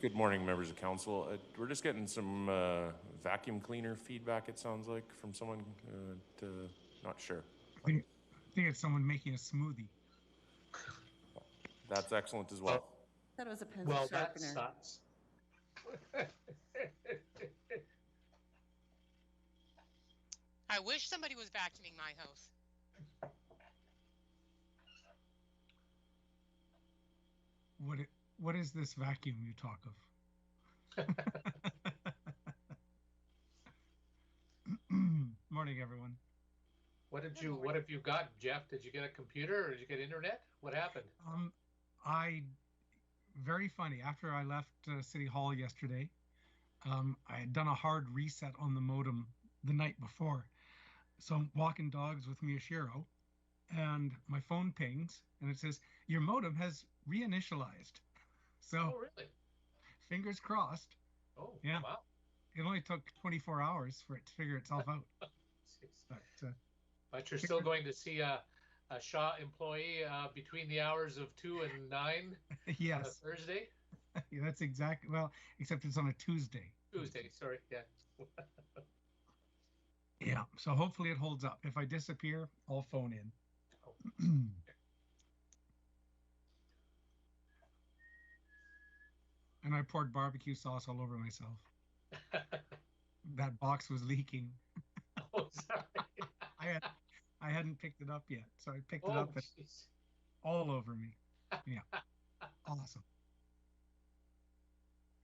Good morning, members of council. We're just getting some vacuum cleaner feedback, it sounds like, from someone. Not sure. I think it's someone making a smoothie. That's excellent as well. That was a pencil sharpener. That sucks. I wish somebody was vacuuming my house. What is this vacuum you talk of? Morning, everyone. What have you got, Jeff? Did you get a computer or did you get internet? What happened? Very funny. After I left City Hall yesterday, I had done a hard reset on the modem the night before. So I'm walking dogs with Miyashiro, and my phone pings, and it says, your modem has reinitialized. So, oh, really? Fingers crossed. Oh, yeah. Wow. It only took 24 hours for it to figure itself out. But you're still going to see a Shaw employee between the hours of 2 and 9 yes. on a Thursday? Yeah, that's exactly, well, except it's on a Tuesday. Tuesday, sorry, yeah. Yeah, so hopefully it holds up. If I disappear, I'll phone in. Oh. And I poured barbecue sauce all over myself. That box was leaking. Oh, sorry. I hadn't picked it up yet, so I picked it up and all over me. Yeah, awesome.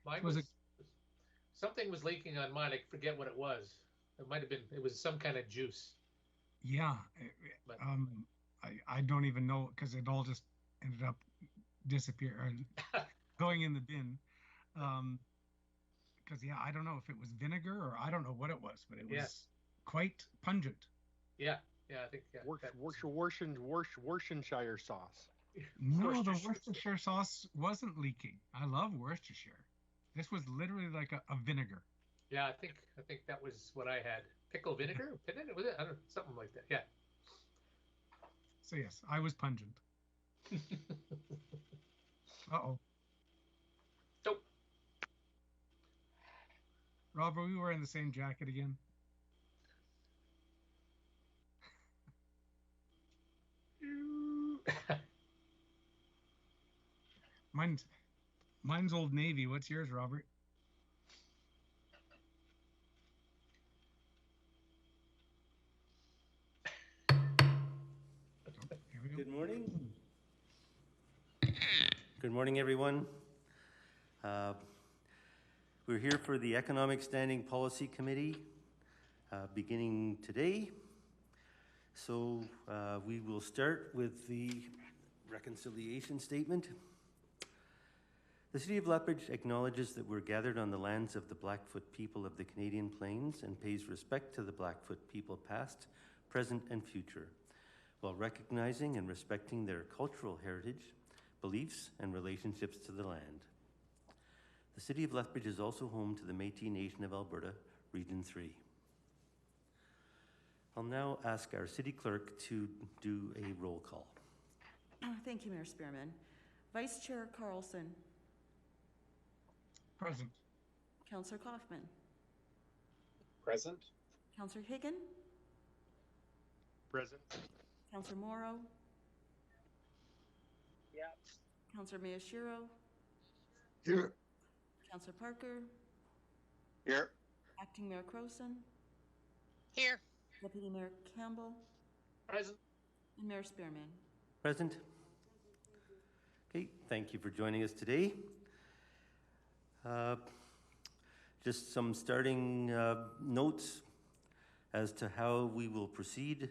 Mine was something was leaking on mine. I forget what it was. It might have been. It was some kind of juice. Yeah, but, I don't even know because it all just ended up disappearing, going in the bin. Because yeah, I don't know if it was vinegar or I don't know what it was, but it was quite pungent. Yeah, I think. Yeah, Worcestershire sauce. No, the Worcestershire sauce wasn't leaking. I love Worcestershire. This was literally like a vinegar. Yeah, I think that was what I had. Pickle vinegar? Was it? I don't know, something like that. Yeah. So yes, I was pungent. Uh-oh. Nope. Rob, are we wearing the same jacket again? Mine's Old Navy. What's yours, Robert? Good morning. Good morning, everyone. We're here for the Economic Standing Policy Committee beginning today. So we will start with the reconciliation statement. The City of Lethbridge acknowledges that we're gathered on the lands of the Blackfoot people of the Canadian Plains and pays respect to the Blackfoot people past, present, and future, while recognizing and respecting their cultural heritage, beliefs, and relationships to the land. The City of Lethbridge is also home to the Métis Nation of Alberta, Region 3. I'll now ask our City Clerk to do a roll call. Thank you, Mayor Spearman. Vice Chair Carlson. Present. Councillor Kaufman. Present. Councillor Higgin. Present. Councillor Morrow. Yeah. Councillor Miyashiro. Here. Councillor Parker. Here. Acting Mayor Crowson. Here. Deputy Mayor Campbell. Present. And Mayor Spearman. Present. Okay, thank you for joining us today. Just some starting notes as to how we will proceed.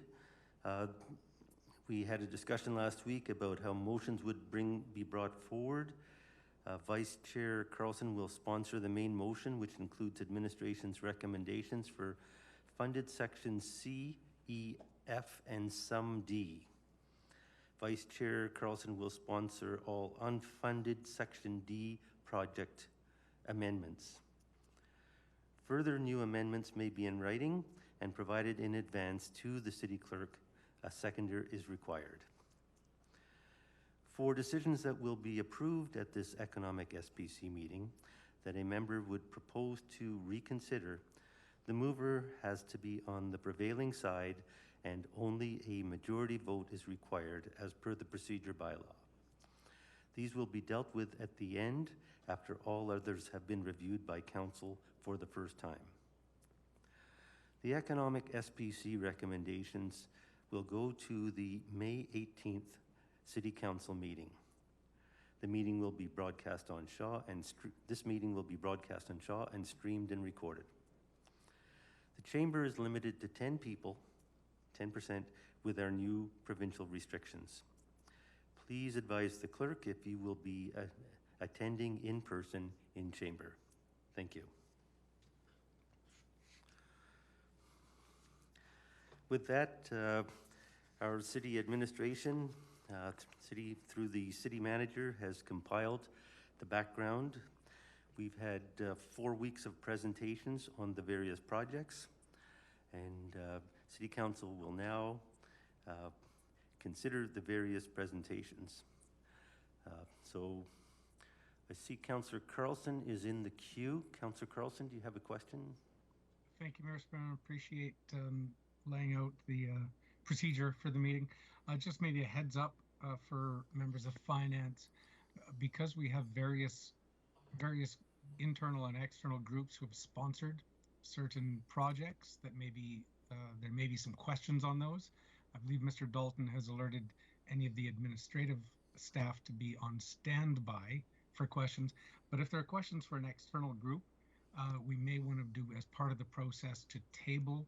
We had a discussion last week about how motions would be brought forward. Vice Chair Carlson will sponsor the main motion, which includes administration's recommendations for funded sections C, E, F, and some D. Vice Chair Carlson will sponsor all unfunded section D project amendments. Further new amendments may be in writing and provided in advance to the City Clerk. A seconder is required. For decisions that will be approved at this economic SPC meeting, that a member would propose to reconsider, the mover has to be on the prevailing side and only a majority vote is required as per the procedure bylaw. These will be dealt with at the end after all others have been reviewed by council for the first time. The economic SPC recommendations will go to the May 18th City Council meeting. The meeting will be broadcast on Shaw and this meeting will be broadcast on Shaw and streamed and recorded. The chamber is limited to 10 people, 10% with our new provincial restrictions. Please advise the clerk if you will be attending in person in chamber. Thank you. With that, our city administration, through the city manager, has compiled the background. We've had 4 weeks of presentations on the various projects, and City Council will now consider the various presentations. So I see Councillor Carlson is in the queue. Councillor Carlson, do you have a question? Thank you, Mayor Sparrow. Appreciate laying out the procedure for the meeting. Just maybe a heads up for members of finance, because we have various internal and external groups who have sponsored certain projects that maybe there may be some questions on those. I believe Mr. Dalton has alerted any of the administrative staff to be on standby for questions. But if there are questions for an external group, we may want to do as part of the process to table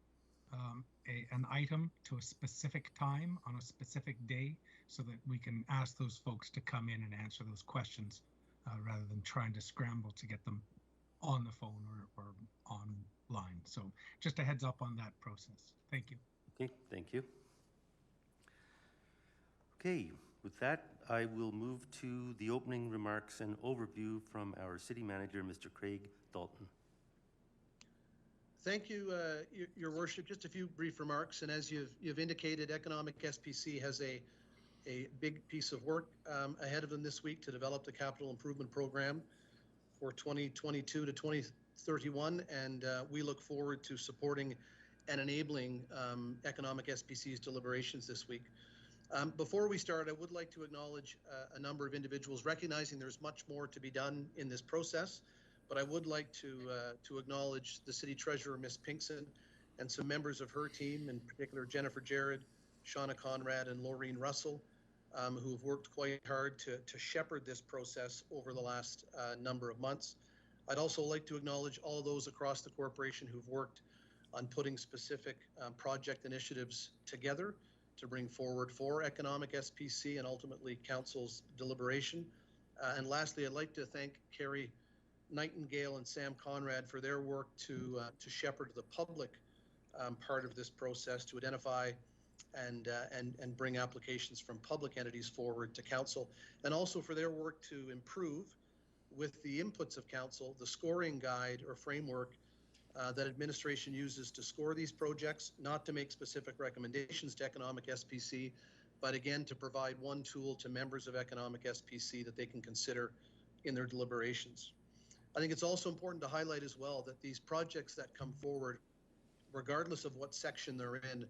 an item to a specific time on a specific day so that we can ask those folks to come in and answer those questions rather than trying to scramble to get them on the phone or online. So just a heads up on that process. Thank you. Okay, thank you. Okay, with that, I will move to the opening remarks and overview from our city manager, Mr. Craig Dalton. Thank you, Your Worship. Just a few brief remarks. And as you've indicated, Economic SPC has a big piece of work ahead of them this week to develop the capital improvement program for 2022 to 2031. And we look forward to supporting and enabling Economic SPC's deliberations this week. Before we start, I would like to acknowledge a number of individuals, recognizing there's much more to be done in this process. But I would like to acknowledge the City Treasurer, Ms. Pinkson, and some members of her team, in particular Jennifer Jarrett, Shauna Conrad, and Laureen Russell, who have worked quite hard to shepherd this process over the last number of months. I'd also like to acknowledge all of those across the corporation who've worked on putting specific project initiatives together to bring forward for Economic SPC and ultimately Council's deliberation. And lastly, I'd like to thank Carrie Nightingale and Sam Conrad for their work to shepherd the public part of this process, to identify and bring applications from public entities forward to Council, and also for their work to improve, with the inputs of Council, the scoring guide or framework that administration uses to score these projects, not to make specific recommendations to Economic SPC, but again to provide one tool to members of Economic SPC that they can consider in their deliberations. I think it's also important to highlight as well that these projects that come forward, regardless of what section they're in,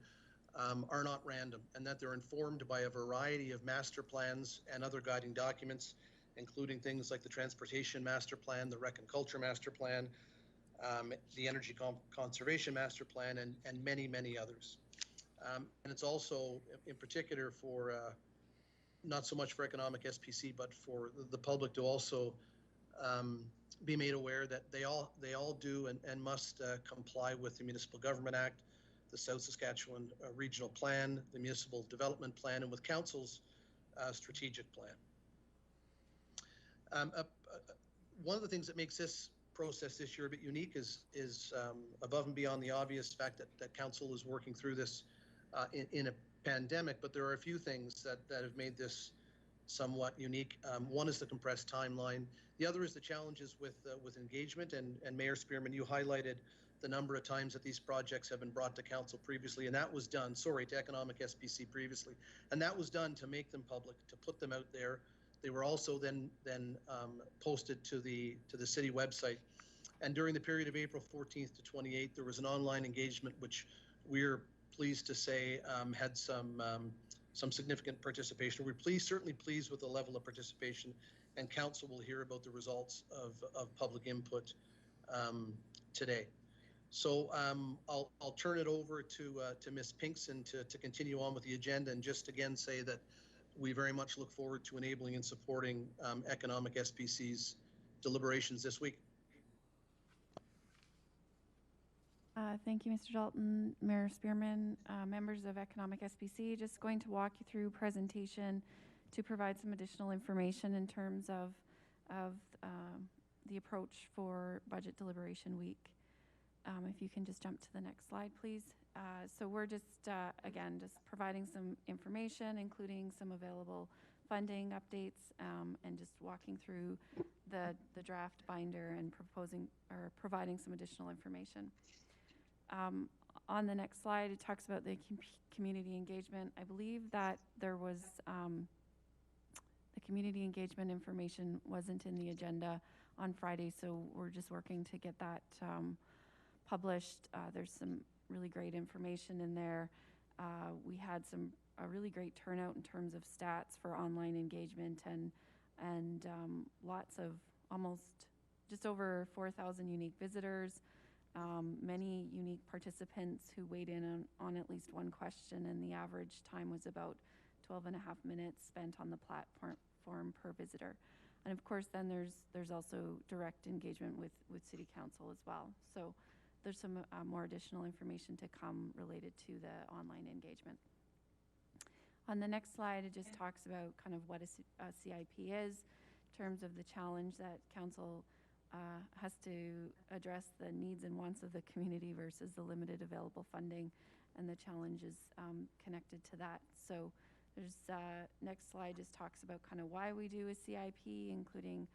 are not random, and that they're informed by a variety of master plans and other guiding documents, including things like the Transportation Master Plan, the Rec and Culture Master Plan, the Energy Conservation Master Plan, and many, many others. And it's also, in particular, for not so much for Economic SPC, but for the public to also be made aware that they all do and must comply with the Municipal Government Act, the South Saskatchewan Regional Plan, the Municipal Development Plan, and with Council's strategic plan. One of the things that makes this process this year a bit unique is above and beyond the obvious fact that Council is working through this in a pandemic, but there are a few things that have made this somewhat unique. One is the compressed timeline. The other is the challenges with engagement, and Mayor Spearman, you highlighted the number of times that these projects have been brought to Council previously, and that was done, to Economic SPC previously, and that was done to make them public, to put them out there. They were also then posted to the city website. And during the period of April 14th to 28th, there was an online engagement, which we're pleased to say had some significant participation. We're certainly pleased with the level of participation, and council will hear about the results of public input today. So I'll turn it over to Ms. Pinkson to continue on with the agenda, and just again say that we very much look forward to enabling and supporting economic SPC's deliberations this week. Thank you, Mr. Dalton, Mayor Spearman, members of Economic SPC. Just going to walk you through presentation to provide some additional information in terms of the approach for budget deliberation week. If you can just jump to the next slide, please. So we're just, again, just providing some information, including some available funding updates, and just walking through the draft binder and providing some additional information. On the next slide, it talks about the community engagement. I believe that there was the community engagement information wasn't in the agenda on Friday, so we're just working to get that published. There's some really great information in there. We had a really great turnout in terms of stats for online engagement, and lots of almost just over 4,000 unique visitors. Many unique participants who weighed in on at least one question, and the average time was about 12 and a half minutes spent on the platform per visitor. And of course, then there's also direct engagement with City Council as well. So there's some more additional information to come related to the online engagement. On the next slide, it just talks about kind of what a CIP is in terms of the challenge that Council has to address the needs and wants of the community versus the limited available funding, and the challenges connected to that. So there's next slide just talks about kind of why we do a CIP, including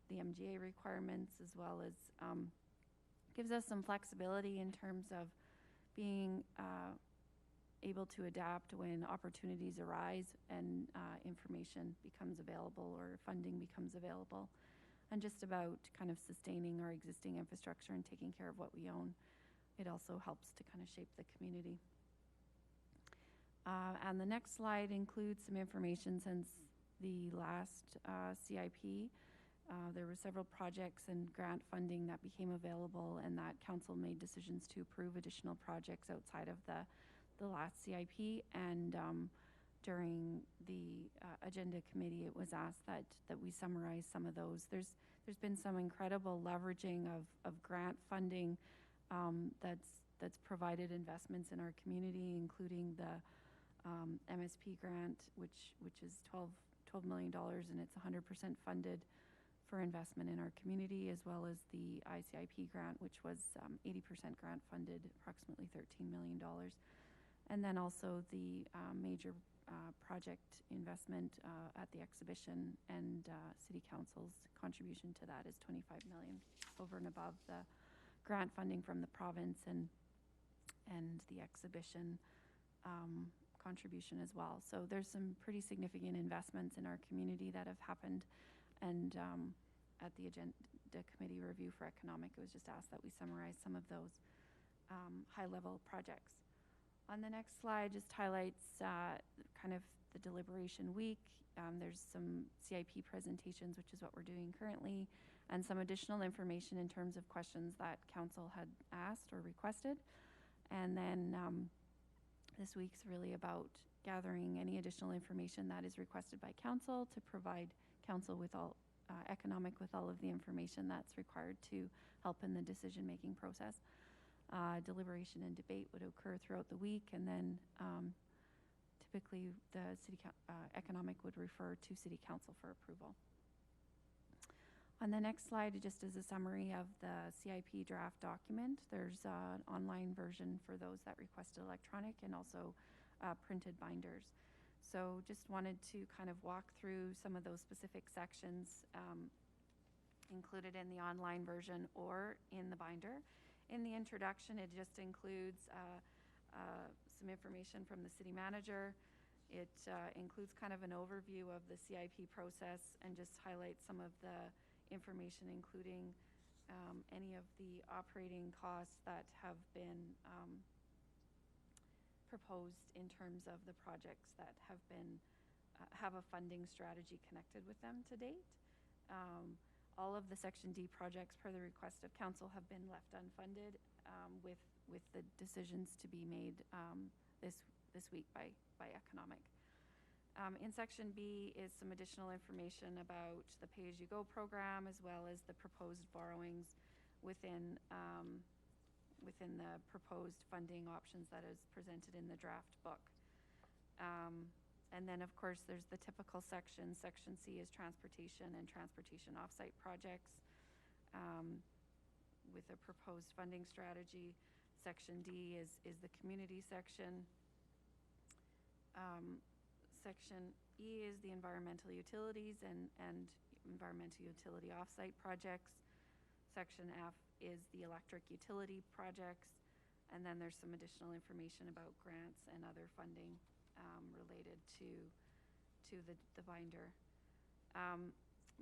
the MGA requirements, as well as gives us some flexibility in terms of being able to adapt when opportunities arise and information becomes available or funding becomes available. And just about kind of sustaining our existing infrastructure and taking care of what we own. It also helps to kind of shape the community. And the next slide includes some information since the last CIP. There were several projects and grant funding that became available, and that council made decisions to approve additional projects outside of the last CIP. And during the agenda committee, it was asked that we summarize some of those. There's been some incredible leveraging of grant funding that's provided investments in our community, including the MSP grant, which is $12 million, and it's 100% funded for investment in our community, as well as the ICIP grant, which was 80% grant funded, approximately $13 million. And then also the major project investment at the exhibition, and City Council's contribution to that is $25 million, over and above the grant funding from the province and the exhibition contribution as well. So there's some pretty significant investments in our community that have happened, and at the agenda committee review for economic, it was just asked that we summarize some of those high-level projects. On the next slide, just highlights kind of the deliberation week. There's some CIP presentations, which is what we're doing currently, and some additional information in terms of questions that council had asked or requested. And then this week's really about gathering any additional information that is requested by council to provide council with all economic with all of the information that's required to help in the decision-making process. Deliberation and debate would occur throughout the week, and then typically the economic would refer to City Council for approval. On the next slide, just as a summary of the CIP draft document, there's an online version for those that requested electronic, and also printed binders. So just wanted to kind of walk through some of those specific sections included in the online version or in the binder. In the introduction, it just includes some information from the city manager. It includes kind of an overview of the CIP process and just highlights some of the information, including any of the operating costs that have been proposed in terms of the projects that have been have a funding strategy connected with them to date. All of the Section D projects, per the request of council, have been left unfunded, with the decisions to be made this week by economic. In Section B is some additional information about the pay-as-you-go program, as well as the proposed borrowings within the proposed funding options that is presented in the draft book. And then, of course, there's the typical sections. Section C is transportation and transportation offsite projects with a proposed funding strategy. Section D is the community section. Section E is the environmental utilities and environmental utility offsite projects. Section F is the electric utility projects. And then there's some additional information about grants and other funding related to the binder.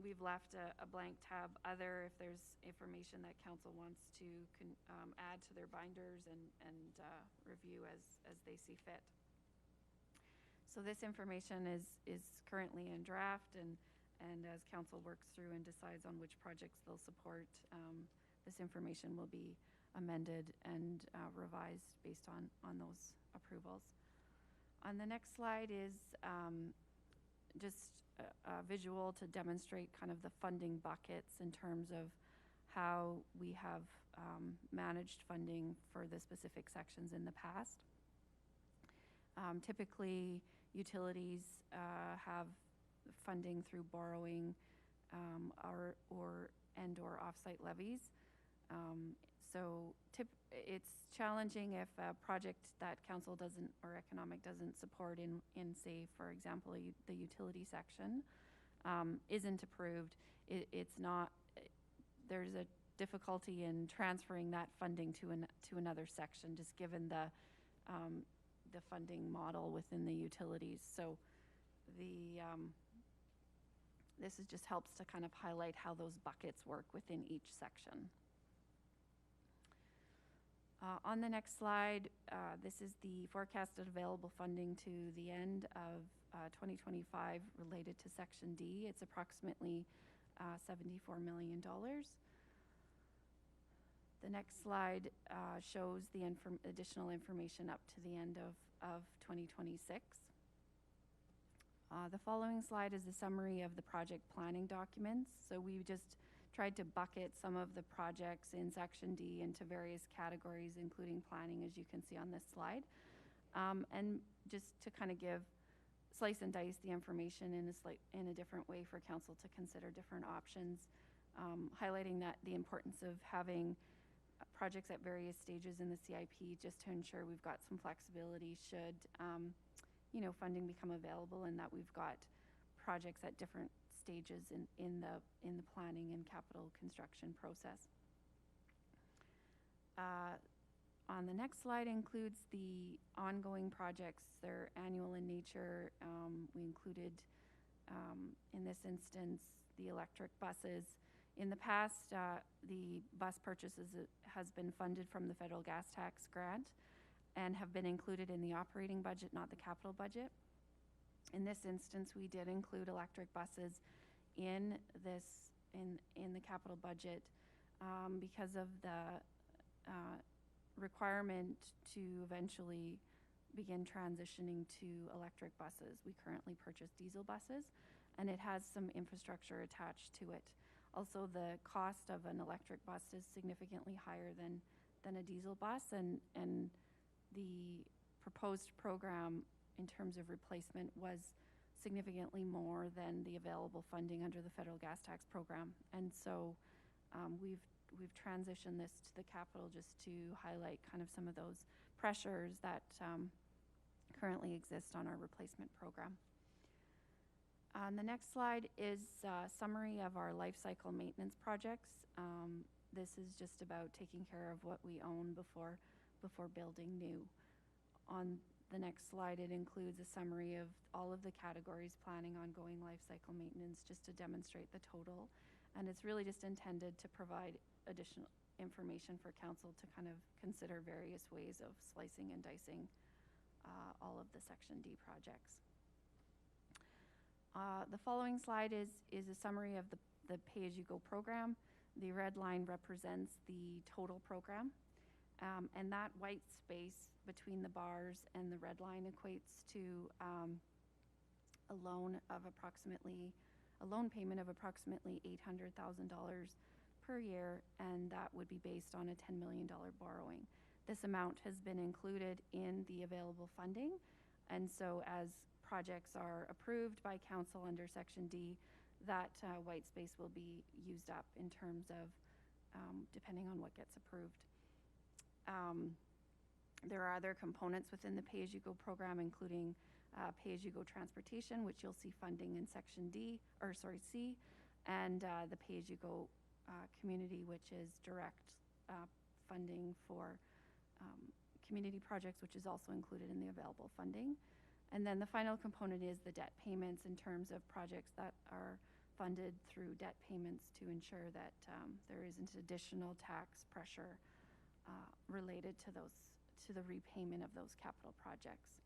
We've left a blank tab other if there's information that council wants to add to their binders and review as they see fit. So this information is currently in draft, and as council works through and decides on which projects they'll support, this information will be amended and revised based on those approvals. On the next slide is just a visual to demonstrate kind of the funding buckets in terms of how we have managed funding for the specific sections in the past. Typically, utilities have funding through borrowing or offsite levies. So it's challenging if a project that council doesn't or economic doesn't support in say, for example, the utility section isn't approved. It's not, there's a difficulty in transferring that funding to another section, just given the funding model within the utilities. So this just helps to kind of highlight how those buckets work within each section. On the next slide, this is the forecasted available funding to the end of 2025 related to Section D. It's approximately $74 million. The next slide shows the additional information up to the end of 2026. The following slide is a summary of the project planning documents. So we just tried to bucket some of the projects in Section D into various categories, including planning, as you can see on this slide. And just to kind of slice and dice the information in a different way for council to consider different options, highlighting that the importance of having projects at various stages in the CIP, just to ensure we've got some flexibility should funding become available, and that we've got projects at different stages in the planning and capital construction process. On the next slide includes the ongoing projects. They're annual in nature. We included, in this instance, the electric buses. In the past, the bus purchases has been funded from the federal gas tax grant and have been included in the operating budget, not the capital budget. In this instance, we did include electric buses in the capital budget because of the requirement to eventually begin transitioning to electric buses. We currently purchase diesel buses, and it has some infrastructure attached to it. Also, the cost of an electric bus is significantly higher than a diesel bus, and the proposed program in terms of replacement was significantly more than the available funding under the federal gas tax program. And so we've transitioned this to the capital just to highlight kind of some of those pressures that currently exist on our replacement program. On the next slide is a summary of our life cycle maintenance projects. This is just about taking care of what we own before building new. On the next slide, it includes a summary of all of the categories: planning, ongoing, life cycle maintenance, just to demonstrate the total. And it's really just intended to provide additional information for council to kind of consider various ways of slicing and dicing all of the Section D projects. The following slide is a summary of the pay-as-you-go program. The red line represents the total program. And that white space between the bars and the red line equates to a loan payment of approximately $800,000 per year, and that would be based on a $10 million borrowing. This amount has been included in the available funding, and so as projects are approved by council under Section D, that white space will be used up in terms of depending on what gets approved. There are other components within the pay-as-you-go program, including pay-as-you-go transportation, which you'll see funding in Section C, and the pay-as-you-go community, which is direct funding for community projects, which is also included in the available funding. And then the final component is the debt payments in terms of projects that are funded through debt payments to ensure that there isn't additional tax pressure related to the repayment of those capital projects.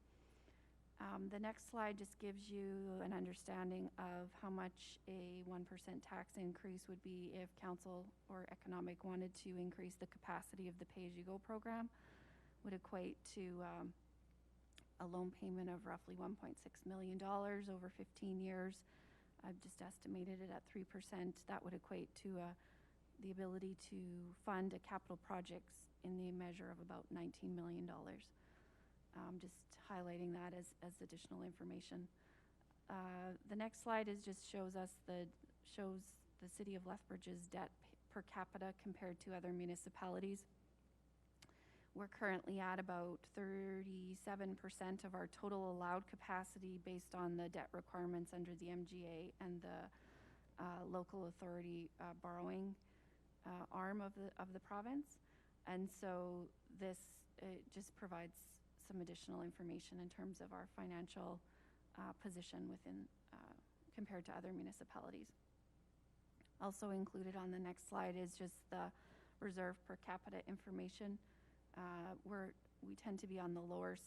The next slide just gives you an understanding of how much a 1% tax increase would be if council or economic wanted to increase the capacity of the pay-as-you-go program. Would equate to a loan payment of roughly $1.6 million over 15 years. I've just estimated it at 3%. That would equate to the ability to fund a capital projects in the measure of about $19 million. Just highlighting that as additional information. The next slide shows the city of Lethbridge's debt per capita compared to other municipalities. We're currently at about 37% of our total allowed capacity based on the debt requirements under the MGA and the local authority borrowing arm of the province. And so this just provides some additional information in terms of our financial position within compared to other municipalities. Also included on the next slide is just the reserve per capita information. We tend to be on the lower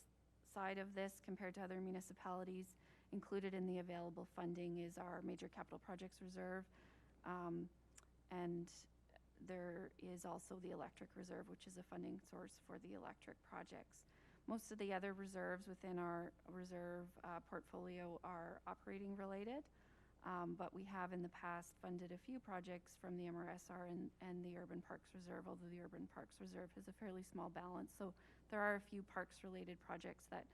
side of this compared to other municipalities. Included in the available funding is our major capital projects reserve, and there is also the electric reserve, which is a funding source for the electric projects. Most of the other reserves within our reserve portfolio are operating related, but we have in the past funded a few projects from the MRSR and the Urban Parks Reserve, although the Urban Parks Reserve has a fairly small balance. So there are a few parks related projects that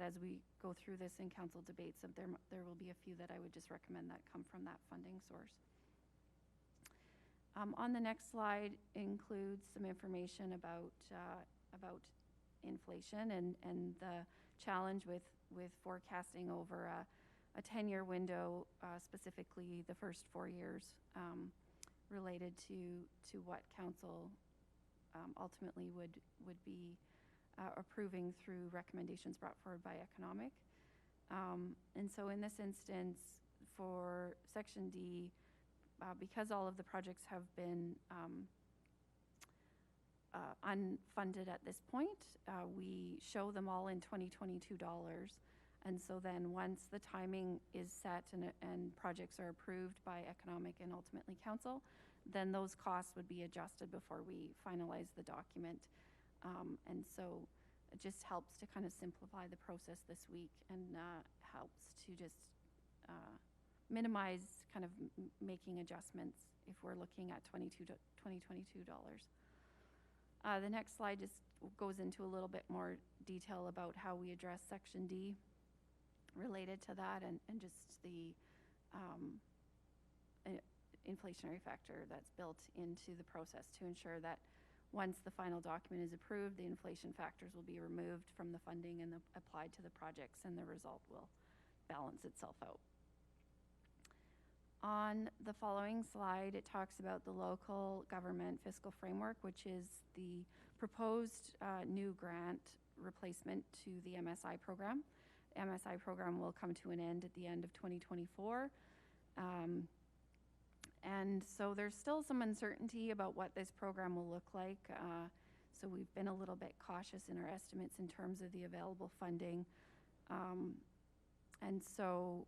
as we go through this in council debates, there will be a few that I would just recommend that come from that funding source. On the next slide includes some information about inflation and the challenge with forecasting over a 10-year window, specifically the first 4 years, related to what council ultimately would be approving through recommendations brought forward by economic. And so in this instance, for Section D, because all of the projects have been unfunded at this point, we show them all in 2022 dollars. And so then once the timing is set and projects are approved by economic and ultimately council, then those costs would be adjusted before we finalize the document. And so it just helps to kind of simplify the process this week and helps to just minimize kind of making adjustments if we're looking at 2022 dollars. The next slide just goes into a little bit more detail about how we address Section D related to that and just the inflationary factor that's built into the process to ensure that once the final document is approved, the inflation factors will be removed from the funding and applied to the projects, and the result will balance itself out. On the following slide, it talks about the local government fiscal framework, which is the proposed new grant replacement to the MSI program. The MSI program will come to an end at the end of 2024. And so there's still some uncertainty about what this program will look like. So we've been a little bit cautious in our estimates in terms of the available funding. And so,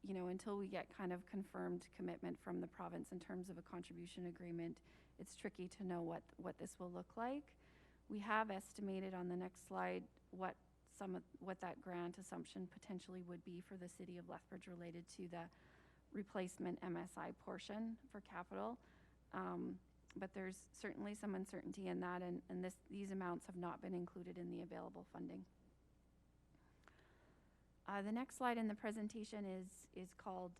you know, until we get kind of confirmed commitment from the province in terms of a contribution agreement, it's tricky to know what this will look like. We have estimated on the next slide what that grant assumption potentially would be for the city of Lethbridge related to the replacement MSI portion for capital. But there's certainly some uncertainty in that, and these amounts have not been included in the available funding. The next slide in the presentation is called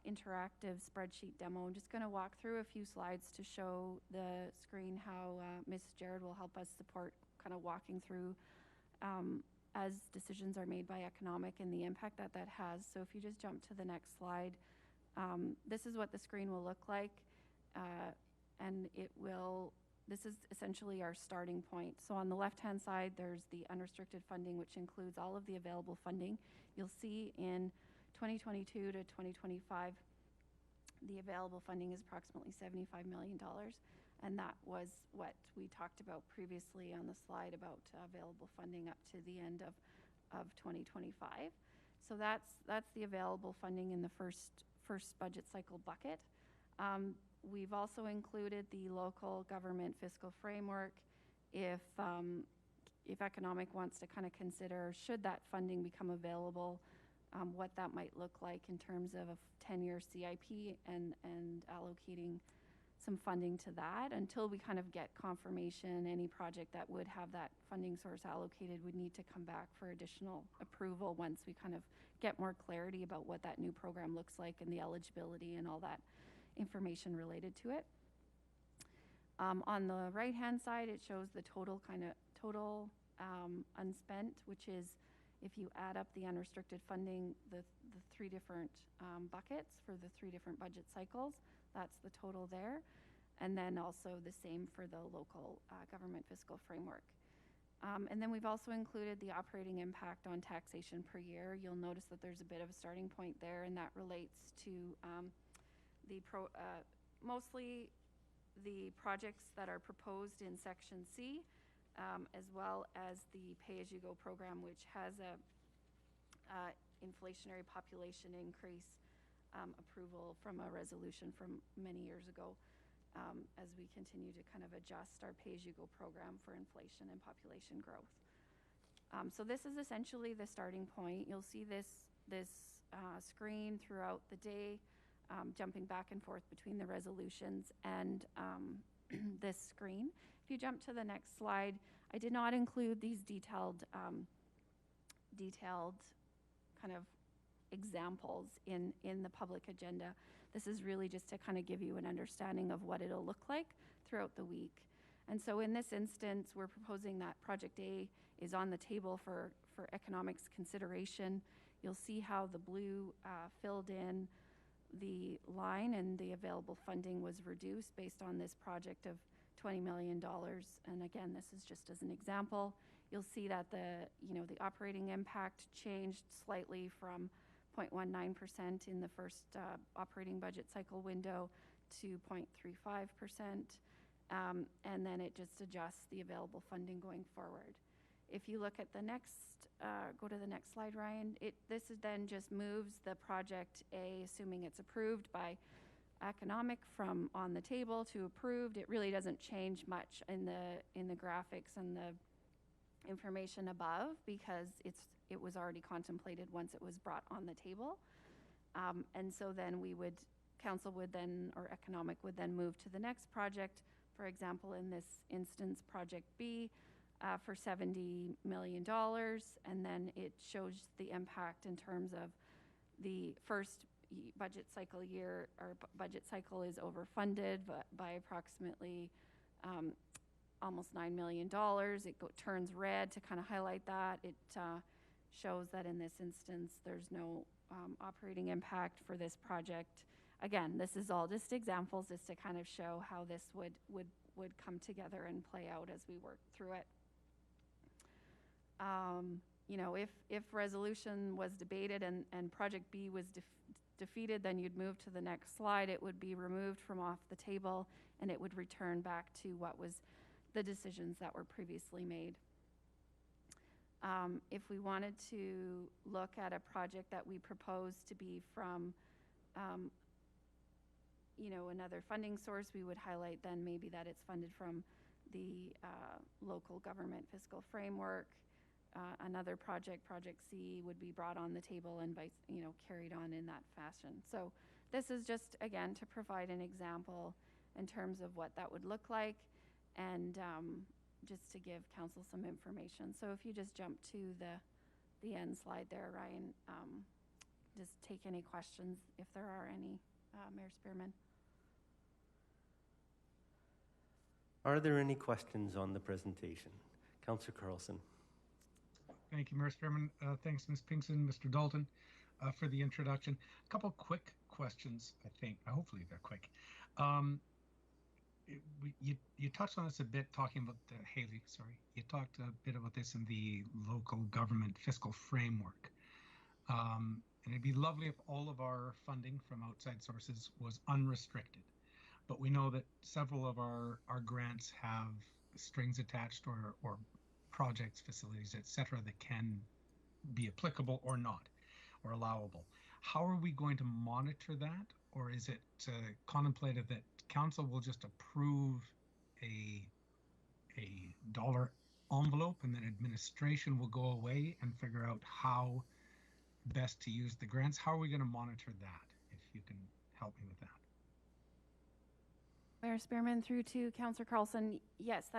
Interactive Spreadsheet Demo. I'm just going to walk through a few slides to show the screen how Ms. Jared will help us support kind of walking through as decisions are made by economic and the impact that that has. So if you just jump to the next slide, this is what the screen will look like. And this is essentially our starting point. So on the left-hand side, there's the unrestricted funding, which includes all of the available funding. You'll see in 2022 to 2025, the available funding is approximately $75 million. And that was what we talked about previously on the slide about available funding up to the end of 2025. So that's the available funding in the first budget cycle bucket. We've also included the local government fiscal framework. If economic wants to kind of consider, should that funding become available, what that might look like in terms of a 10-year CIP and allocating some funding to that. Until we kind of get confirmation, any project that would have that funding source allocated would need to come back for additional approval once we kind of get more clarity about what that new program looks like and the eligibility and all that information related to it. On the right-hand side, it shows the total unspent, which is if you add up the unrestricted funding, the three different buckets for the three different budget cycles, that's the total there. And then also the same for the local government fiscal framework. And then we've also included the operating impact on taxation per year. You'll notice that there's a bit of a starting point there, and that relates to mostly the projects that are proposed in Section C, as well as the pay-as-you-go program, which has a inflationary population increase approval from a resolution from many years ago, as we continue to kind of adjust our pay-as-you-go program for inflation and population growth. So this is essentially the starting point. You'll see this screen throughout the day, jumping back and forth between the resolutions and this screen. If you jump to the next slide, I did not include these detailed kind of examples in the public agenda. This is really just to kind of give you an understanding of what it'll look like throughout the week. And so in this instance, we're proposing that Project A is on the table for economics consideration. You'll see how the blue filled in the line and the available funding was reduced based on this project of $20 million. And again, this is just as an example. You'll see that the operating impact changed slightly from 0.19% in the first operating budget cycle window to 0.35%. And then it just adjusts the available funding going forward. If you look at the next, go to the next slide, Ryan, this then just moves the Project A, assuming it's approved by economic, from on the table to approved. It really doesn't change much in the graphics and the information above, because it was already contemplated once it was brought on the table. And so then council would then, or economic would then move to the next project, for example, in this instance, Project B, for $70 million. And then it shows the impact in terms of the first budget cycle year. Our budget cycle is overfunded by approximately almost $9 million. It turns red to kind of highlight that. It shows that in this instance, there's no operating impact for this project. Again, this is all just examples, just to kind of show how this would come together and play out as we work through it. You know, if resolution was debated and project B was defeated, then you'd move to the next slide. It would be removed from off the table and it would return back to what was the decisions that were previously made. If we wanted to look at a project that we proposed to be from, you know, another funding source, we would highlight then maybe that it's funded from the local government fiscal framework. Another project, Project C, would be brought on the table and carried on in that fashion. So this is just, again, to provide an example in terms of what that would look like, and just to give council some information. So if you just jump to the end slide there, Ryan, just take any questions if there are any, Mayor Spearman. Are there any questions on the presentation? Councillor Carlson. Thank you, Mayor Spearman. Thanks, Ms. Pinkston, Mr. Dalton, for the introduction. A couple quick questions, I think. Hopefully they're quick. You touched on this a bit, talking about Haley. Sorry, you talked a bit about this in the local government fiscal framework, and it'd be lovely if all of our funding from outside sources was unrestricted. But we know that several of our grants have strings attached, or projects, facilities, etc., that can be applicable or not, or allowable. How are we going to monitor that? Or is it contemplated that council will just approve a dollar envelope and then administration will go away and figure out how best to use the grants? How are we going to monitor that, if you can help me with that? Mayor Spearman, through to Councillor Carlson. Yes,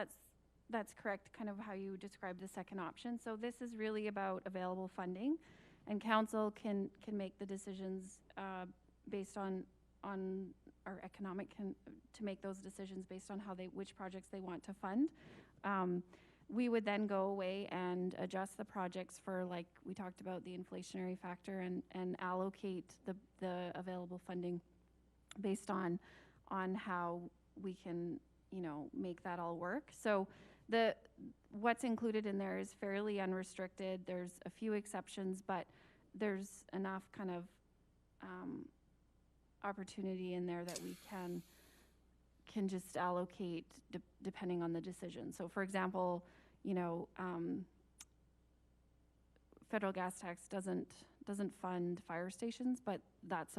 that's correct, kind of how you described the second option. So this is really about available funding, and council can make the decisions based on our economic, to make those decisions based on which projects they want to fund. We would then go away and adjust the projects for, like we talked about, the inflationary factor, and allocate the available funding based on how we can, make that all work. So what's included in there is fairly unrestricted. There's a few exceptions, but there's enough kind of opportunity in there that we can just allocate depending on the decision. So for example, federal gas tax doesn't fund fire stations, but that's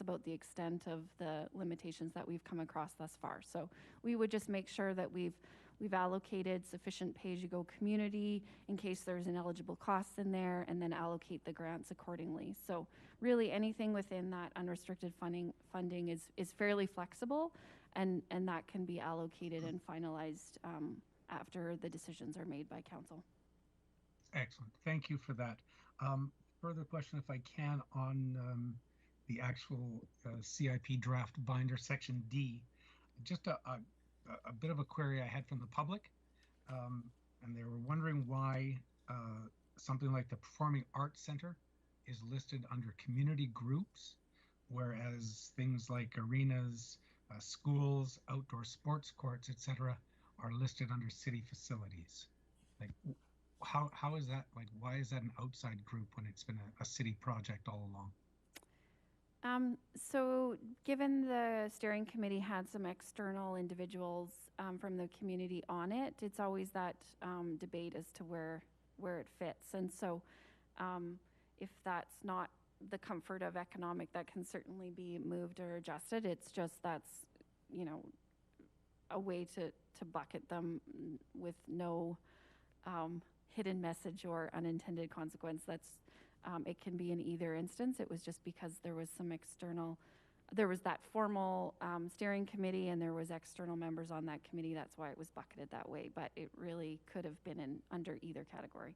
about the extent of the limitations that we've come across thus far. So we would just make sure that we've allocated sufficient pay-as-you-go community in case there's ineligible costs in there, and then allocate the grants accordingly. So really anything within that unrestricted funding is fairly flexible, and that can be allocated and finalized after the decisions are made by council. Excellent. Thank you for that. Further question, if I can, on the actual CIP Draft Binder, Section D. Just a bit of a query I had from the public, and they were wondering why something like the Performing Arts Center is listed under community groups, whereas things like arenas, schools, outdoor sports courts, etc., are listed under city facilities. Like, how is that? Like, why is that an outside group when it's been a city project all along? So given the steering committee had some external individuals from the community on it, it's always that debate as to where it fits. And so if that's not the comfort of economic, that can certainly be moved or adjusted. It's just that's, a way to bucket them with no hidden message or unintended consequence. It can be in either instance. It was just because there was some there was that formal steering committee and there was external members on that committee. That's why it was bucketed that way, but it really could have been under either category.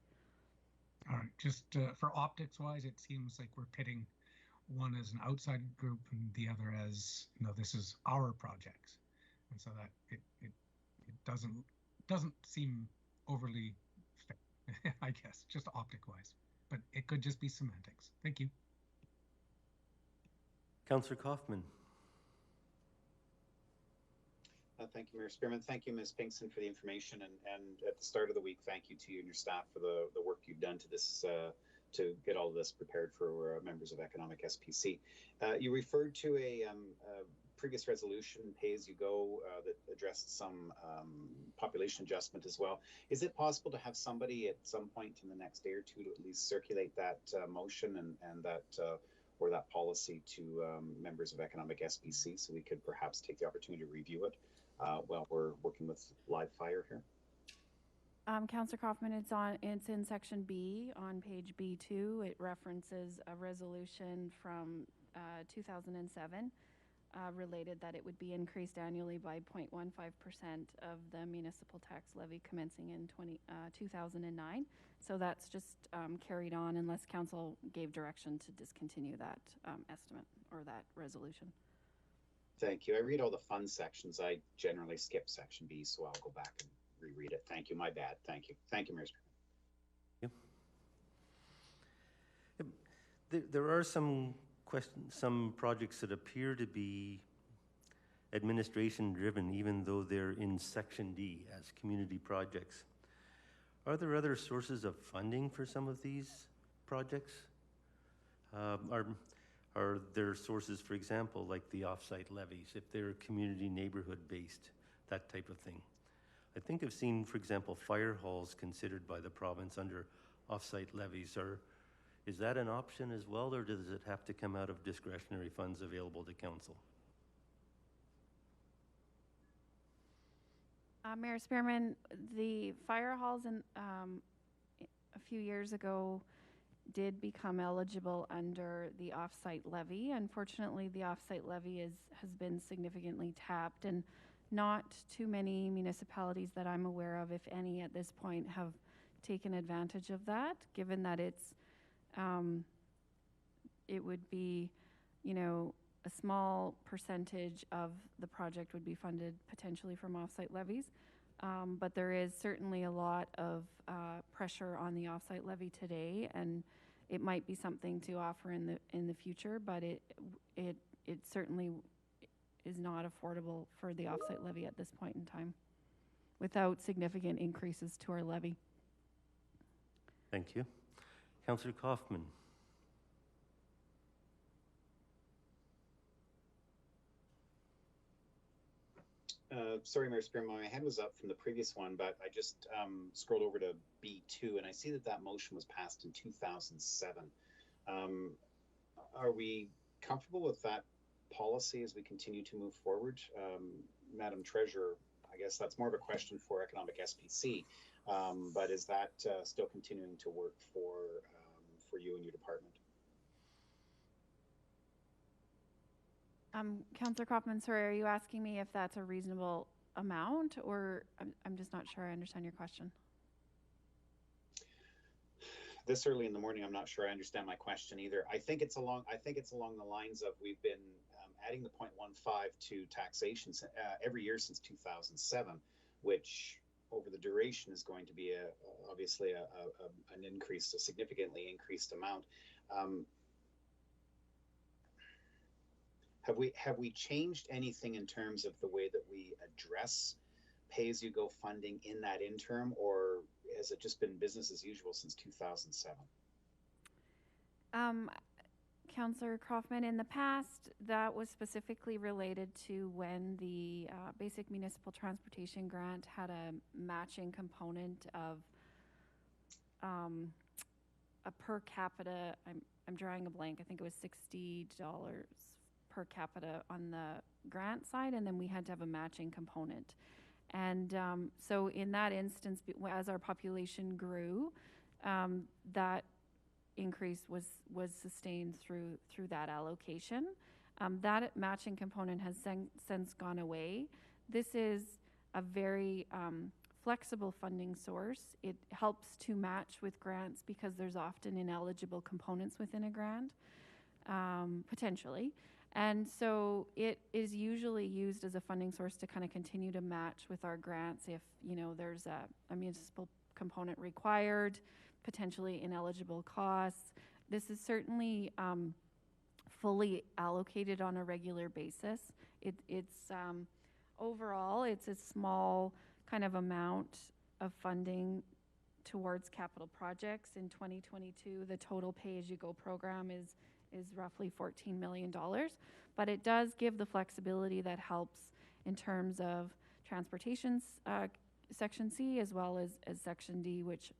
All right, just for optics wise, it seems like we're pitting one as an outside group and the other as, this is our projects. And so that it doesn't seem overly fair, I guess, just optic wise. But it could just be semantics. Thank you. Councillor Kaufman. Thank you, Mayor Spearman. Thank you, Ms. Pinkson, for the information. And at the start of the week, thank you to you and your staff for the work you've done to this to get all of this prepared for members of Economic SPC. You referred to a previous resolution, Pay As You Go, that addressed some population adjustment as well. Is it possible to have somebody at some point in the next day or two to at least circulate that motion and that or that policy to members of Economic SPC, so we could perhaps take the opportunity to review it while we're working with live fire here? Councillor Kaufman, it's in section B on page B2. It references a resolution from 2007 related that it would be increased annually by 0.15% of the municipal tax levy commencing in 2009. So that's just carried on unless council gave direction to discontinue that estimate or that resolution. Thank you. I read all the fun sections. I generally skip section B, so I'll go back and reread it. Thank you. My bad. Thank you. Thank you, Mayor Spearman. Yep. There are some projects that appear to be administration driven, even though they're in section D as community projects. Are there other sources of funding for some of these projects? Are there sources, for example, like the offsite levies, if they're community neighborhood based, that type of thing? I think I've seen, for example, fire halls considered by the province under offsite levies. Is that an option as well, or does it have to come out of discretionary funds available to council? Mayor Spearman, the fire halls a few years ago did become eligible under the offsite levy. Unfortunately, the offsite levy has been significantly tapped, and not too many municipalities that I'm aware of, if any, at this point have taken advantage of that, given that it would be, a small percentage of the project would be funded potentially from offsite levies. But there is certainly a lot of pressure on the offsite levy today, and it might be something to offer in the future, but it certainly is not affordable for the offsite levy at this point in time without significant increases to our levy. Thank you. Councillor Kaufman. Sorry, Mayor Spearman, my hand was up from the previous one, but I just scrolled over to B2 and I see that motion was passed in 2007. Are we comfortable with that policy as we continue to move forward? Madam Treasurer, I guess that's more of a question for Economic SPC, but is that still continuing to work for you and your department? Councillor Kaufman, sorry, are you asking me if that's a reasonable amount, or I'm just not sure I understand your question. This early in the morning, I'm not sure I understand my question either. I think it's along the lines of we've been adding the 0.15 to taxation every year since 2007, which over the duration is going to be obviously an increase, a significantly increased amount. Have we changed anything in terms of the way that we address pay-as-you-go funding in that interim, or has it just been business as usual since 2007? Councillor Kaufman, in the past, that was specifically related to when the Basic Municipal Transportation Grant had a matching component of a per capita, I'm drawing a blank, I think it was $60 per capita on the grant side, and then we had to have a matching component. And so in that instance, as our population grew, that increase was sustained through that allocation. That matching component has since gone away. This is a very flexible funding source. It helps to match with grants because there's often ineligible components within a grant, potentially. And so it is usually used as a funding source to kind of continue to match with our grants if, there's a municipal component required, potentially ineligible costs. This is certainly fully allocated on a regular basis. It's overall, it's a small kind of amount of funding towards capital projects. In 2022, the total pay-as-you-go program is roughly $14 million, but it does give the flexibility that helps in terms of transportation Section C as well as Section D, which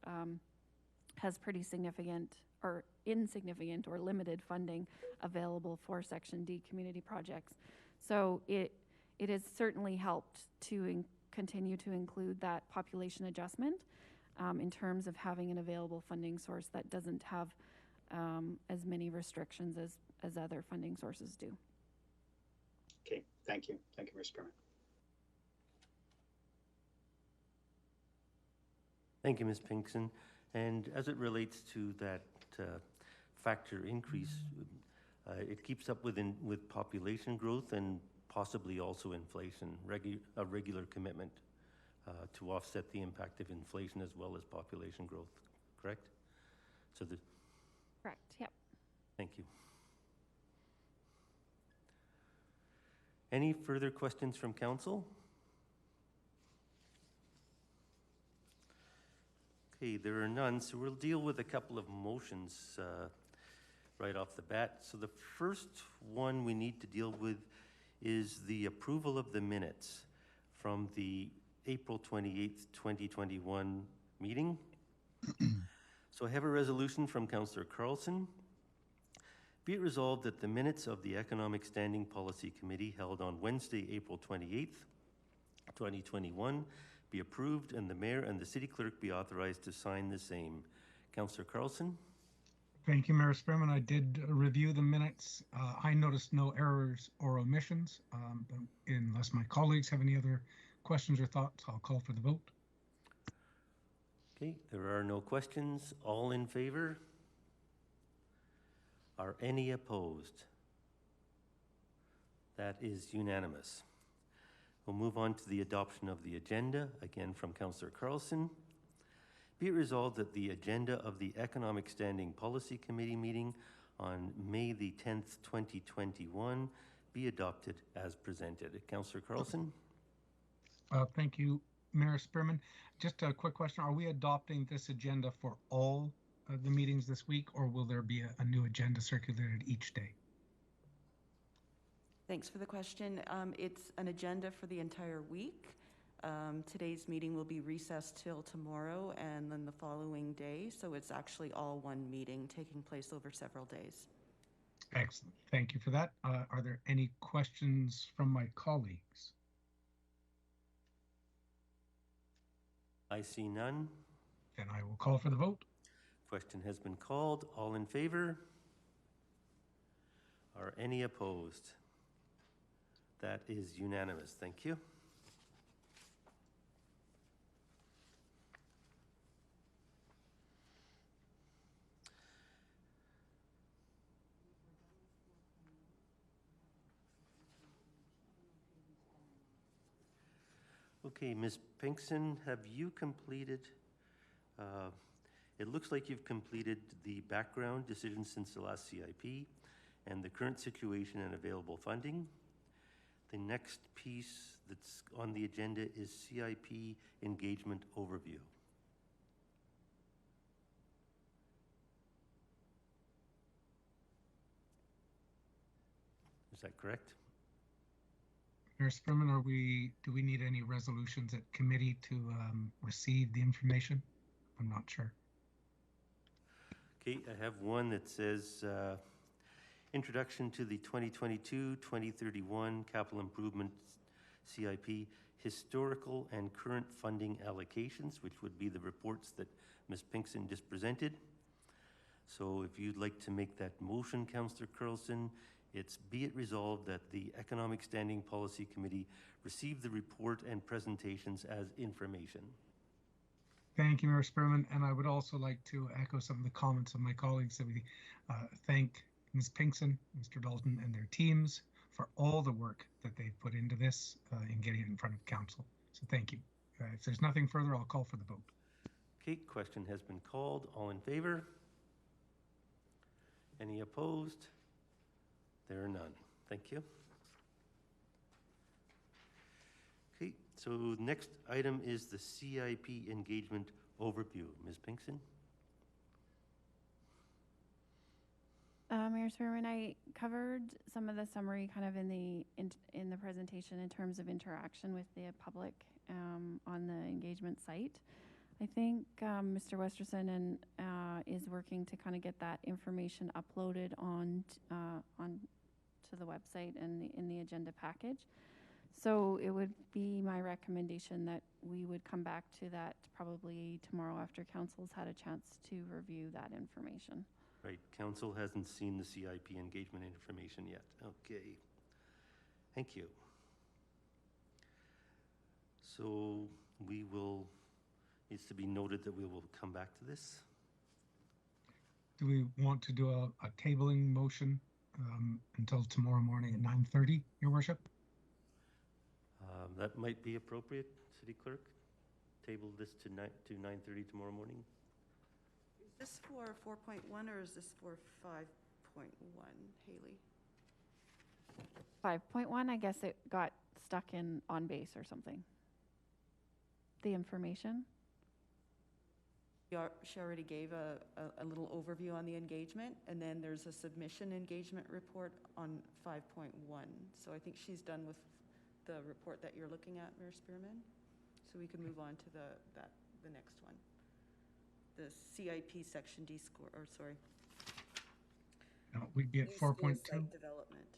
has pretty significant or insignificant or limited funding available for Section D community projects. So it has certainly helped to continue to include that population adjustment in terms of having an available funding source that doesn't have as many restrictions as other funding sources do. Okay, thank you. Thank you, Ms. Spearman. Thank you, Ms. Pinkston. And as it relates to that factor increase, it keeps up with population growth and possibly also inflation, a regular commitment to offset the impact of inflation as well as population growth, correct? So Correct, yep. Thank you. Any further questions from council? Okay, there are none, so we'll deal with a couple of motions right off the bat. So the first one we need to deal with is the approval of the minutes from the April 28th, 2021 meeting. So I have a resolution from Councillor Carlson. Be it resolved that the minutes of the Economic Standing Policy Committee held on Wednesday, April 28th, 2021 be approved and the mayor and the city clerk be authorized to sign the same. Councillor Carlson? Thank you, Mayor Spearman. I did review the minutes. I noticed no errors or omissions. But unless my colleagues have any other questions or thoughts, I'll call for the vote. Okay, there are no questions. All in favor? Are any opposed? That is unanimous. We'll move on to the adoption of the agenda, again from Councillor Carlson. Be it resolved that the agenda of the Economic Standing Policy Committee meeting on May the 10th, 2021 be adopted as presented. Councillor Carlson? Thank you, Mayor Spearman. Just a quick question. Are we adopting this agenda for all the meetings this week, or will there be a new agenda circulated each day? Thanks for the question. It's an agenda for the entire week. Today's meeting will be recessed till tomorrow and then the following day. So it's actually all one meeting taking place over several days. Excellent. Thank you for that. Are there any questions from my colleagues? I see none. Then I will call for the vote. Question has been called. All in favor? Are any opposed? That is unanimous. Thank you. Okay, Ms. Pinkston, have you completed, it looks like you've completed the background decision since the last CIP and the current situation and available funding. The next piece that's on the agenda is CIP engagement overview. Is that correct? Mayor Spearman, do we need any resolutions at committee to receive the information? I'm not sure. Okay, I have one that says Introduction to the 2022-2031 Capital Improvements CIP Historical and Current Funding Allocations, which would be the reports that Ms. Pinkston just presented. So if you'd like to make that motion, Councillor Carlson, it's be it resolved that the Economic Standing Policy Committee receive the report and presentations as information. Thank you, Mayor Spearman. And I would also like to echo some of the comments of my colleagues that we thank Ms. Pinkston, Mr. Dalton, and their teams for all the work that they've put into this in getting it in front of council. So thank you. If there's nothing further, I'll call for the vote. Okay, question has been called. All in favor? Any opposed? There are none. Thank you. Okay, so next item is the CIP engagement overview. Ms. Pinkson? Mayor Spearman, I covered some of the summary kind of in the presentation in terms of interaction with the public on the engagement site. I think Mr. Westerson is working to kind of get that information uploaded on to the website and in the agenda package. So it would be my recommendation that we would come back to that probably tomorrow after council's had a chance to review that information. Right, council hasn't seen the CIP engagement information yet. Okay, thank you. So we will, needs to be noted that we will come back to this. Do we want to do a tabling motion until tomorrow morning at 9:30, Your Worship? That might be appropriate, City Clerk. Table this to 9:30 tomorrow morning. Is this for 4.1 or is this for 5.1, Haley? 5.1, I guess it got stuck in on base or something. The information. She already gave a little overview on the engagement, and then there's a submission engagement report on 5.1. So I think she's done with the report that you're looking at, Mayor Spearman. So we can move on to the next one. The CIP section D score, or sorry. No, we'd be at 4.2. Development.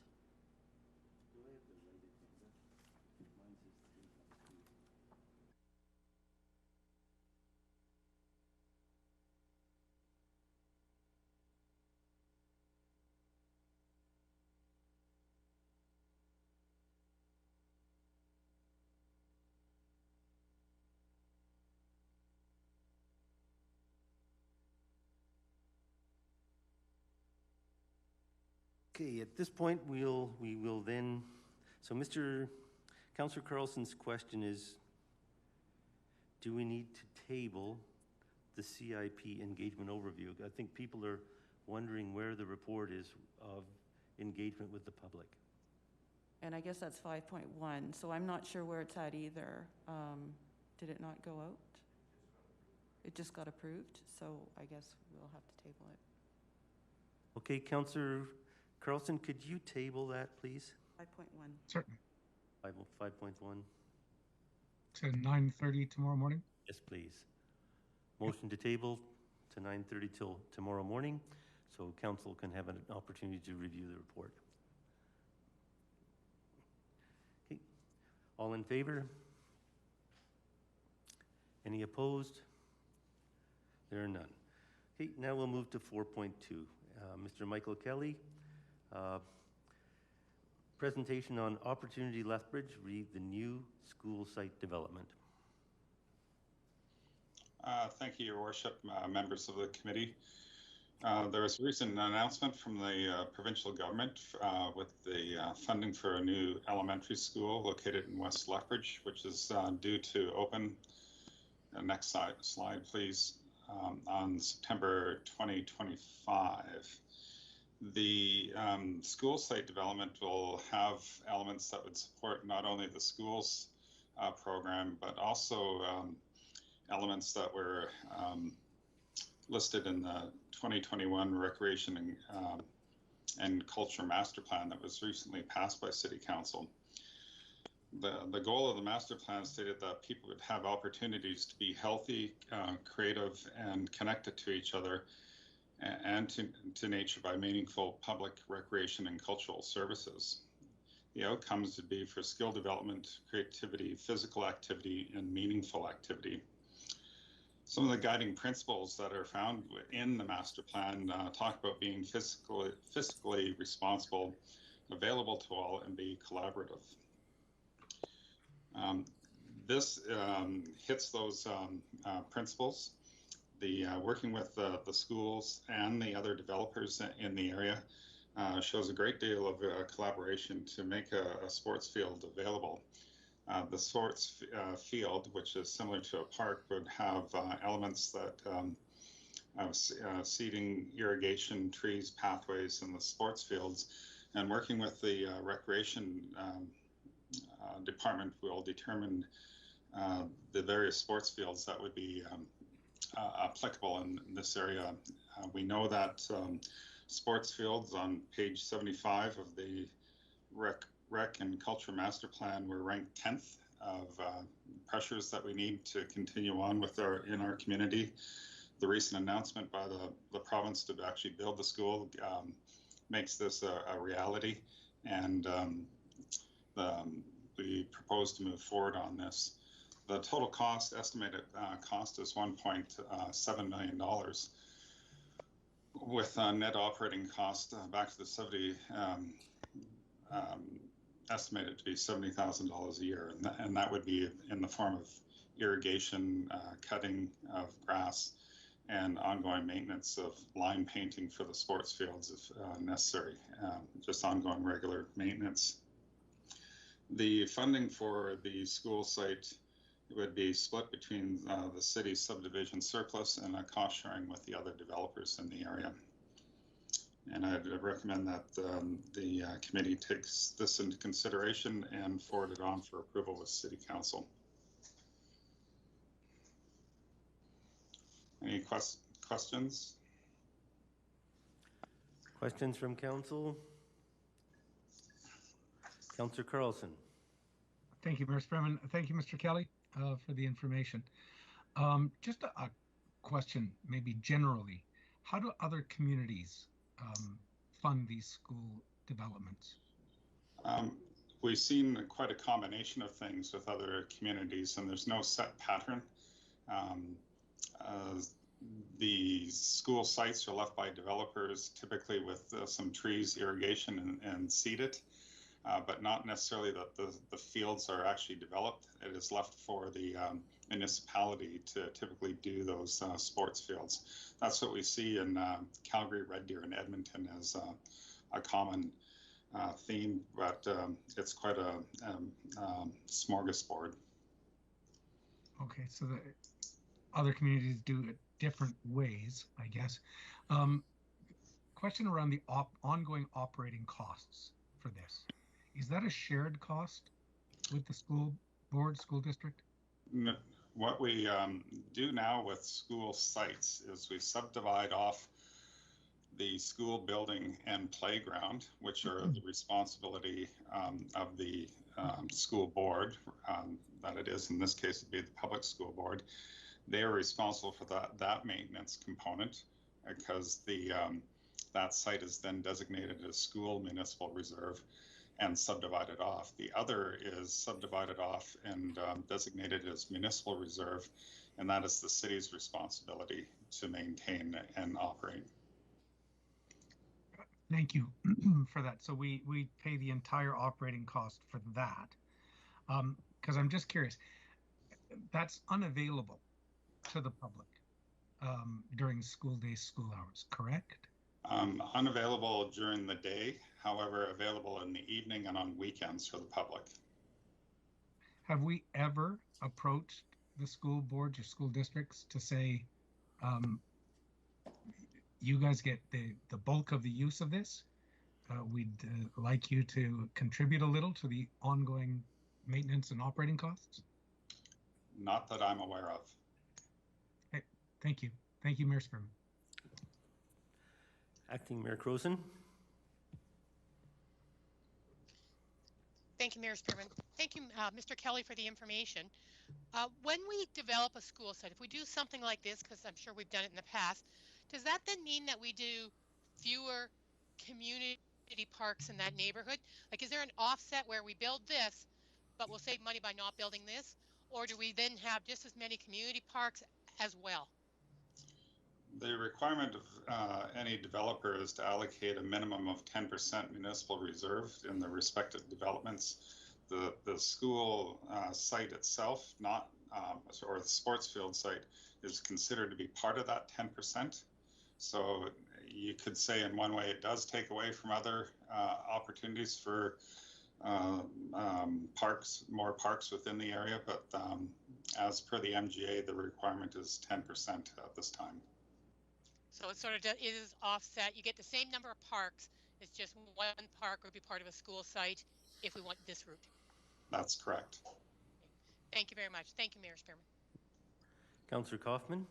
Okay, at this point, we will then, so Councillor Carlson's question is, do we need to table the CIP engagement overview? I think people are wondering where the report is of engagement with the public. And I guess that's 5.1, so I'm not sure where it's at either. Did it not go out? It just got approved, so I guess we'll have to table it. Okay, Councillor Carlson, could you table that, please? 5.1. Certainly. 5.1. To 9:30 tomorrow morning? Yes, please. Motion to table to 9:30 till tomorrow morning, so council can have an opportunity to review the report. Okay, all in favor? Any opposed? There are none. Okay, now we'll move to 4.2. Mr. Michael Kelly, presentation on Opportunity Lethbridge, read the new school site development. Thank you, Your Worship, members of the committee. There was a recent announcement from the provincial government with the funding for a new elementary school located in West Lethbridge, which is due to open, next slide please, on September 2025. The school site development will have elements that would support not only the schools program, but also elements that were listed in the 2021 Recreation and Culture Master Plan that was recently passed by City Council. The goal of the master plan stated that people would have opportunities to be healthy, creative, and connected to each other and to nature by meaningful public recreation and cultural services. The outcomes would be for skill development, creativity, physical activity, and meaningful activity. Some of the guiding principles that are found in the master plan talk about being fiscally responsible, available to all, and be collaborative. This hits those principles. The working with the schools and the other developers in the area shows a great deal of collaboration to make a sports field available. The sports field, which is similar to a park, would have elements that seating, irrigation, trees, pathways in the sports fields, and working with the recreation department will determine the various sports fields that would be applicable in this area. We know that sports fields on page 75 of the Rec and Culture Master Plan were ranked 10th of pressures that we need to continue on with in our community. The recent announcement by the province to actually build the school makes this a reality, and we propose to move forward on this. The total cost, estimated cost, is $1.7 million, with net operating cost back to the 70, estimated to be $70,000 a year, and that would be in the form of irrigation, cutting of grass, and ongoing maintenance of line painting for the sports fields if necessary, just ongoing regular maintenance. The funding for the school site would be split between the city's subdivision surplus and a cost sharing with the other developers in the area. And I'd recommend that the committee takes this into consideration and forward it on for approval with City Council. Any questions? Questions from Council? Councillor Carlson. Thank you, Mayor Spreadman. Thank you, Mr. Kelly, for the information. Just a question, maybe generally, how do other communities fund these school developments? We've seen quite a combination of things with other communities, and there's no set pattern. The school sites are left by developers, typically with some trees, irrigation, and seeded, but not necessarily that the fields are actually developed. It is left for the municipality to typically do those sports fields. That's what we see in Calgary, Red Deer, and Edmonton as a common theme, but it's quite a smorgasbord. Okay, so the other communities do it different ways, I guess. Question around the ongoing operating costs for this. Is that a shared cost with the school board, school district? No, what we do now with school sites is we subdivide off the school building and playground, which are the responsibility of the school board, that it is, in this case, it'd be the public school board. They are responsible for that maintenance component, because that site is then designated as school municipal reserve and subdivided off. The other is subdivided off and designated as municipal reserve, and that is the city's responsibility to maintain and operate. Thank you for that. So we pay the entire operating cost for that. Because I'm just curious, that's unavailable to the public during school days, school hours, correct? Unavailable during the day, however, available in the evening and on weekends for the public. Have we ever approached the school boards or school districts to say, you guys get the bulk of the use of this? We'd like you to contribute a little to the ongoing maintenance and operating costs? Not that I'm aware of. Okay, thank you. Thank you, Mayor Sperman. Acting Mayor Croson. Thank you, Mayor Spearman. Thank you, Mr. Kelly, for the information. When we develop a school site, if we do something like this, because I'm sure we've done it in the past, does that then mean that we do fewer community parks in that neighborhood? Like, is there an offset where we build this, but we'll save money by not building this? Or do we then have just as many community parks as well? The requirement of any developer is to allocate a minimum of 10% municipal reserve in the respective developments. The school site itself, or the sports field site, is considered to be part of that 10%. So you could say in one way it does take away from other opportunities for parks, more parks within the area, but as per the MGA, the requirement is 10% at this time. So it sort of is offset. You get the same number of parks. It's just one park would be part of a school site if we want this route. That's correct. Thank you very much. Thank you, Mayor Spearman. Councillor Kaufman?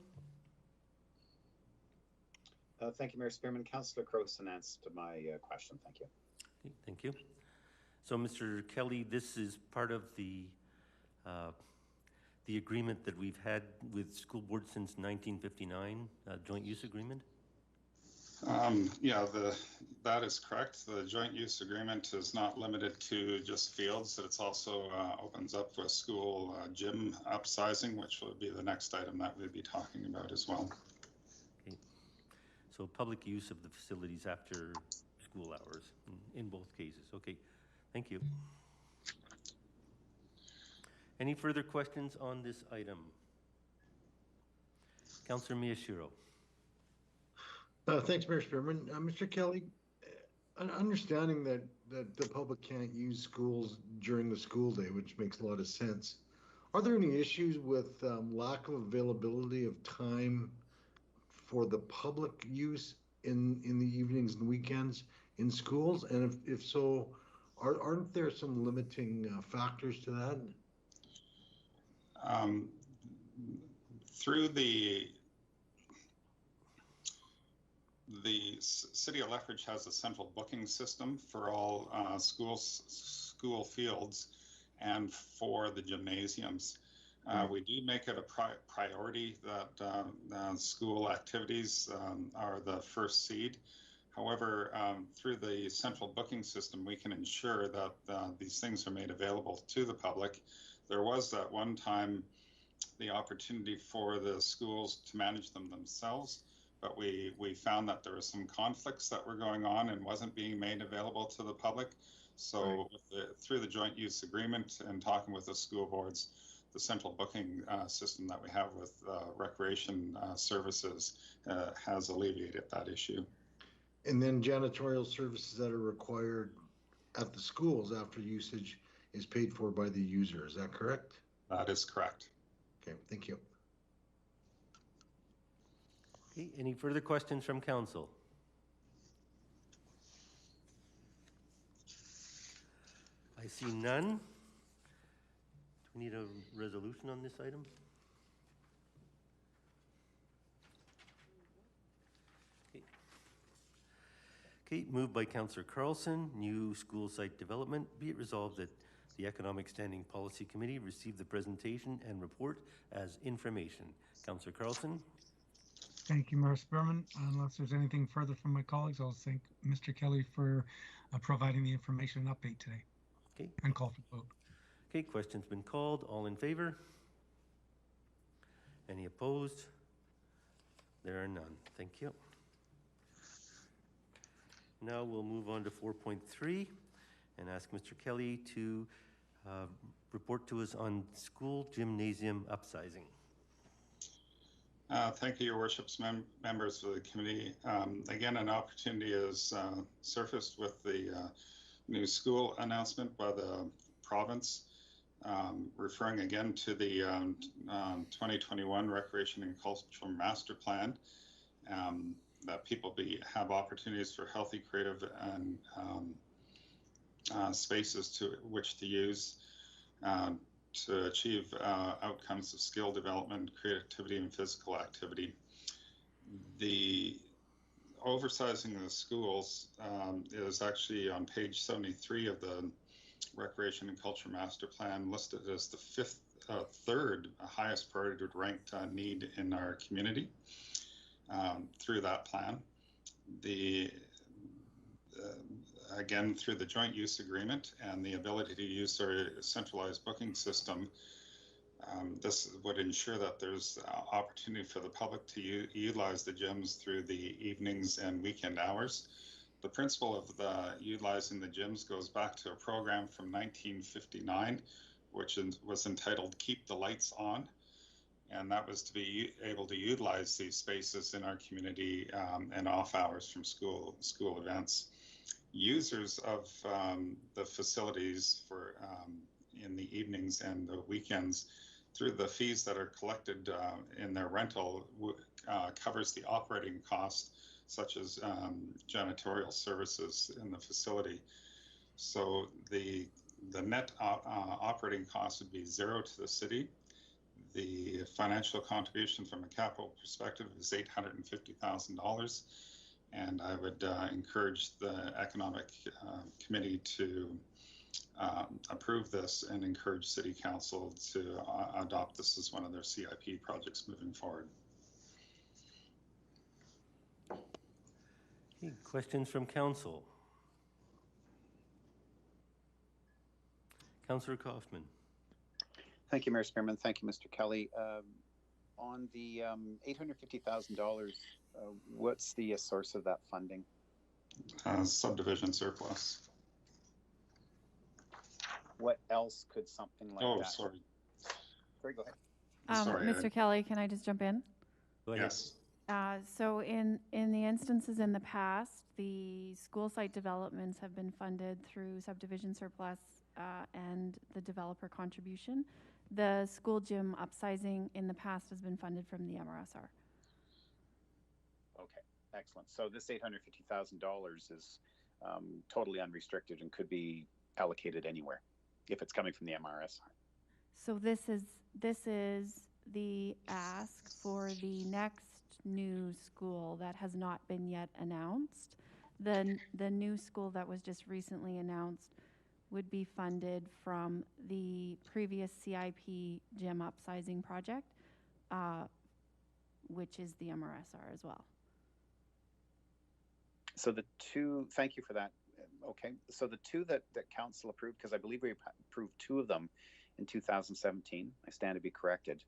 Thank you, Mayor Spearman. Councillor Crowson answered my question. Thank you. Okay, thank you. So, Mr. Kelly, this is part of the agreement that we've had with school board since 1959, joint use agreement? Yeah, that is correct. The joint use agreement is not limited to just fields. It's also opens up a school gym upsizing, which will be the next item that we'll be talking about as well. Okay. So public use of the facilities after school hours in both cases. Okay, thank you. Any further questions on this item? Councillor Miyashiro. Thanks, Mayor Spearman. Mr. Kelly, understanding that the public can't use schools during the school day, which makes a lot of sense, are there any issues with lack of availability of time for the public use in the evenings and weekends in schools? And if so, aren't there some limiting factors to that? Through the City of Lethbridge has a central booking system for all school fields and for the gymnasiums. We do make it a priority that school activities are the first seed. However, through the central booking system, we can ensure that these things are made available to the public. There was at one time the opportunity for the schools to manage them themselves, but we found that there were some conflicts that were going on and wasn't being made available to the public. So through the joint use agreement and talking with the school boards, the central booking system that we have with recreation services has alleviated that issue. And then janitorial services that are required at the schools after usage is paid for by the user. Is that correct? That is correct. Okay, thank you. Okay, any further questions from council? I see none. Do we need a resolution on this item? Okay, moved by Councillor Carlson, new school site development. Be it resolved that the Economic Standing Policy Committee receive the presentation and report as information. Councillor Carlson. Thank you, Mayor Spearman. Unless there's anything further from my colleagues, I'll thank Mr. Kelly for providing the information and update today. Okay. And call for the vote. Okay, question's been called. All in favor? Any opposed? There are none. Thank you. Now we'll move on to 4.3 and ask Mr. Kelly to report to us on school gymnasium upsizing. Thank you, Your Worships, members of the committee. Again, an opportunity is surfaced with the new school announcement by the province, referring again to the 2021 Recreation and Cultural Master Plan, that people have opportunities for healthy, creative, and spaces to which to use to achieve outcomes of skill development, creativity, and physical activity. The oversizing of the schools is actually on page 73 of the Recreation and Culture Master Plan, listed as the third highest priority ranked need in our community through that plan. Again, through the joint use agreement and the ability to use our centralized booking system, this would ensure that there's opportunity for the public to utilize the gyms through the evenings and weekend hours. The principle of utilizing the gyms goes back to a program from 1959, which was entitled Keep the Lights On. And that was to be able to utilize these spaces in our community and off hours from school events. Users of the facilities for in the evenings and the weekends, through the fees that are collected in their rental, covers the operating costs, such as janitorial services in the facility. So the the net operating cost would be 0 to the city. The financial contribution from a capital perspective is $850,000. And I would encourage the Economic Committee to approve this and encourage City Council to adopt this as one of their CIP projects moving forward. Okay, questions from Council? Councillor Kaufman. Thank you, Mayor Spearman. Thank you, Mr. Kelly. On the $850,000, what's the source of that funding? Subdivision surplus. What else could something like that? Oh, sorry. Sorry, go ahead. Sorry, Mr. Kelly, can I just jump in? Go ahead. Yes. So in the instances in the past, the school site developments have been funded through subdivision surplus and the developer contribution. The school gym upsizing in the past has been funded from the MRSR. Okay, excellent. So this $850,000 is totally unrestricted and could be allocated anywhere if it's coming from the MRSR. So this is the ask for the next new school that has not been yet announced. The new school that was just recently announced would be funded from the previous CIP gym upsizing project, which is the MRSR as well. So the two, thank you for that. Okay, so the two that council approved, because I believe we approved two of them in 2017, I stand to be corrected,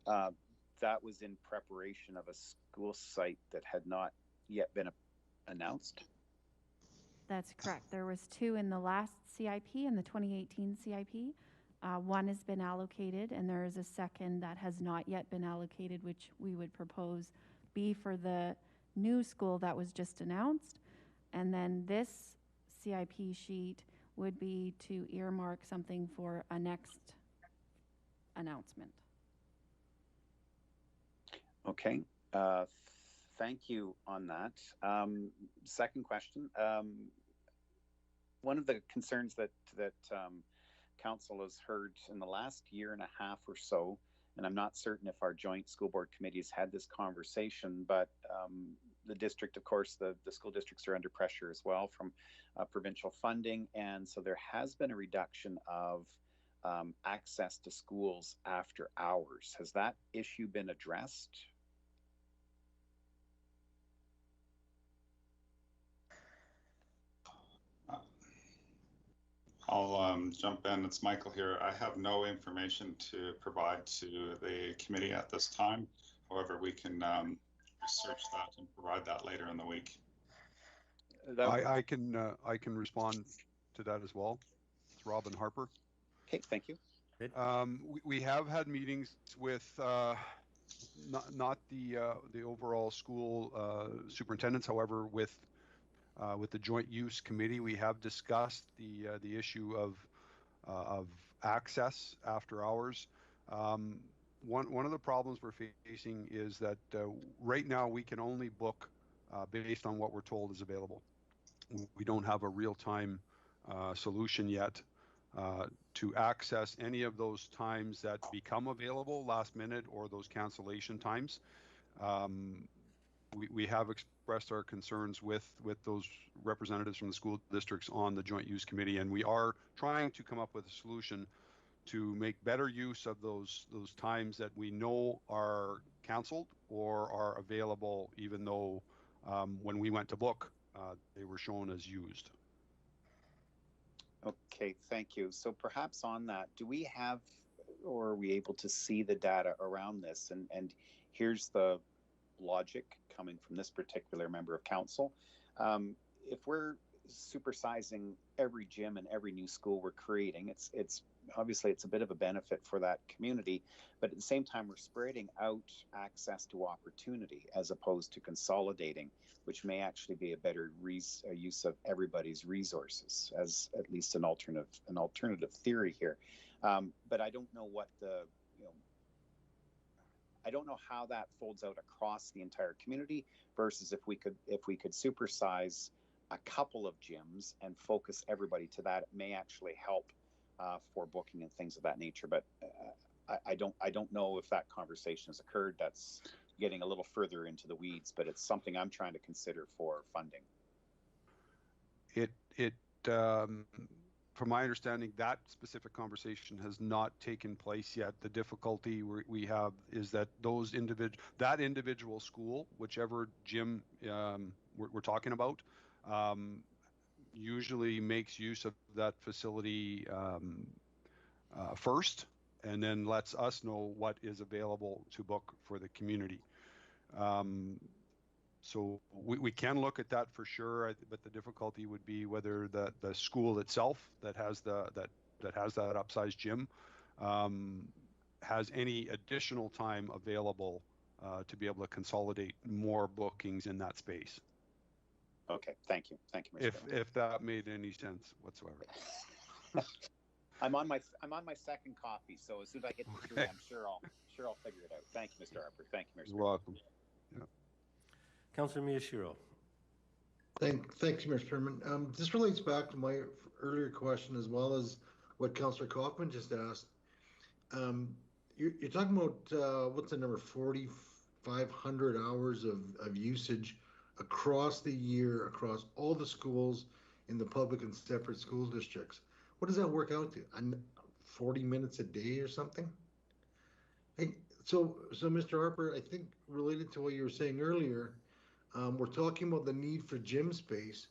that was in preparation of a school site that had not yet been announced? That's correct. There was two in the last CIP, in the 2018 CIP. One has been allocated, and there is a second that has not yet been allocated, which we would propose be for the new school that was just announced. And then this CIP sheet would be to earmark something for a next announcement. Okay, thank you on that. Second question. One of the concerns that council has heard in the last year and a half or so, and I'm not certain if our joint school board committees had this conversation, but the district, of course, the school districts are under pressure as well from provincial funding, and so there has been a reduction of access to schools after hours. Has that issue been addressed? I'll jump in. It's Michael here. I have no information to provide to the committee at this time. However, we can research that and provide that later in the week. I can respond to that as well. It's Robin Harper. Okay, thank you. We have had meetings with not the overall school superintendents, however, with the Joint Use Committee, we have discussed the issue of access after hours. One of the problems we're facing is that right now we can only book based on what we're told is available. We don't have a real-time solution yet to access any of those times that become available last minute or those cancellation times. We have expressed our concerns with those representatives from the school districts on the Joint Use Committee, and we are trying to come up with a solution to make better use of those times that we know are canceled or are available, even though when we went to book, they were shown as used. Okay, thank you. So perhaps on that, do we have, or are we able to see the data around this? And here's the logic coming from this particular member of council. If we're supersizing every gym and every new school we're creating, it's obviously it's a bit of a benefit for that community, but at the same time we're spreading out access to opportunity as opposed to consolidating, which may actually be a better use of everybody's resources, as at least an alternative theory here. But I don't know what I don't know how that folds out across the entire community versus if we could supersize a couple of gyms and focus everybody to that, it may actually help for booking and things of that nature. But I don't know if that conversation has occurred. That's getting a little further into the weeds, but it's something I'm trying to consider for funding. From my understanding, that specific conversation has not taken place yet. The difficulty we have is that that individual school, whichever gym we're talking about, usually makes use of that facility first, and then lets us know what is available to book for the community. So we can look at that for sure, but the difficulty would be whether the school itself that has that upsized gym has any additional time available to be able to consolidate more bookings in that space. Okay, thank you, Mr. If that made any sense whatsoever. I'm on my second coffee, so as soon as I hit the three, I'm sure I'll figure it out. Thank you, Mr. Harper. Thank you, Mr. You're welcome. Yeah. Councillor Miyashiro. Thanks, Mr. Chairman. This relates back to my earlier question as well as what Councillor Kaufman just asked. You're talking about what's the number, 4,500 hours of usage across the year, across all the schools in the public and separate school districts. What does that work out to? 40 minutes a day or something? So Mr. Harper, I think related to what you were saying earlier, we're talking about the need for gym space,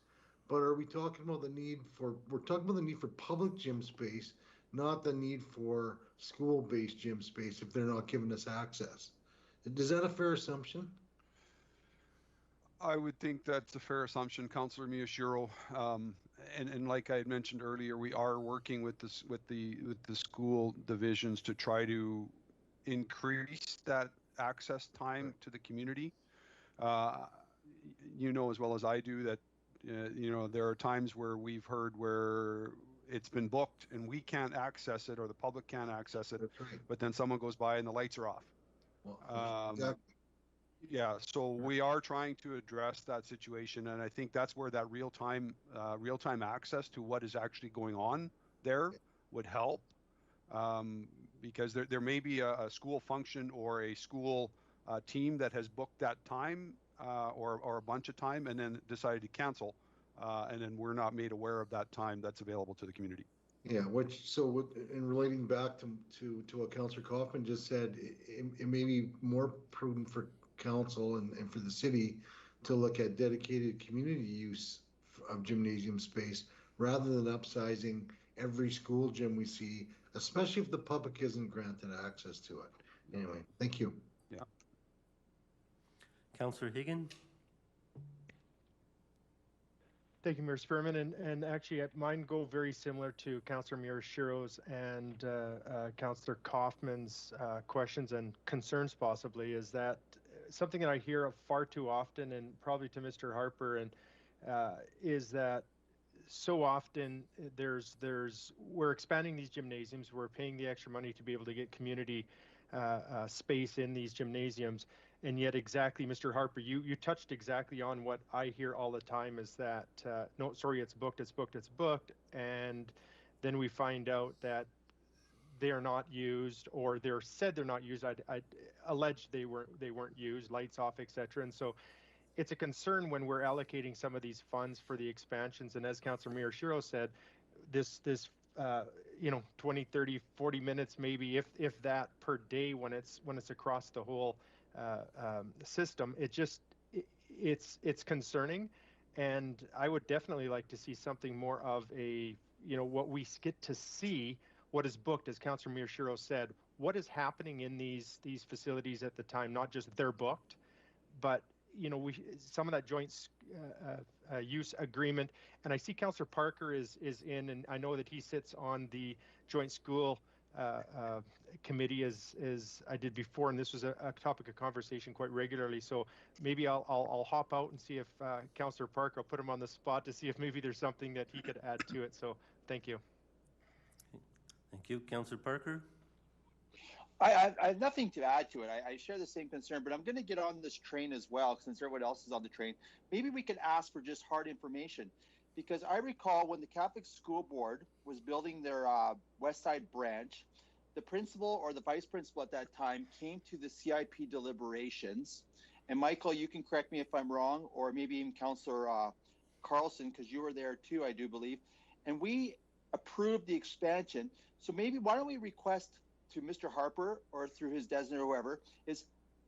but are we talking about we're talking about the need for public gym space, not the need for school-based gym space if they're not giving us access. Is that a fair assumption? I would think that's a fair assumption, Councillor Miyashiro. And like I had mentioned earlier, we are working with the school divisions to try to increase that access time to the community. You know as well as I do that there are times where we've heard where it's been booked and we can't access it or the public can't access it, right. But then someone goes by and the lights are off. Well, exactly. Yeah, so we are trying to address that situation, and I think that's where that real-time access to what is actually going on there would help, because there may be a school function or a school team that has booked that time or a bunch of time and then decided to cancel, and then we're not made aware of that time that's available to the community. Yeah, in relating back to what Councillor Kaufman just said, it may be more prudent for council and for the city to look at dedicated community use of gymnasium space rather than upsizing every school gym we see, especially if the public isn't granted access to it. Anyway, thank you. Yeah. Councillor Higgin. Thank you, Mr. Spearman. And actually, mine go very similar to Councillor Miyashiro's and Councillor Kaufman's questions and concerns possibly, is that something that I hear of far too often, and probably to Mr. Harper, and is that so often we're expanding these gymnasiums, we're paying the extra money to be able to get community space in these gymnasiums, and yet exactly, Mr. Harper, you touched exactly on what I hear all the time, is that no, sorry, it's booked, and then we find out that they are not used, or they're said they're not used. I allege they weren't used, lights off, etc. And so it's a concern when we're allocating some of these funds for the expansions. And as Councillor Miyashiro said, this 20, 30, 40 minutes maybe, if that, per day when it's across the whole system, it's concerning. And I would definitely like to see something more of a, what we get to see, what is booked, as Councillor Miyashiro said, what is happening in these facilities at the time, not just they're booked, but some of that joint use agreement. And I see Councillor Parker is in, and I know that he sits on the joint school committee as I did before, and this was a topic of conversation quite regularly. So maybe I'll hop out and see if Councillor Parker, I'll put him on the spot to see if maybe there's something that he could add to it. So thank you. Thank you. Councillor Parker? I have nothing to add to it. I share the same concern, but I'm going to get on this train as well, since everyone else is on the train. Maybe we could ask for just hard information, because I recall when the Catholic School Board was building their West Side branch, the principal or the vice principal at that time came to the CIP deliberations. And Michael, you can correct me if I'm wrong, or maybe even Councillor Carlson, because you were there too, I do believe. And we approved the expansion. So maybe why don't we request to Mr. Harper or through his designator or whoever, is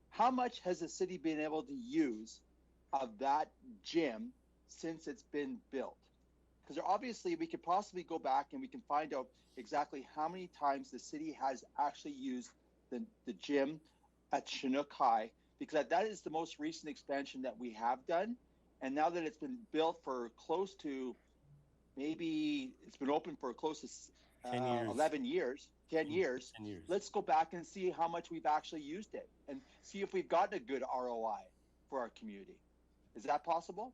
how much has the city been able to use of that gym since it's been built? Because obviously we could possibly go back and we can find out exactly how many times the city has actually used the gym at Chinook High, because that is the most recent expansion that we have done. And now that it's been built for close to, maybe it's been open for close to 10 years. 11 years, 10 years. 10 years. Let's go back and see how much we've actually used it and see if we've gotten a good ROI for our community. Is that possible?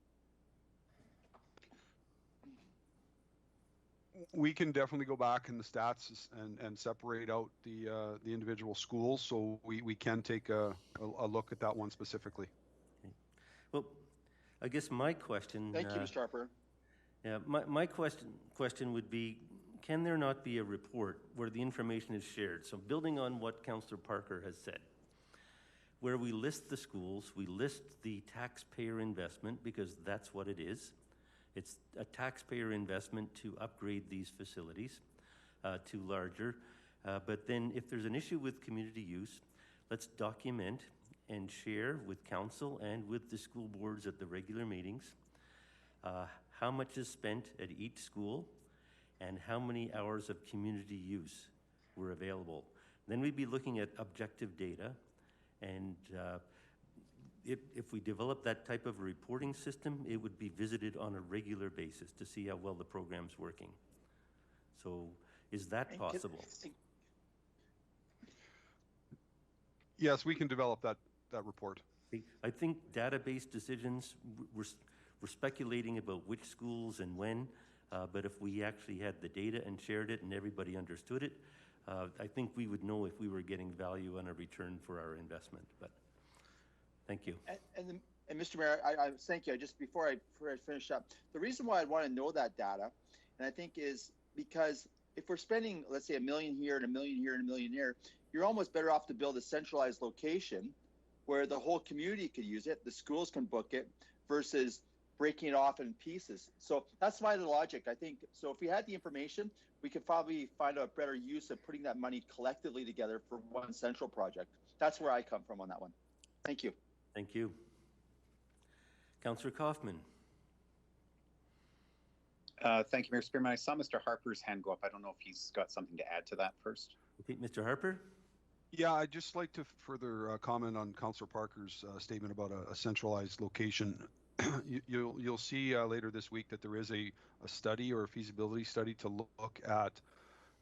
We can definitely go back in the stats and separate out the individual schools, so we can take a look at that one specifically. Okay. Well, I guess my question. Thank you, Mr. Harper. Yeah, my question would be, can there not be a report where the information is shared? So building on what Councillor Parker has said, where we list the schools, we list the taxpayer investment, because that's what it is. It's a taxpayer investment to upgrade these facilities to larger. But then if there's an issue with community use, let's document and share with council and with the school boards at the regular meetings how much is spent at each school and how many hours of community use were available. Then we'd be looking at objective data, and if we develop that type of reporting system, it would be visited on a regular basis to see how well the program's working. So is that possible? Yes, we can develop that report. I think database decisions, we're speculating about which schools and when, but if we actually had the data and shared it and everybody understood it, I think we would know if we were getting value on a return for our investment. But thank you. And Mr. Mayor, I thank you. Just before I finish up, the reason why I want to know that data, and I think is because if we're spending, let's say, $1 million here and $1 million here and $1 million here, you're almost better off to build a centralized location where the whole community could use it, the schools can book it, versus breaking it off in pieces. So that's why the logic, I think. So if we had the information, we could probably find a better use of putting that money collectively together for one central project. That's where I come from on that one. Thank you. Thank you. Councillor Kaufman. Thank you, Mayor Spearman. I saw Mr. Harper's hand go up. I don't know if he's got something to add to that first. Okay, Mr. Harper? Yeah, I'd just like to further comment on Councillor Parker's statement about a centralized location. You'll see later this week that there is a study or a feasibility study to look at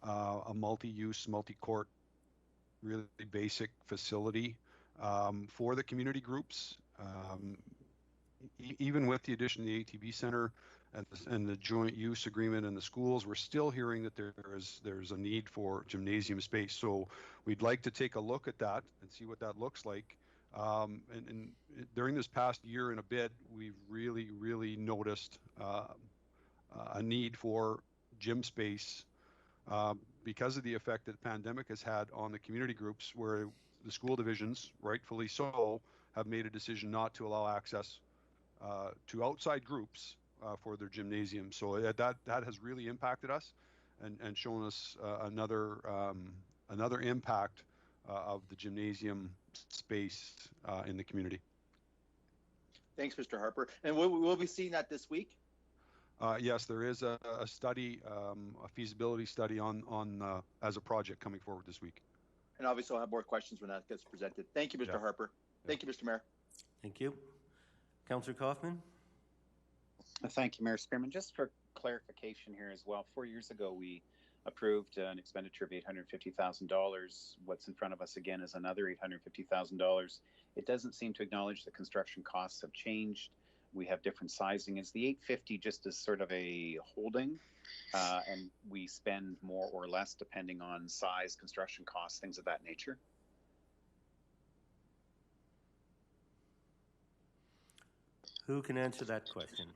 a multi-use, multi-court, really basic facility for the community groups. Even with the addition of the ATB Center and the joint use agreement in the schools, we're still hearing that there's a need for gymnasium space. So we'd like to take a look at that and see what that looks like. And during this past year and a bit, we've really noticed a need for gym space because of the effect that the pandemic has had on the community groups, where the school divisions, rightfully so, have made a decision not to allow access to outside groups for their gymnasium. So that has really impacted us and shown us another impact of the gymnasium space in the community. Thanks, Mr. Harper. And we'll be seeing that this week? Yes, there is a study, a feasibility study on as a project coming forward this week. And obviously I'll have more questions when that gets presented. Thank you, Mr. Harper. Thank you, Mr. Mayor. Thank you. Councillor Kaufman? Thank you, Mayor Spearman. Just for clarification here as well, 4 years ago we approved an expenditure of $850,000. What's in front of us again is another $850,000. It doesn't seem to acknowledge that construction costs have changed. We have different sizing. Is the 850 just as sort of a holding, and we spend more or less depending on size, construction costs, things of that nature? Who can answer that question?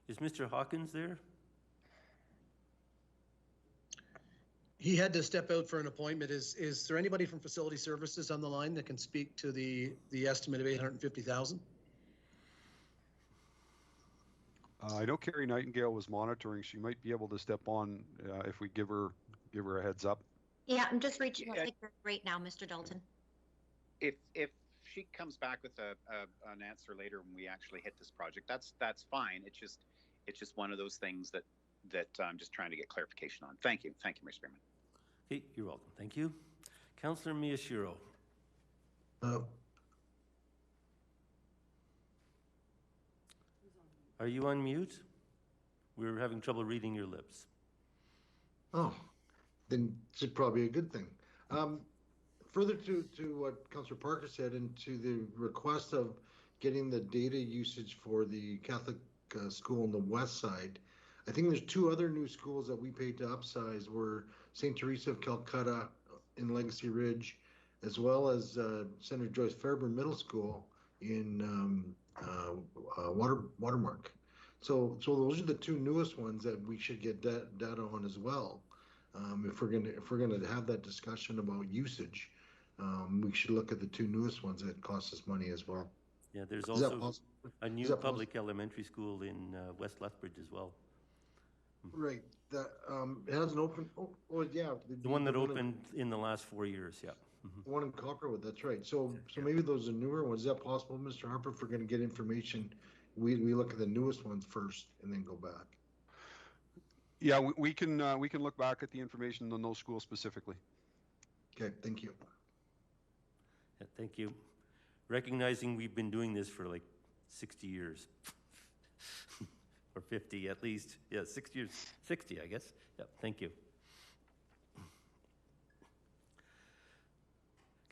Is Mr. Hawkins there? He had to step out for an appointment. Is there anybody from Facility Services on the line that can speak to the estimate of 850,000? I know Carrie Nightingale was monitoring. She might be able to step on if we give her a heads up. Yeah, I'm just reaching out to her right now, Mr. Dalton. If she comes back with an answer later when we actually hit this project, that's fine. It's just one of those things that I'm just trying to get clarification on. Thank you, Mr. Spearman. Okay, you're welcome. Thank you. Councillor Miyashiro. Are you on mute? We're having trouble reading your lips. Oh, then it's probably a good thing. Further to what Councillor Parker said and to the request of getting the data usage for the Catholic school on the west side, I think there's two other new schools that we paid to upsize were St. Teresa of Calcutta in Legacy Ridge, as well as Senator Joyce Fairburn Middle School in Watermark. So those are the two newest ones that we should get data on as well. If we're gonna have that discussion about usage, we should look at the two newest ones that cost us money as well. Yeah, there's also a new public elementary school in West Lethbridge as well. Right. That it hasn't opened. Oh yeah. The one that opened in the last 4 years. Yeah. The one in Copperwood. That's right. So maybe those are newer ones. Is that possible, Mr. Harper? If we're going to get information, we look at the newest ones first and then go back. Yeah, we can look back at the information on those schools specifically. Okay. Thank you. Yeah, thank you. Recognizing we've been doing this for like 60 years. Or 50 at least. Yeah, 6 years. 60, I guess. Yeah, thank you.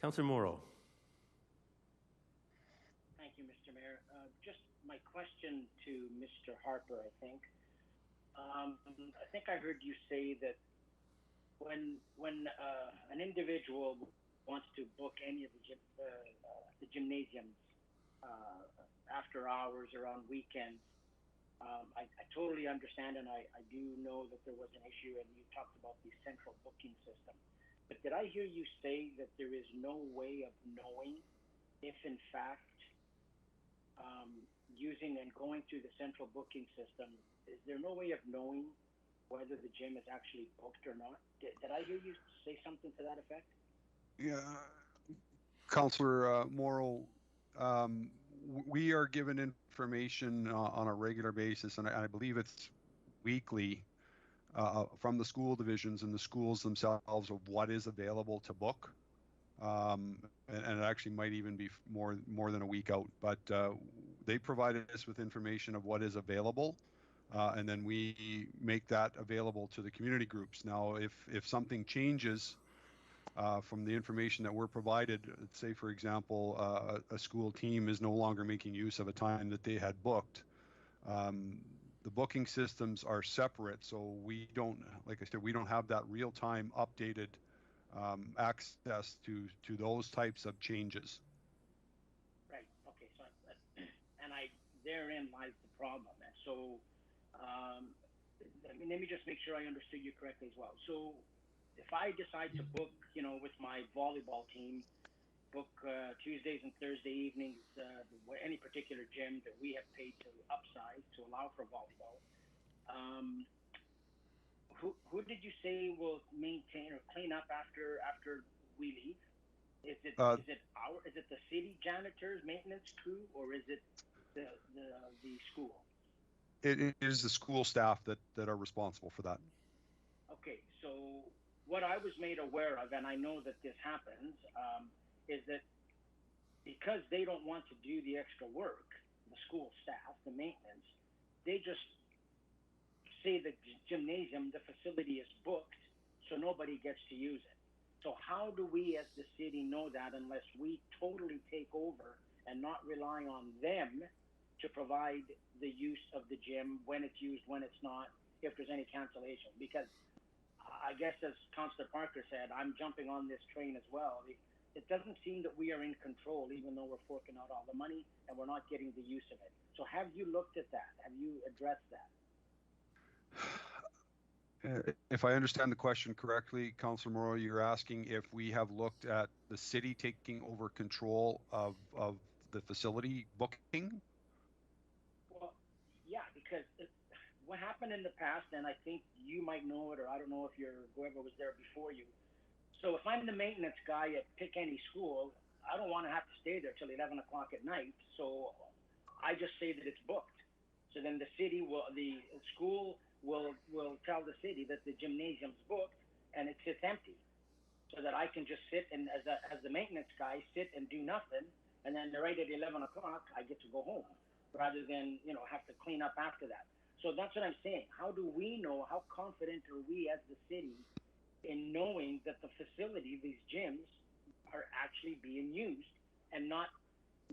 Councillor Morrow. Thank you, Mr. Mayor. Just my question to Mr. Harper, I think. I think I heard you say that when an individual wants to book any of the gymnasiums after hours or on weekends, I totally understand, and I do know that there was an issue, and you talked about the central booking system. But did I hear you say that there is no way of knowing if, in fact, using and going through the central booking system, is there no way of knowing whether the gym is actually booked or not? Did I hear you say something to that effect? Yeah, Councillor Morrow, we are given information on a regular basis, and I believe it's weekly, from the school divisions and the schools themselves of what is available to book. And it actually might even be more than a week out, but they provided us with information of what is available, and then we make that available to the community groups. Now, if something changes from the information that we're provided, say for example, a school team is no longer making use of a time that they had booked, the booking systems are separate, so we don't, like I said, we don't have that real-time updated access to those types of changes. Right. Okay. So, and therein lies the problem. And so, let me just make sure I understood you correctly as well. So, if I decide to book, with my volleyball team, book Tuesdays and Thursday evenings, any particular gym that we have paid to upsize to allow for volleyball, who did you say will maintain or clean up after we leave? Is it the city janitors, maintenance crew, or is it the school? It is the school staff that are responsible for that. Okay, so what I was made aware of, and I know that this happens, is that because they don't want to do the extra work, the school staff, the maintenance, they just say the gymnasium, the facility is booked, so nobody gets to use it. So how do we as the city know that unless we totally take over and not rely on them to provide the use of the gym, when it's used, when it's not, if there's any cancellation? Because I guess, as Councillor Parker said, I'm jumping on this train as well. it doesn't seem that we are in control, even though we're forking out all the money and we're not getting the use of it. So have you looked at that? Have you addressed that? If I understand the question correctly, Councillor Morrow, you're asking if we have looked at the city taking over control of the facility booking? Well, yeah, because what happened in the past, and I think you might know it, or I don't know if whoever was there before you. So if I'm the maintenance guy at pick any school, I don't want to have to stay there till 11 o'clock at night. So I just say that it's booked. So then the school will tell the city that the gymnasium's booked and it sits empty, so that I can just sit and as the maintenance guy sit and do nothing, and then right at 11 o'clock I get to go home, rather than have to clean up after that. So that's what I'm saying. How do we know? How confident are we as the city in knowing that the facility, these gyms, are actually being used and not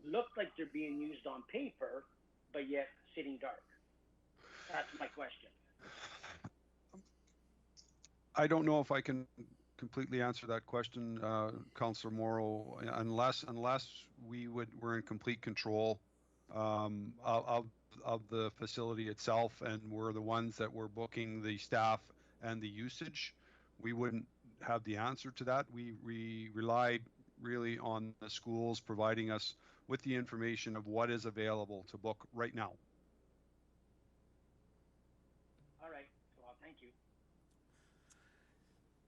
look like they're being used on paper, but yet sitting dark? That's my question. I don't know if I can completely answer that question, Councillor Morrow, unless we're in complete control of the facility itself, and we're the ones that were booking the staff and the usage. We wouldn't have the answer to that. We rely really on the schools providing us with the information of what is available to book right now. All right. Well, thank you.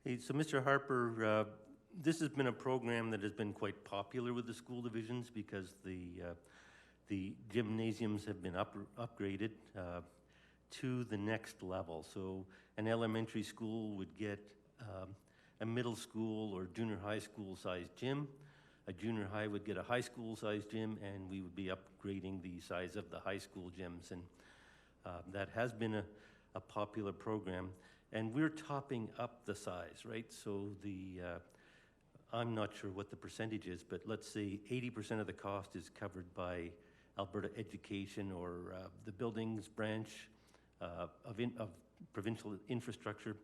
Hey, so Mr. Harper, this has been a program that has been quite popular with the school divisions because the gymnasiums have been upgraded to the next level. So an elementary school would get a middle school or junior high school sized gym. A junior high would get a high school sized gym, and we would be upgrading the size of the high school gyms. And that has been a popular program. And we're topping up the size, right? So I'm not sure what the percentage is, but let's say 80% of the cost is covered by Alberta Education or the buildings branch of provincial infrastructure,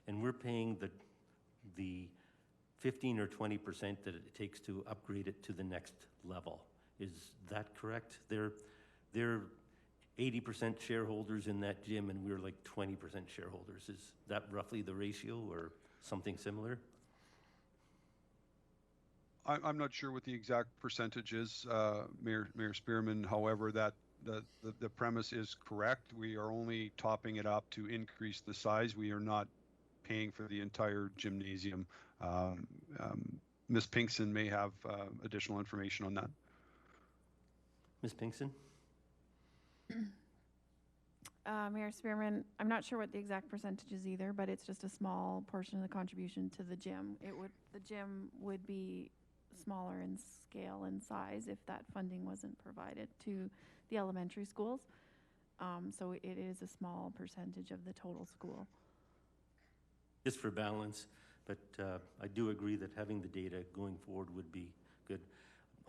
and we're paying the 15 or 20% that it takes to upgrade it to the next level. Is that correct? They're 80% shareholders in that gym, and we're like 20% shareholders. Is that roughly the ratio or something similar? I'm not sure what the exact percentage is, Mayor Spearman. However, that the premise is correct. We are only topping it up to increase the size. We are not paying for the entire gymnasium. Ms. Pinkson may have additional information on that. Ms. Pinkson? Mayor Spearman, I'm not sure what the exact percentage is either, but it's just a small portion of the contribution to the gym. The gym would be smaller in scale and size if that funding wasn't provided to the elementary schools. So it is a small percentage of the total school. Just for balance, but I do agree that having the data going forward would be good.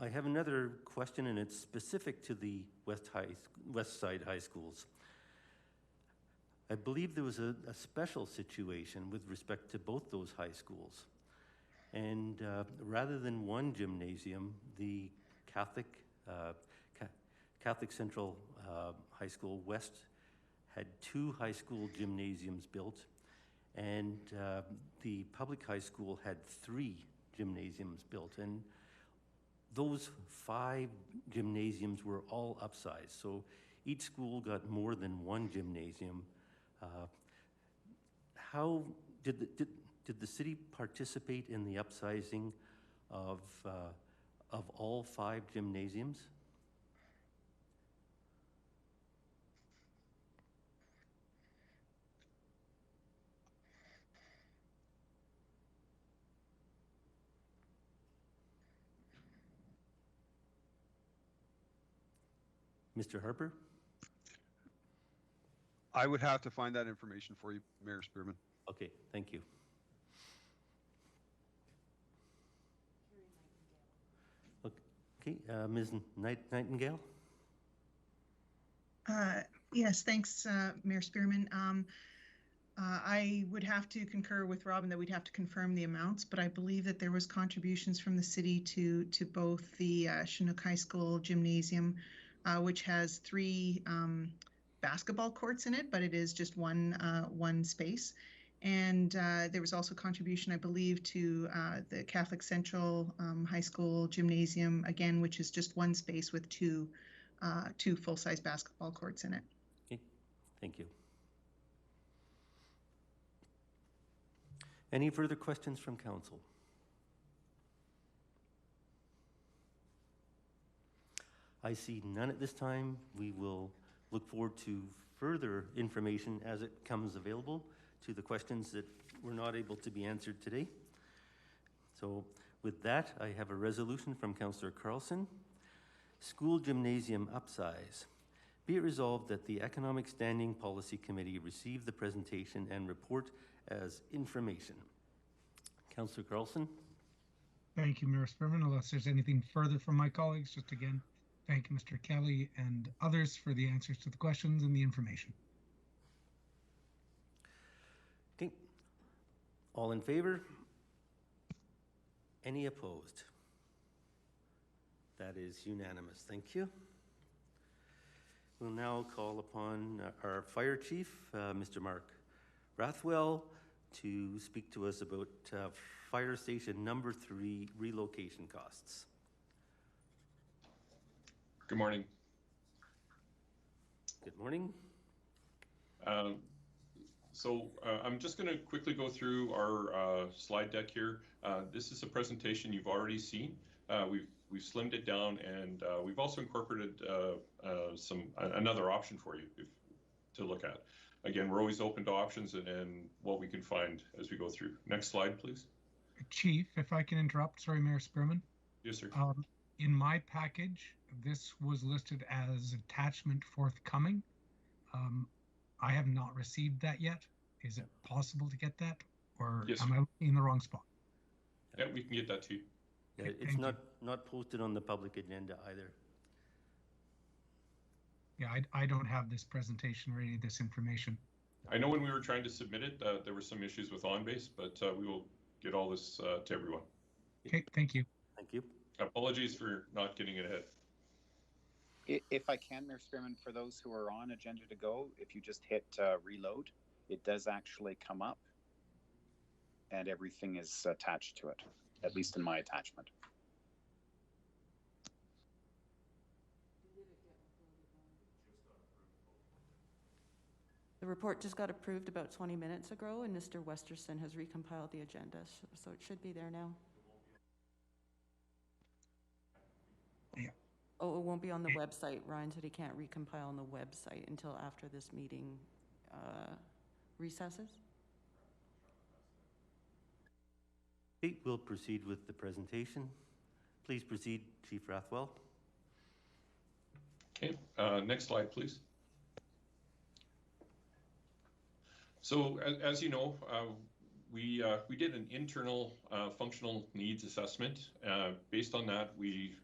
I have another question, and it's specific to the West Side High Schools. I believe there was a special situation with respect to both those high schools. And rather than one gymnasium, the Catholic Central High School West had 2 high school gymnasiums built, and the public high school had 3 gymnasiums built. And those 5 gymnasiums were all upsized. So each school got more than one gymnasium. How did the city participate in the upsizing of all 5 gymnasiums? Mr. Harper? I would have to find that information for you, Mayor Spearman. Okay, thank you. Okay, Ms. Nightingale? Yes, thanks, Mayor Spearman. I would have to concur with Robin that we'd have to confirm the amounts, but I believe that there was contributions from the city to both the Chinook High School gymnasium, which has 3 basketball courts in it, but it is just one space. And there was also contribution, I believe, to the Catholic Central High School gymnasium, again, which is just one space with two full-size basketball courts in it. Okay, thank you. Any further questions from council? I see none at this time. We will look forward to further information as it comes available to the questions that were not able to be answered today. So with that, I have a resolution from Councillor Carlson. School gymnasium upsize. Be it resolved that the Economic Standing Policy Committee receive the presentation and report as information. Councillor Carlson. Thank you, Mayor Spearman. Unless there's anything further from my colleagues, just again, thank Mr. Kelly and others for the answers to the questions and the information. Okay. All in favor? Any opposed? That is unanimous. Thank you. We'll now call upon our fire chief, Mr. Mark Rathwell, to speak to us about fire station number 3 relocation costs. Good morning. Good morning. I'm just going to quickly go through our slide deck here. This is a presentation you've already seen. We've slimmed it down, and we've also incorporated another option for you to look at. Again, we're always open to options and what we can find as we go through. Next slide, please. Chief, if I can interrupt, sorry, Mayor Spearman. Yes, sir. In my package, this was listed as attachment forthcoming. I have not received that yet. Is it possible to get that, or yes, am I in the wrong spot? Yeah, we can get that to you. Yeah, it's not posted on the public agenda either. Yeah, I don't have this presentation or any of this information. I know when we were trying to submit it, there were some issues with OnBase, but we will get all this to everyone. Okay, thank you. Thank you. Apologies for not getting it ahead. If I can, Mayor Spearman, for those who are on agenda to go, if you just hit reload, it does actually come up and everything is attached to it, at least in my attachment. The report just got approved about 20 minutes ago, and Mr. Westerson has recompiled the agenda, so it should be there now. Yeah. Oh, it won't be on the website. Ryan said he can't recompile on the website until after this meeting recesses. Okay, we'll proceed with the presentation. Please proceed, Chief Rathwell. Okay, next slide, please. So as you know, we did an internal functional needs assessment. Based on that, we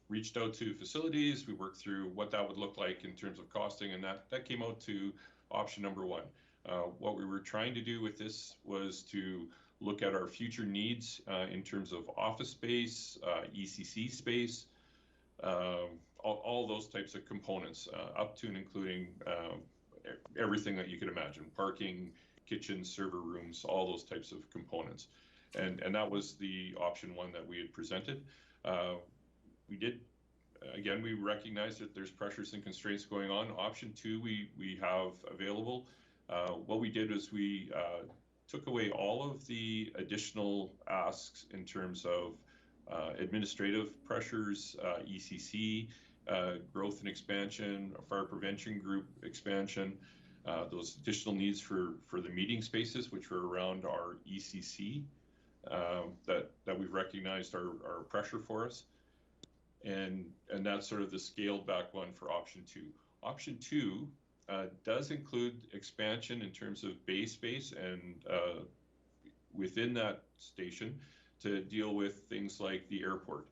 reached out to facilities. We worked through what that would look like in terms of costing, and that came out to option number 1. What we were trying to do with this was to look at our future needs in terms of office space, ECC space, all those types of components, up to and including everything that you could imagine: parking, kitchens, server rooms, all those types of components. And that was the option 1 that we had presented. We did, again, we recognize that there's pressures and constraints going on. Option 2 we have available. What we did was we took away all of the additional asks in terms of administrative pressures, ECC, growth and expansion, fire prevention group expansion, those additional needs for the meeting spaces, which were around our ECC, that we've recognized are pressure for us. And that's sort of the scaled back one for option 2. Option 2 does include expansion in terms of bay space and within that station to deal with things like the airport.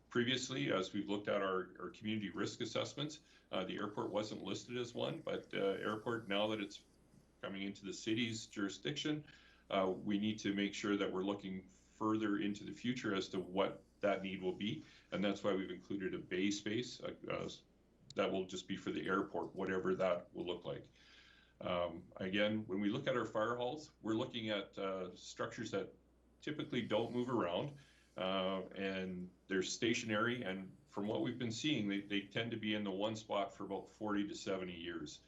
Previously, as we've looked at our community risk assessments, the airport wasn't listed as one, but airport, now that it's coming into the city's jurisdiction, we need to make sure that we're looking further into the future as to what that need will be. And that's why we've included a bay space that will just be for the airport, whatever that will look like. Again, when we look at our fire halls, we're looking at structures that typically don't move around, and they're stationary. And from what we've been seeing, they tend to be in the one spot for about 40 to 70 years.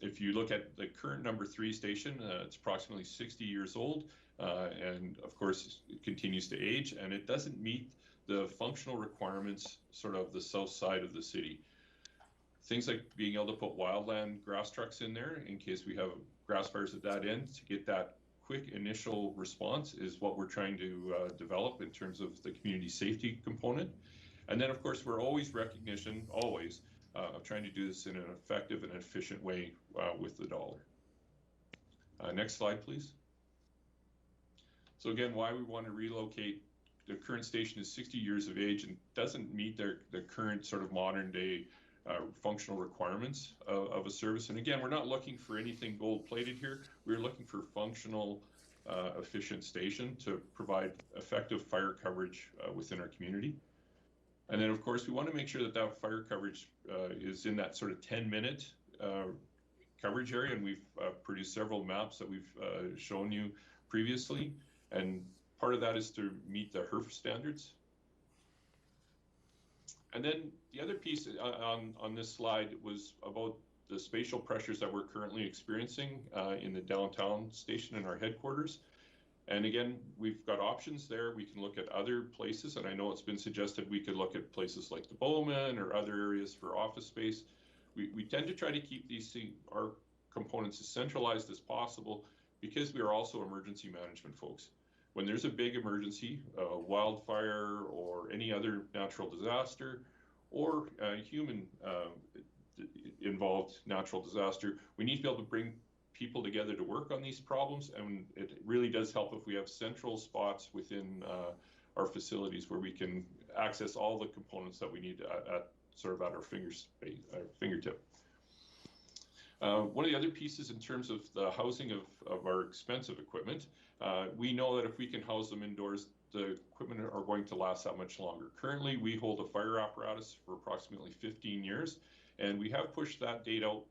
If you look at the current number 3 station, it's approximately 60 years old, and of course it continues to age, and it doesn't meet the functional requirements sort of the south side of the city. Things like being able to put wildland grass trucks in there in case we have grass fires at that end to get that quick initial response is what we're trying to develop in terms of the community safety component. And then of course we're always recognition, of trying to do this in an effective and efficient way with the dollar. Next slide, please. So again, why we want to relocate. The current station is 60 years of age and doesn't meet the current sort of modern day functional requirements of a service. And again, we're not looking for anything gold plated here. We're looking for functional, efficient station to provide effective fire coverage within our community. And then of course, we want to make sure that that fire coverage is in that sort of 10-minute coverage area. And we've produced several maps that we've shown you previously. And part of that is to meet the HRF standards. And then the other piece on this slide was about the spatial pressures that we're currently experiencing in the downtown station in our headquarters. And again, we've got options there. We can look at other places, and I know it's been suggested we could look at places like the Bowman or other areas for office space. We tend to try to keep our components as centralized as possible because we are also emergency management folks. When there's a big emergency, wildfire or any other natural disaster or human involved natural disaster, we need to be able to bring people together to work on these problems. And it really does help if we have central spots within our facilities where we can access all the components that we need at our fingertip. One of the other pieces in terms of the housing of our expensive equipment, we know that if we can house them indoors, the equipment are going to last that much longer. Currently, we hold a fire apparatus for approximately 15 years, and we have pushed that date out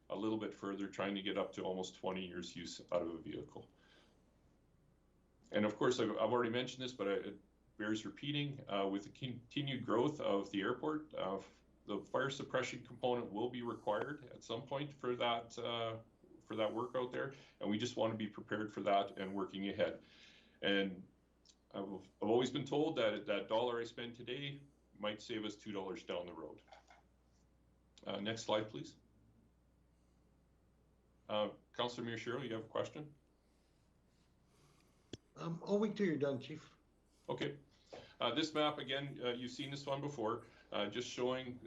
a little bit further, trying to get up to almost 20 years use out of a vehicle. And of course, I've already mentioned this, but it bears repeating, with the continued growth of the airport, the fire suppression component will be required at some point for that work out there, and we just want to be prepared for that and working ahead. And I've always been told that that dollar I spend today might save us $2 down the road. Next slide, please. Councillor Miyashiro, you have a question? I'll wait till you're done, Chief. Okay. This map, again, you've seen this one before, just showing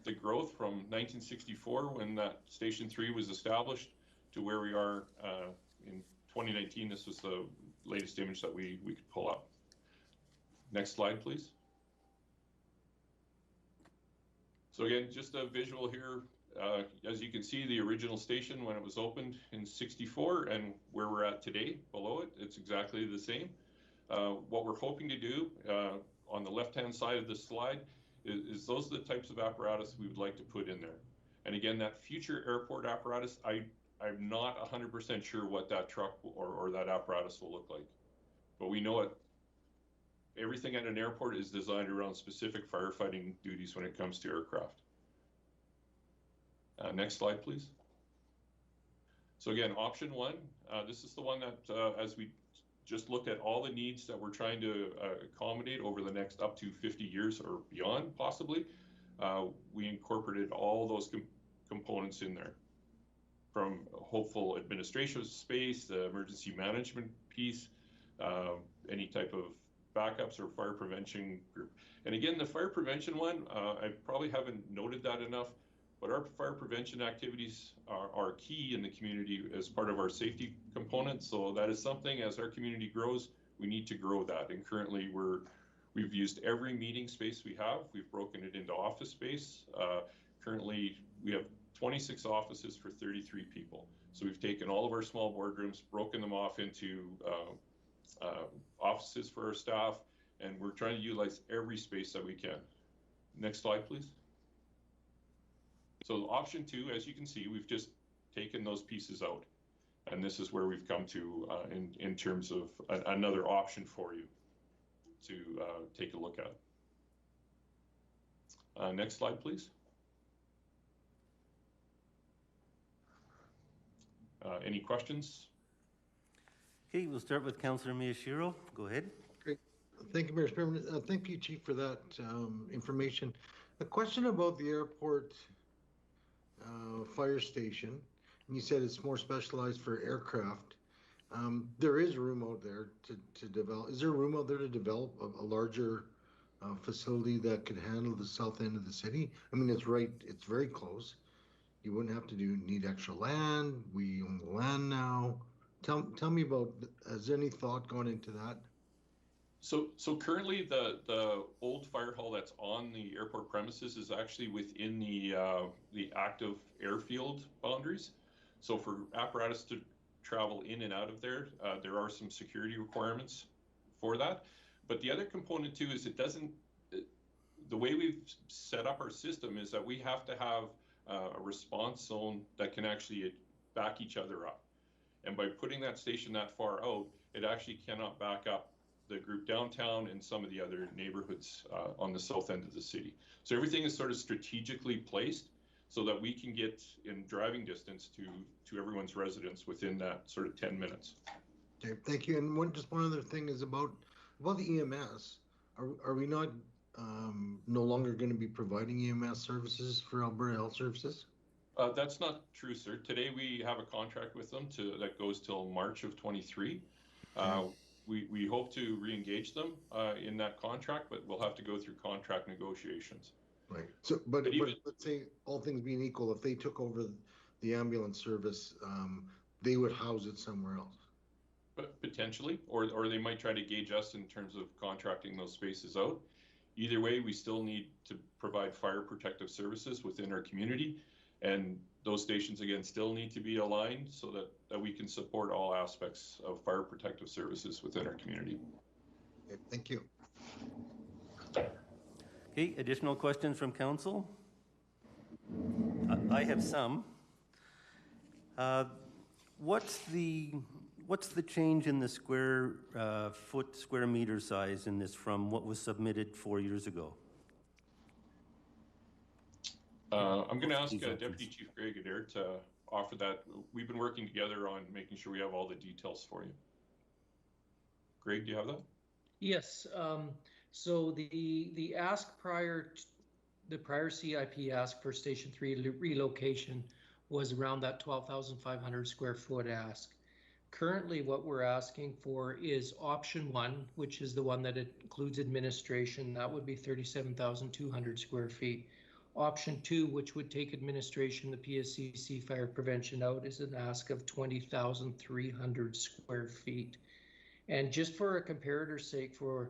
the growth from 1964 when that Station 3 was established to where we are in 2019. This was the latest image that we could pull up. Next slide, please. So again, just a visual here. As you can see, the original station when it was opened in 64 and where we're at today below it, it's exactly the same. What we're hoping to do on the left-hand side of this slide is those are the types of apparatus we would like to put in there. And again, that future airport apparatus, I'm not 100% sure what that truck or that apparatus will look like. But we know everything at an airport is designed around specific firefighting duties when it comes to aircraft. Next slide, please. So again, option one, this is the one that as we just looked at all the needs that we're trying to accommodate over the next up to 50 years or beyond, possibly, we incorporated all those components in there. From hopeful administration space, the emergency management piece, any type of backups or fire prevention group. And again, the fire prevention one, I probably haven't noted that enough, but our fire prevention activities are key in the community as part of our safety component. So that is something, as our community grows, we need to grow that. And currently we've used every meeting space we have. We've broken it into office space. Currently we have 26 offices for 33 people. So we've taken all of our small boardrooms, broken them off into offices for our staff, and we're trying to utilize every space that we can. Next slide, please. So option 2, as you can see, we've just taken those pieces out. And this is where we've come to in terms of another option for you to take a look at. Next slide, please. Any questions? Okay, we'll start with Councillor Miyashiro. Go ahead. Great. Thank you, Mayor Spearman. Thank you, Chief, for that information. A question about the airport fire station. You said it's more specialized for aircraft. There is room out there to develop. Is there room out there to develop a larger facility that could handle the south end of the city? I mean, it's very close. You wouldn't have to need extra land. We own the land now. Tell me about, is there any thought going into that? So currently the old fire hall that's on the airport premises is actually within the active airfield boundaries. So for apparatus to travel in and out of there, there are some security requirements for that. But the other component too is the way we've set up our system is that we have to have a response zone that can actually back each other up. And by putting that station that far out, it actually cannot back up the group downtown and some of the other neighborhoods on the south end of the city. So everything is sort of strategically placed so that we can get in driving distance to everyone's residence within that sort of 10 minutes. Okay, thank you. And just one other thing is about the EMS. Are we not no longer going to be providing EMS services for Alberta Health Services? That's not true, sir. Today we have a contract with them that goes till March of 23. We hope to re-engage them in that contract, but we'll have to go through contract negotiations. Right. So, but let's say all things being equal, if they took over the ambulance service, they would house it somewhere else. But potentially, or they might try to gauge us in terms of contracting those spaces out. Either way, we still need to provide fire protective services within our community, and those stations again still need to be aligned so that we can support all aspects of fire protective services within our community. Okay, thank you. Okay, additional questions from council? I have some. What's the change in the square meter size in this from what was submitted 4 years ago? I'm going to ask Deputy Chief Greg Adair to offer that. We've been working together on making sure we have all the details for you. Greg, do you have that? Yes. So the ask the prior CIP ask for Station 3 relocation was around that 12,500 square foot ask. Currently, what we're asking for is option 1, which is the one that includes administration. That would be 37,200 square feet. Option 2, which would take administration, the PSCC fire prevention out, is an ask of 20,300 square feet. And just for a comparator's sake, for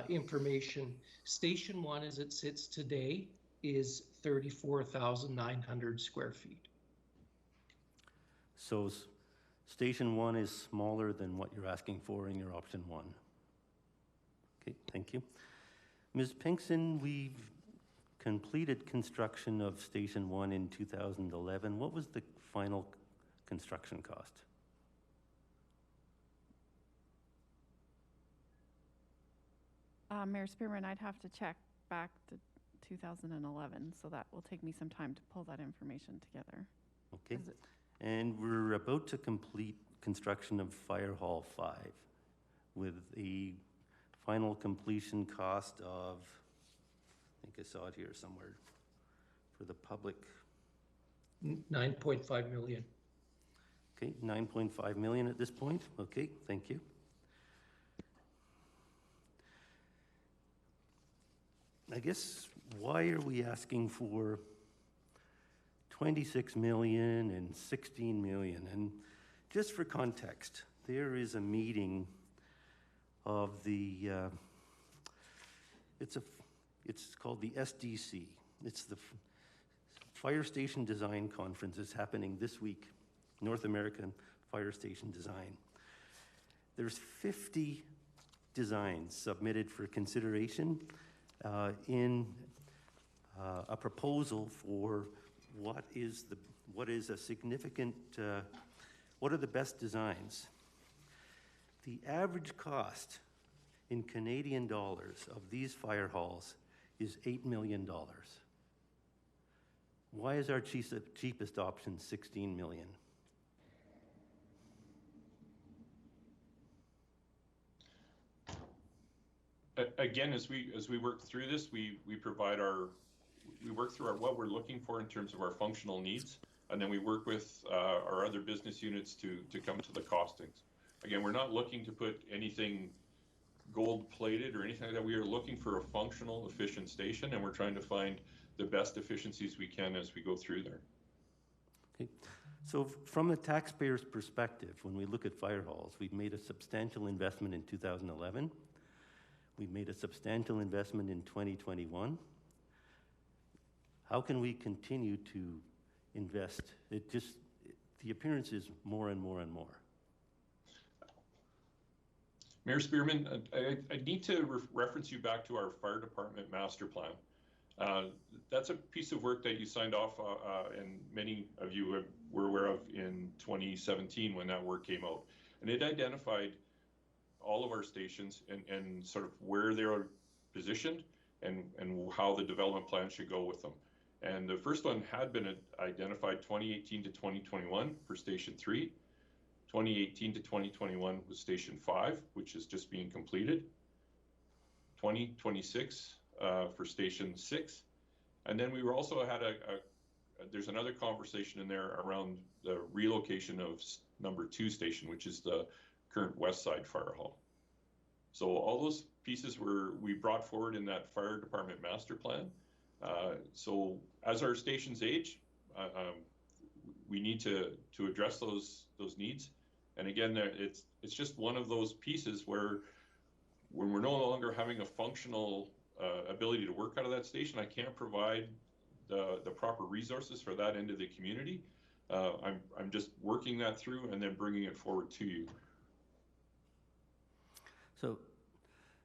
information, Station 1 as it sits today is 34,900 square feet. So Station 1 is smaller than what you're asking for in your option 1. Okay, thank you. Ms. Pinkson, we've completed construction of Station 1 in 2011. What was the final construction cost? Mayor Spearman, I'd have to check back to 2011, so that will take me some time to pull that information together. Okay. And we're about to complete construction of Fire Hall 5 with a final completion cost of, I think I saw it here somewhere, for the public. 9.5 million. Okay, 9.5 million at this point. Okay, thank you. I guess, why are we asking for 26 million and 16 million? And just for context, there is a meeting of the, it's called the SDC. It's the Fire Station Design Conference is happening this week, North American Fire Station Design. There's 50 designs submitted for consideration in a proposal for what is a significant, what are the best designs. The average cost in Canadian dollars of these fire halls is $8 million. Why is our cheapest option $16 million? Again, as we work through this, we work through what we're looking for in terms of our functional needs, and then we work with our other business units to come to the costings. Again, we're not looking to put anything gold-plated or anything like that. We are looking for a functional, efficient station, and we're trying to find the best efficiencies we can as we go through there. Okay. So from the taxpayer's perspective, when we look at fire halls, we've made a substantial investment in 2011. We've made a substantial investment in 2021. How can we continue to invest? The appearance is more and more and more. Mayor Spearman, I need to reference you back to our fire department master plan. That's a piece of work that you signed off, and many of you were aware of in 2017 when that work came out. And it identified all of our stations and sort of where they are positioned and how the development plan should go with them. And the first one had been identified 2018 to 2021 for Station 3. 2018 to 2021 was Station 5, which is just being completed. 2026 for Station 6. And then we were also had there's another conversation in there around the relocation of number 2 station, which is the current West Side Fire Hall. So all those pieces we brought forward in that fire department master plan. So as our stations age, we need to address those needs. And again, it's just one of those pieces where when we're no longer having a functional ability to work out of that station, I can't provide the proper resources for that into the community. I'm just working that through and then bringing it forward to you. So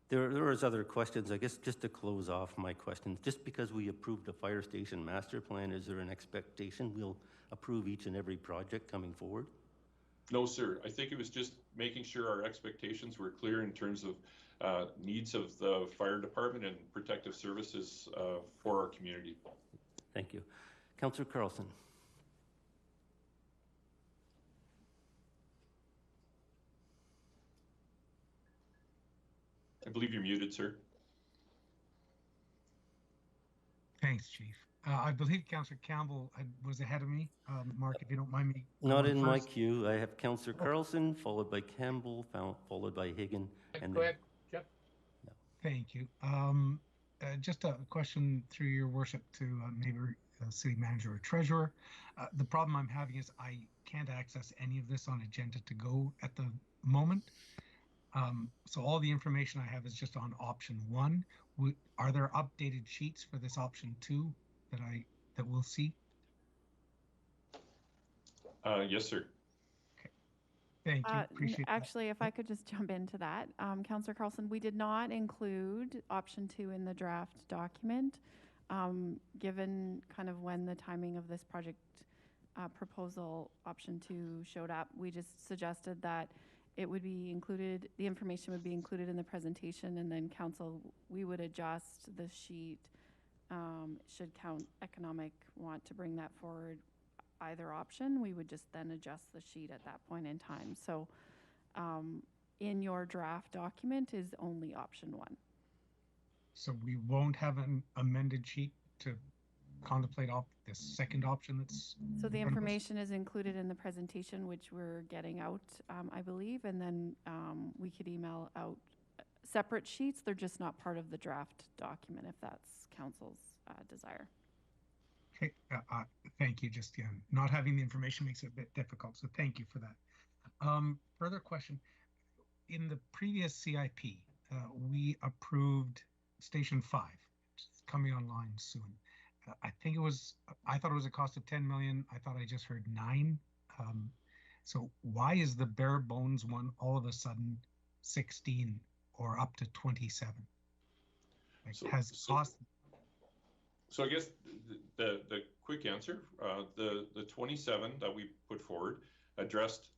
there was other questions. I guess just to close off my questions, just because we approved a fire station master plan, is there an expectation we'll approve each and every project coming forward? No, sir. I think it was just making sure our expectations were clear in terms of needs of the fire department and protective services for our community. Thank you. Councillor Carlson. I believe you're muted, sir. Thanks, Chief. I believe Councillor Campbell was ahead of me. Mark, if you don't mind me. Not in my queue. I have Councillor Carlson, followed by Campbell, followed by Higgin. And go ahead, Jeff. Yeah. Thank you. Just a question through your worship to maybe city manager or treasurer. The problem I'm having is I can't access any of this on agenda to go at the moment. So all the information I have is just on option 1. Are there updated sheets for this option 2 that we'll see? Yes, sir. Okay. Thank you. Appreciate actually, if I could just jump into that. Councillor Carlson, we did not include option 2 in the draft document. Given kind of when the timing of this project proposal option 2 showed up, we just suggested that it would be included, the information would be included in the presentation, and then council, we would adjust the sheet should economic want to bring that forward either option. We would just then adjust the sheet at that point in time. So in your draft document is only option 1. So we won't have an amended sheet to contemplate the second option that's... So the information is included in the presentation, which we're getting out, I believe, and then we could email out separate sheets. They're just not part of the draft document, if that's council's desire. Okay, thank you. Just not having the information makes it a bit difficult, so thank you for that. Further question. In the previous CIP, we approved Station 5, which is coming online soon. I think it was, I thought it was a cost of 10 million. I thought I just heard 9. So why is the bare bones one all of a sudden 16 or up to 27? Like, so I guess the quick answer, the 27 that we put forward addressed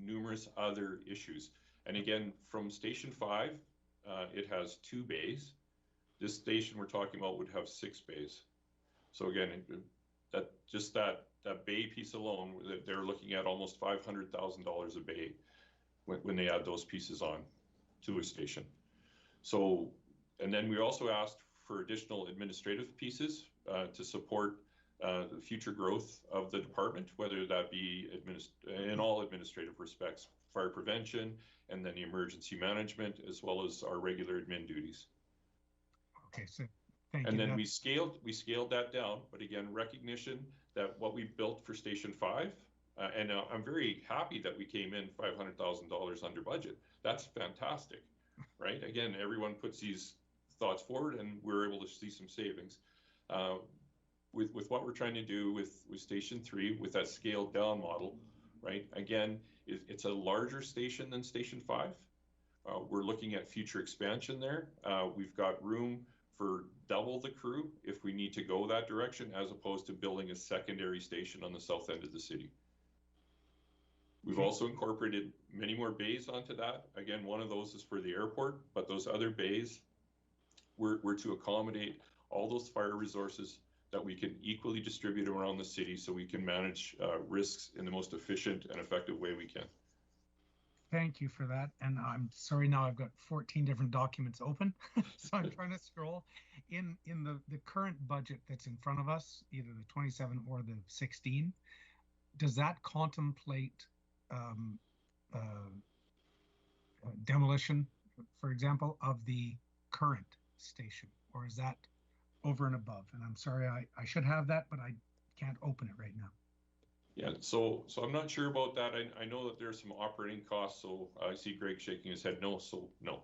numerous other issues. And again, from Station 5, it has 2 bays. This station we're talking about would have 6 bays. So again, that bay piece alone, they're looking at almost $500,000 a bay when they add those pieces on to a station. So, and then we also asked for additional administrative pieces to support the future growth of the department, whether that be in all administrative respects, fire prevention, and then the emergency management, as well as our regular admin duties. Okay, so thank you. And then we scaled that down, but again, recognition that what we built for Station 5, and I'm very happy that we came in $500,000 under budget. That's fantastic, right? Again, everyone puts these thoughts forward, and we're able to see some savings. With what we're trying to do with Station 3, with that scaled down model, right? Again, it's a larger station than Station 5. We're looking at future expansion there. We've got room for double the crew if we need to go that direction, as opposed to building a secondary station on the south end of the city. We've also incorporated many more bays onto that. Again, one of those is for the airport, but those other bays were to accommodate all those fire resources that we can equally distribute around the city, so we can manage risks in the most efficient and effective way we can. Thank you for that. And I'm sorry, now I've got 14 different documents open. So I'm trying to scroll. In the current budget that's in front of us, either the 27 or the 16, does that contemplate demolition, for example, of the current station? Or is that over and above? And I'm sorry, I should have that, but I can't open it right now. Yeah, so I'm not sure about that. I know that there's some operating costs, so I see Greg shaking his head no, so no.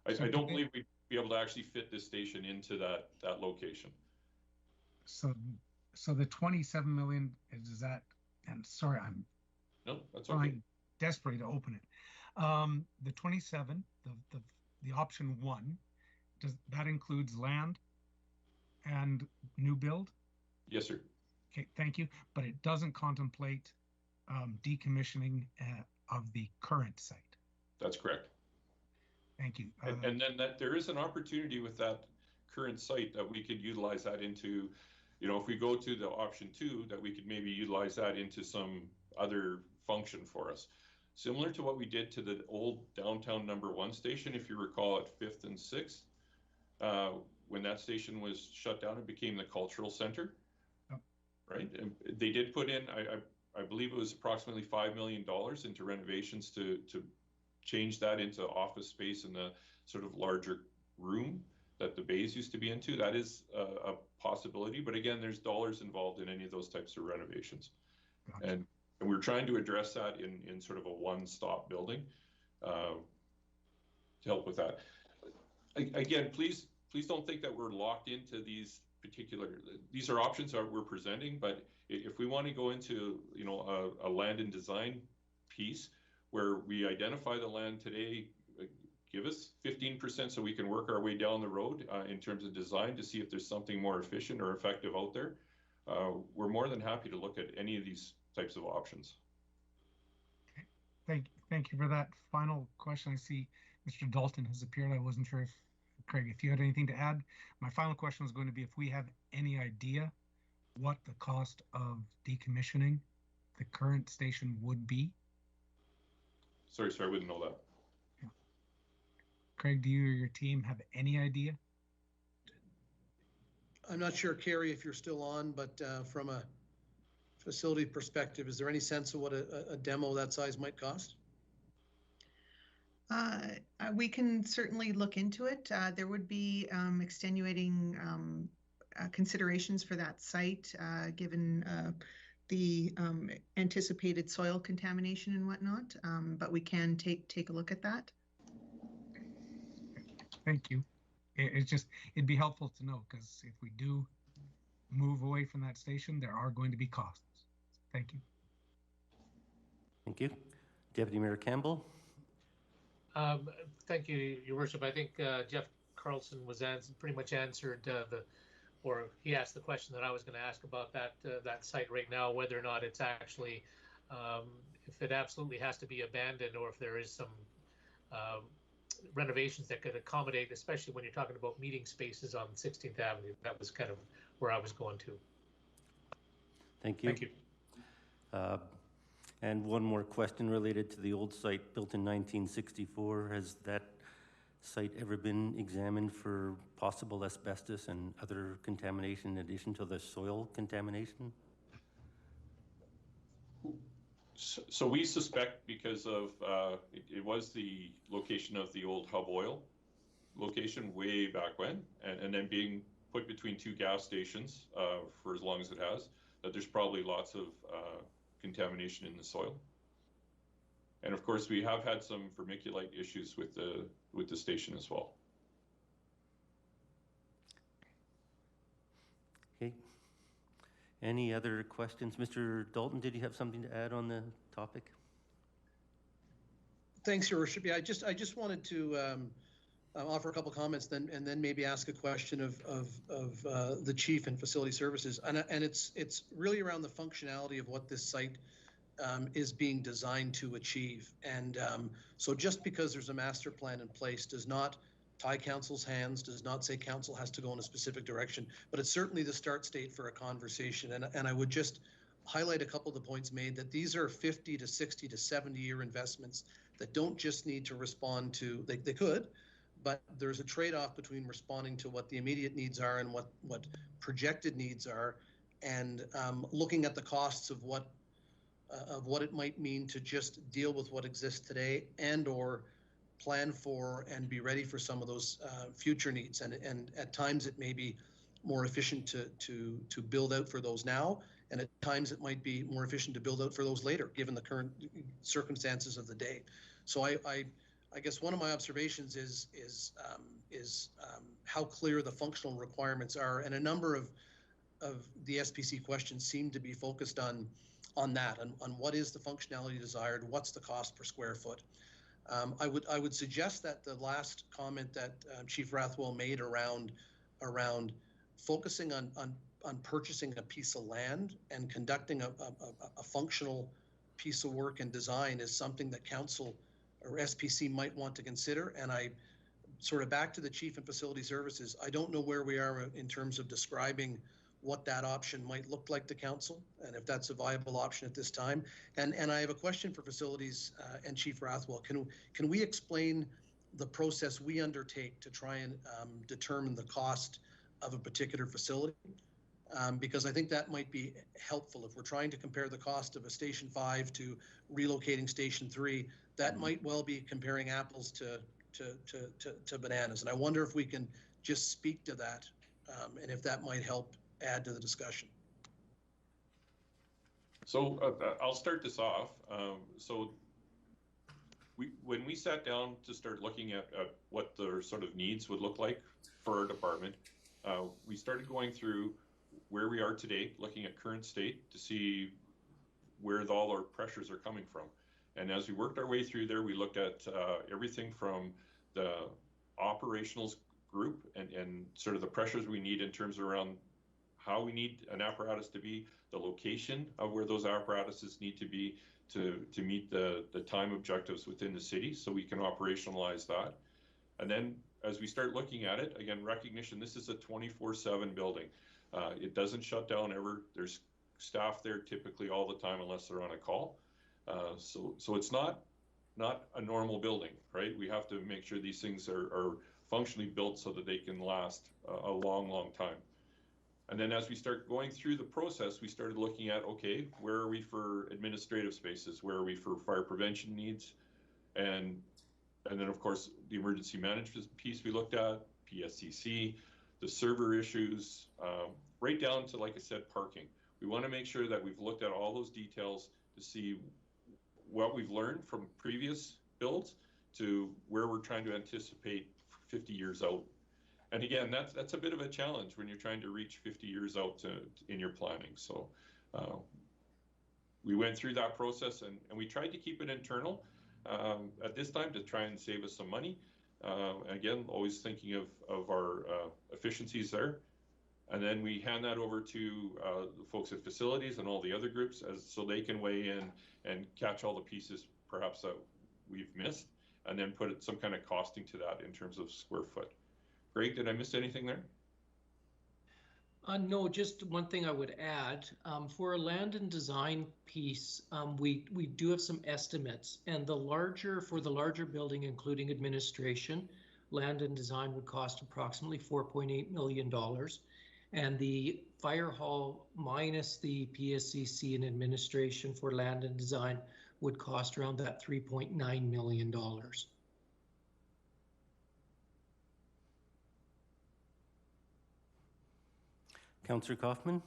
I don't believe we'd be able to actually fit this station into that location. So the 27 million, is that, and sorry, I'm that's trying desperately to open it. The 27, the option 1, that includes land and new build? Yes, sir. Okay, thank you. But it doesn't contemplate decommissioning of the current site. That's correct. Thank you. And then there is an opportunity with that current site that we could utilize that into, if we go to the option 2, that we could maybe utilize that into some other function for us. Similar to what we did to the old downtown number 1 station, if you recall, at 5th and 6th, when that station was shut down, it became the cultural center. Right, and they did put in, I believe it was approximately $5 million into renovations to change that into office space in the sort of larger room that the bays used to be into. That is a possibility, but again, there's dollars involved in any of those types of renovations. Gotcha. And we're trying to address that in sort of a one-stop building to help with that. Again, please don't think that we're locked into these are options that we're presenting, but if we want to go into a land and design piece where we identify the land today, give us 15% so we can work our way down the road in terms of design to see if there's something more efficient or effective out there. We're more than happy to look at any of these types of options. Okay. Thank you for that. Final question. I see Mr. Dalton has appeared. I wasn't sure if Craig, if you had anything to add. My final question was going to be if we have any idea what the cost of decommissioning the current station would be. Sorry, I wouldn't know that. Yeah. Craig, do you or your team have any idea? I'm not sure, Carrie, if you're still on, but from a facility perspective, is there any sense of what a demo that size might cost? We can certainly look into it. There would be extenuating considerations for that site, given the anticipated soil contamination and whatnot, but we can take a look at that. Thank you. It'd be helpful to know, because if we do move away from that station, there are going to be costs. Thank you. Thank you. Deputy Mayor Campbell. Thank you, Your Worship. I think Jeff Carlson was pretty much answered or he asked the question that I was going to ask about that site right now, whether or not it's actually, if it absolutely has to be abandoned, or if there is some renovations that could accommodate, especially when you're talking about meeting spaces on 16th Avenue. That was kind of where I was going to. Thank you. Thank you. And one more question related to the old site built in 1964. Has that site ever been examined for possible asbestos and other contamination in addition to the soil contamination? So we suspect, because of it was the location of the old Hub Oil location way back when, and then being put between two gas stations for as long as it has, that there's probably lots of contamination in the soil. And of course, we have had some vermiculite issues with the station as well. Okay. Any other questions? Mr. Dalton, did you have something to add on the topic? Thanks, Your Worship. Yeah, I just wanted to offer a couple comments, and then maybe ask a question of the Chief and Facility Services, and it's really around the functionality of what this site is being designed to achieve. And so just because there's a master plan in place does not tie council's hands, does not say council has to go in a specific direction, but it's certainly the start state for a conversation. And I would just highlight a couple of the points made, that these are 50 to 60 to 70 year investments that don't just need to respond to, they could, but there's a trade-off between responding to what the immediate needs are and what projected needs are, and looking at the costs of what it might mean to just deal with what exists today, and or plan for and be ready for some of those future needs. And at times it may be more efficient to build out for those now, and at times it might be more efficient to build out for those later, given the current circumstances of the day. So I guess one of my observations is how clear the functional requirements are, and a number of the SPC questions seem to be focused on that, on what is the functionality desired, what's the cost per square foot. I would suggest that the last comment that Chief Rathwell made around focusing on purchasing a piece of land and conducting a functional piece of work and design is something that council or SPC might want to consider. And I sort of back to the Chief and Facility Services, I don't know where we are in terms of describing what that option might look like to council, and if that's a viable option at this time. And I have a question for Facilities and Chief Rathwell. Can we explain the process we undertake to try and determine the cost of a particular facility? Because I think that might be helpful. If we're trying to compare the cost of a Station 5 to relocating Station 3, that might well be comparing apples to bananas. And I wonder if we can just speak to that, and if that might help add to the discussion. So I'll start this off. So when we sat down to start looking at what the sort of needs would look like for our department, we started going through where we are today, looking at current state to see where all our pressures are coming from. And as we worked our way through there, we looked at everything from the operationals group and sort of the pressures we need in terms of around how we need an apparatus to be, the location of where those apparatuses need to be to meet the time objectives within the city, so we can operationalize that. And then as we start looking at it, again, recognition, this is a 24/7 building. It doesn't shut down ever. There's staff there typically all the time unless they're on a call. So it's not a normal building, right? We have to make sure these things are functionally built so that they can last a long, long time. And then as we start going through the process, we started looking at, okay, where are we for administrative spaces? Where are we for fire prevention needs? And then of course, the emergency management piece we looked at, PSCC, the server issues, right down to, like I said, parking. We want to make sure that we've looked at all those details to see what we've learned from previous builds to where we're trying to anticipate 50 years out. And again, that's a bit of a challenge when you're trying to reach 50 years out in your planning. So we went through that process, and we tried to keep it internal at this time to try and save us some money. Again, always thinking of our efficiencies there. And then we hand that over to the folks at facilities and all the other groups so they can weigh in and catch all the pieces perhaps that we've missed, and then put some kind of costing to that in terms of square foot. Greg, did I miss anything there? No, just one thing I would add. For a land and design piece, we do have some estimates, and for the larger building, including administration, land and design would cost approximately $4.8 million. And the fire hall minus the PSCC and administration for land and design would cost around that $3.9 million. Councillor Kaufman.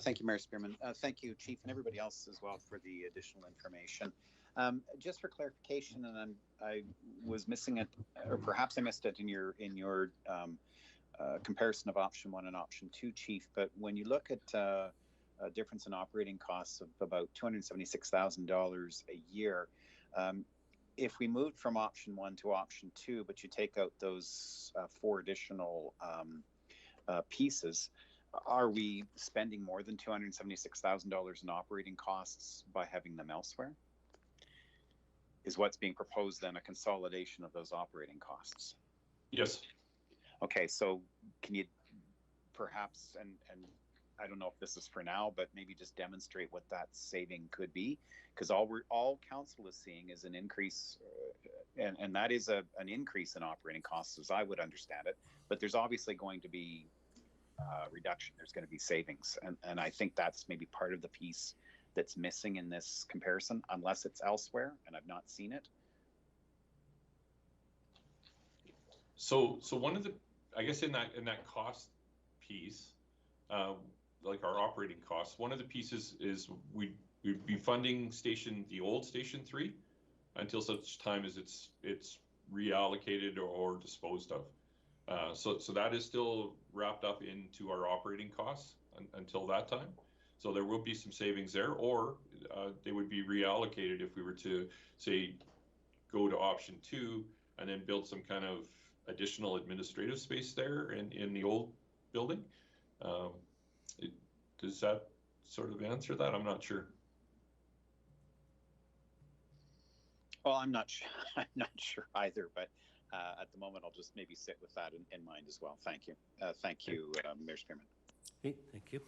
Thank you, Mayor Spearman. Thank you, Chief, and everybody else as well for the additional information. Just for clarification, and I was missing it, or perhaps I missed it in your comparison of option 1 and option 2, Chief. But when you look at a difference in operating costs of about $276,000 a year, if we moved from option 1 to option 2, but you take out those 4 additional pieces, are we spending more than $276,000 in operating costs by having them elsewhere? Is what's being proposed then a consolidation of those operating costs? Yes. Okay, so can you perhaps, and I don't know if this is for now, but maybe just demonstrate what that saving could be? Because all council is seeing is an increase, and that is an increase in operating costs as I would understand it, but there's obviously going to be reduction, there's going to be savings, and I think that's maybe part of the piece that's missing in this comparison, unless it's elsewhere, and I've not seen it. So one of the, I guess in that cost piece, like our operating costs, one of the pieces is we'd be funding the old Station 3 until such time as it's reallocated or disposed of. So that is still wrapped up into our operating costs until that time. So there will be some savings there, or they would be reallocated if we were to, say, go to option 2 and then build some kind of additional administrative space there in the old building. Does that sort of answer that? I'm not sure. Well, I'm not sure either, but at the moment, I'll just maybe sit with that in mind as well. Thank you. Thank you, Mayor Spearman. Okay, thank you.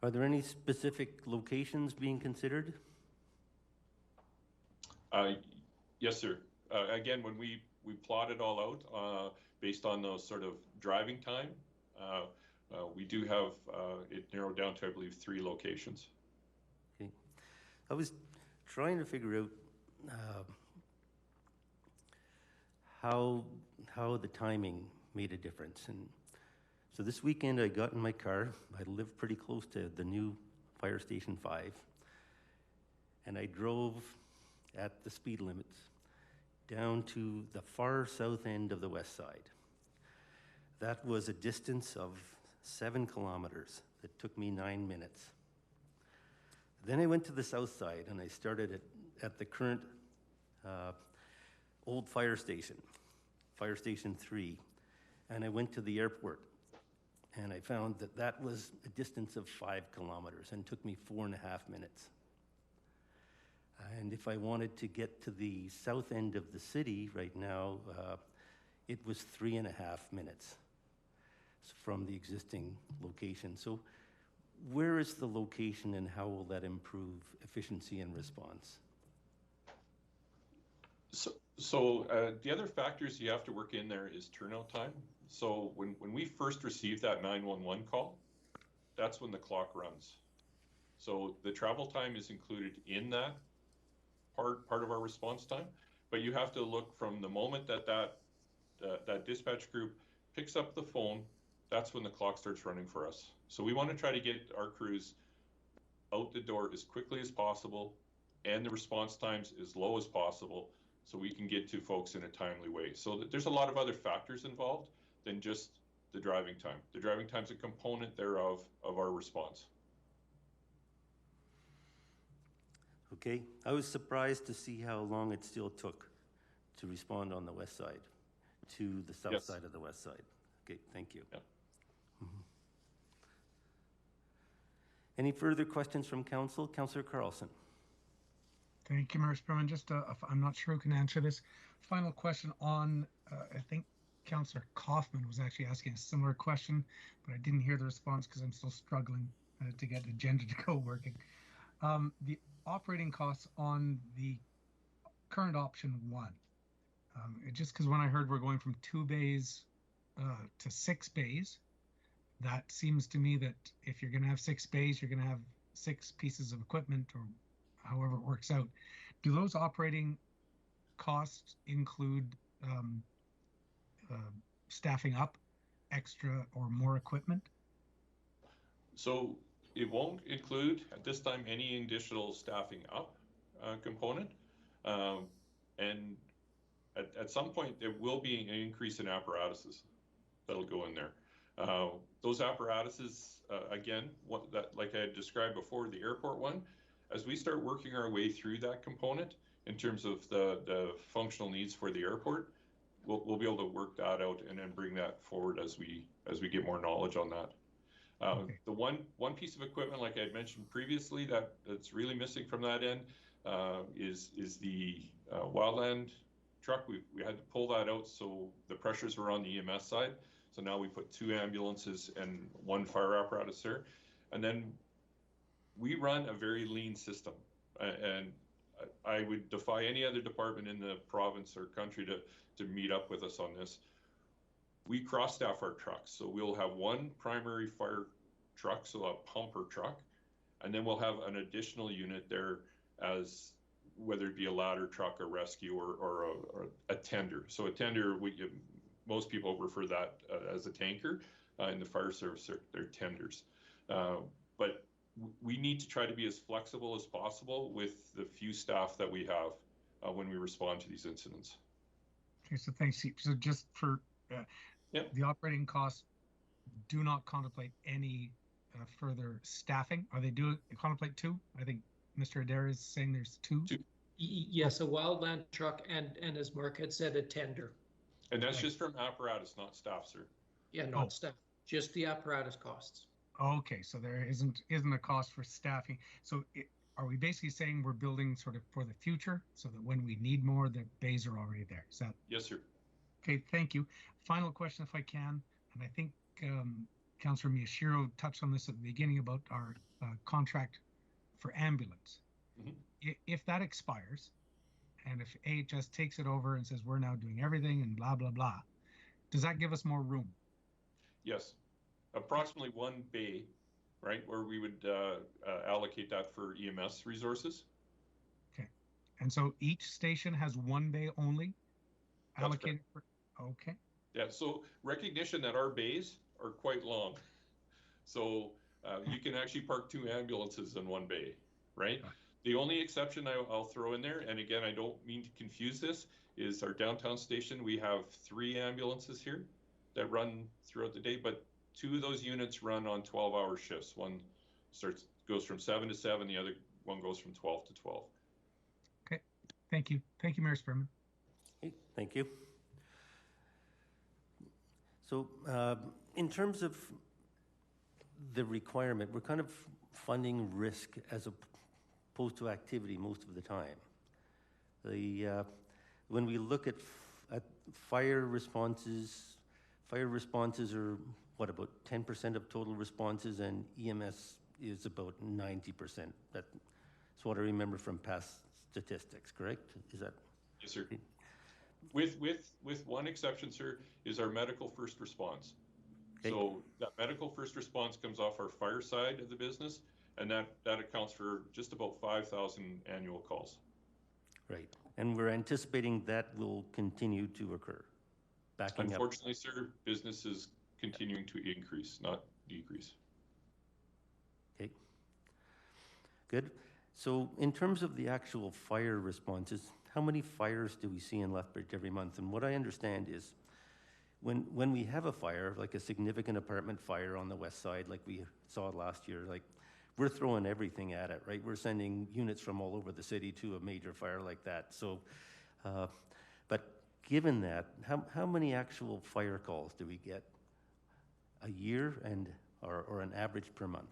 Are there any specific locations being considered? Yes, sir. Again, when we plot it all out based on those sort of driving time, we do have it narrowed down to, I believe, 3 locations. Okay. I was trying to figure out how the timing made a difference. And so this weekend I got in my car. I live pretty close to the new Fire Station 5. And I drove at the speed limits down to the far south end of the west side. That was a distance of 7 kilometers that took me 9 minutes. Then I went to the south side and I started at the current old fire station, Fire Station 3, and I went to the airport and I found that was a distance of 5 kilometers and took me 4.5 minutes. And if I wanted to get to the south end of the city right now, it was 3.5 minutes from the existing location. So where is the location and how will that improve efficiency and response? So the other factors you have to work in there is turnout time. So when we first received that 911 call, that's when the clock runs. So the travel time is included in that part of our response time, but you have to look from the moment that dispatch group picks up the phone, that's when the clock starts running for us. So we want to try to get our crews out the door as quickly as possible and the response times as low as possible so we can get to folks in a timely way. So there's a lot of other factors involved than just the driving time. The driving time is a component thereof of our response. Okay, I was surprised to see how long it still took to respond on the west side to the south side of the west side. Okay, thank you. Yeah. Any further questions from council? Councillor Carlson. Thank you, Mayor Sperman. Just, I'm not sure who can answer this. Final question on, I think Councillor Kaufman was actually asking a similar question, but I didn't hear the response because I'm still struggling to get the agenda to go working. The operating costs on the current option 1, just because when I heard we're going from 2 bays to 6 bays, that seems to me that if you're going to have 6 bays, you're going to have 6 pieces of equipment or however it works out. Do those operating costs include staffing up extra or more equipment? So it won't include at this time any additional staffing up component. And at some point there will be an increase in apparatuses that'll go in there. Those apparatuses, again, like I had described before, the airport one, as we start working our way through that component in terms of the functional needs for the airport, we'll be able to work that out and then bring that forward as we get more knowledge on that. Okay. The one piece of equipment, like I had mentioned previously, that's really missing from that end is the wildland truck. We had to pull that out so the pressures were on the EMS side. So now we put 2 ambulances and 1 fire apparatus there. And then we run a very lean system. And I would defy any other department in the province or country to meet up with us on this. We cross-staff our trucks. So we'll have 1 primary fire truck, so a pumper truck, and then we'll have an additional unit there as whether it be a ladder truck, a rescue, or a tender. So a tender, most people refer that as a tanker. In the fire service, they're tenders. But we need to try to be as flexible as possible with the few staff that we have when we respond to these incidents. Okay, so thanks. So just for the operating costs do not contemplate any further staffing. Are they contemplate 2? I think Mr. Adair is saying there's 2. Yes, a wildland truck and as Mark had said, a tender. And that's just from apparatus, not staff, sir. Yeah, not staff, just the apparatus costs. Okay, so there isn't a cost for staffing. So are we basically saying we're building sort of for the future so that when we need more, the bays are already there? Is that? Yes, sir. Okay, thank you. Final question, if I can, and I think Councillor Miyashiro touched on this at the beginning about our contract for ambulance. Mm-hmm. If that expires, and if AHS takes it over and says we're now doing everything and blah, blah, blah, does that give us more room? Yes. Approximately 1 bay, right, where we would allocate that for EMS resources. Okay. And so each station has 1 bay only allocated for, okay. Yeah, so recognition that our bays are quite long. So you can actually park 2 ambulances in 1 bay, right? The only exception I'll throw in there, and again, I don't mean to confuse this, is our downtown station. We have 3 ambulances here that run throughout the day, but 2 of those units run on 12-hour shifts. One goes from 7 to 7, the other one goes from 12 to 12. Okay, thank you. Thank you, Mayor Sperman. Okay, thank you. So in terms of the requirement, we're kind of funding risk as opposed to activity most of the time. When we look at fire responses are what, about 10% of total responses, and EMS is about 90%. That's what I remember from past statistics, correct? Is that? Yes, sir. With one exception, sir, is our medical first response. Okay. So that medical first response comes off our fire side of the business, and that accounts for just about 5,000 annual calls. Right, and we're anticipating that will continue to occur. Unfortunately, sir, business is continuing to increase, not decrease. Okay. Good. So in terms of the actual fire responses, how many fires do we see in Lethbridge every month? And what I understand is when we have a fire, like a significant apartment fire on the west side, like we saw last year, like we're throwing everything at it, right? We're sending units from all over the city to a major fire like that. So, but given that, how many actual fire calls do we get a year or an average per month?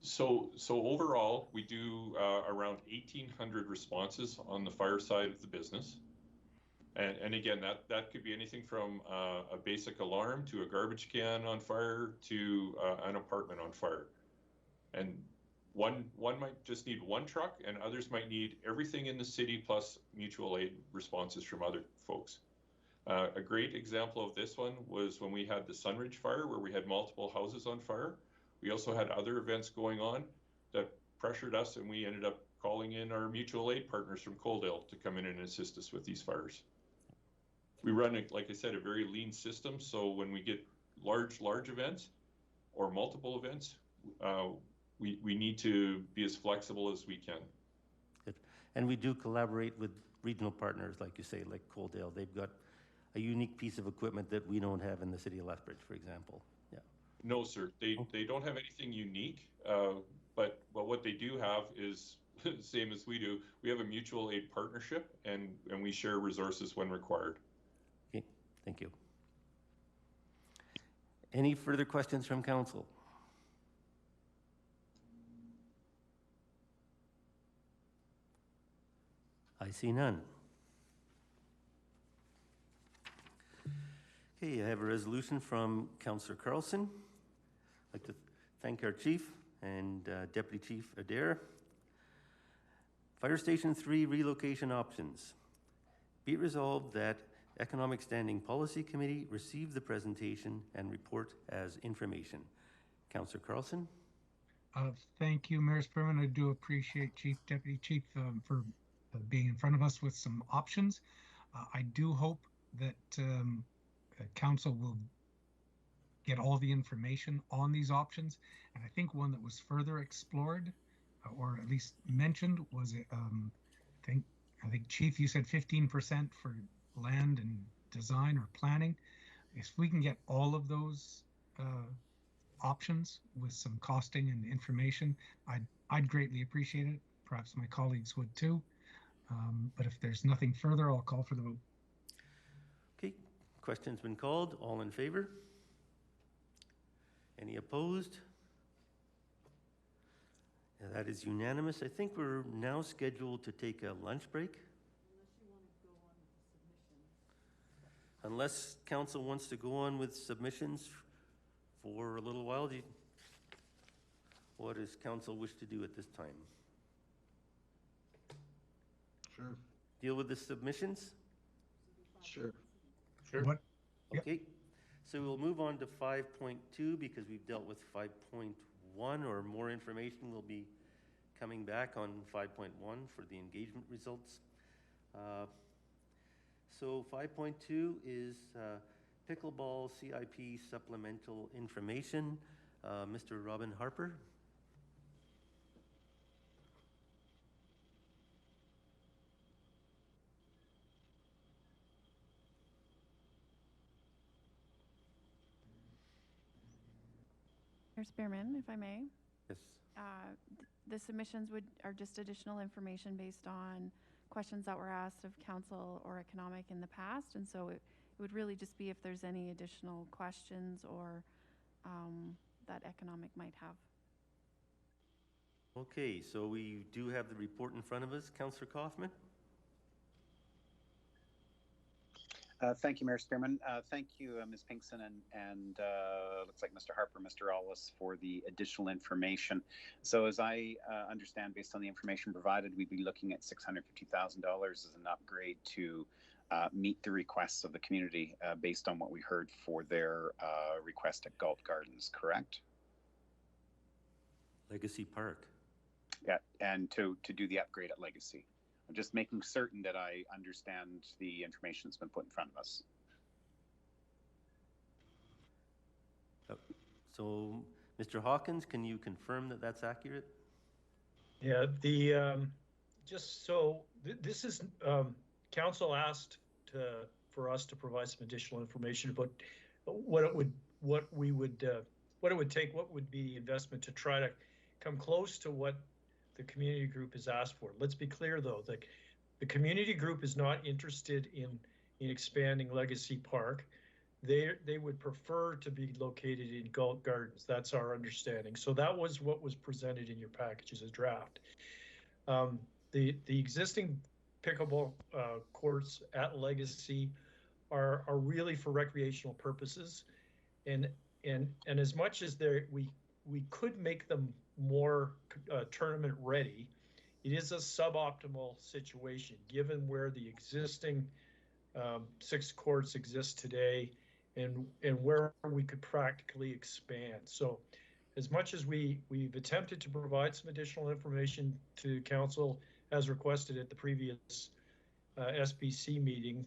So overall, we do around 1,800 responses on the fire side of the business. And again, that could be anything from a basic alarm to a garbage can on fire to an apartment on fire. And one might just need one truck, and others might need everything in the city plus mutual aid responses from other folks. A great example of this one was when we had the Sunridge fire, where we had multiple houses on fire. We also had other events going on that pressured us, and we ended up calling in our mutual aid partners from Coaldale to come in and assist us with these fires. We run, like I said, a very lean system. So when we get large events or multiple events, we need to be as flexible as we can. Good. And we do collaborate with regional partners, like you say, like Coaldale. They've got a unique piece of equipment that we don't have in the city of Lethbridge, for example. Yeah. No, sir. They don't have anything unique, but what they do have is the same as we do. We have a mutual aid partnership, and we share resources when required. Okay, thank you. Any further questions from council? I see none. Okay, I have a resolution from Councillor Carlson. I'd like to thank our chief and Deputy Chief Adair. Fire Station 3 relocation options. Be it resolved that Economic Standing Policy Committee receive the presentation and report as information. Councillor Carlson. Thank you, Mayor Spearman. I do appreciate Deputy Chief for being in front of us with some options. I do hope that council will get all the information on these options. And I think one that was further explored or at least mentioned was, I think Chief, you said 15% for land and design or planning. If we can get all of those options with some costing and information, I'd greatly appreciate it. Perhaps my colleagues would too. But if there's nothing further, I'll call for the vote. Okay, question's been called. All in favor? Any opposed? And that is unanimous. I think we're now scheduled to take a lunch break. Unless council wants to go on with submissions for a little while. What does council wish to do at this time? Sure. Deal with the submissions? Sure. Sure. What? Okay. So we'll move on to 5.2 because we've dealt with 5.1, or more information will be coming back on 5.1 for the engagement results. So 5.2 is pickleball CIP supplemental information. Mr. Robin Harper. Mayor Spearman, if I may. Yes. The submissions are just additional information based on questions that were asked of council or economic in the past, and so it would really just be if there's any additional questions or that economic might have. Okay, so we do have the report in front of us. Councillor Kaufman. Thank you, Mayor Spearman. Thank you, Ms. Pinkson and looks like Mr. Harper, Mr. Ellis for the additional information. So as I understand, based on the information provided, we'd be looking at $650,000 as an upgrade to meet the requests of the community based on what we heard for their request at Galt Gardens, correct? Legacy Park. Yeah, and to do the upgrade at Legacy. I'm just making certain that I understand the information that's been put in front of us. So Mr. Hawkins, can you confirm that that's accurate? Yeah, just so this is council asked for us to provide some additional information about what it would take, what would be the investment to try to come close to what the community group has asked for. Let's be clear though, that the community group is not interested in expanding Legacy Park. They would prefer to be located in Galt Gardens. That's our understanding. So that was what was presented in your package as a draft. The existing pickleball courts at Legacy are really for recreational purposes, and as much as we could make them more tournament ready, it is a suboptimal situation given where the existing 6 courts exist today and where we could practically expand. So as much as we've attempted to provide some additional information to council as requested at the previous SBC meeting,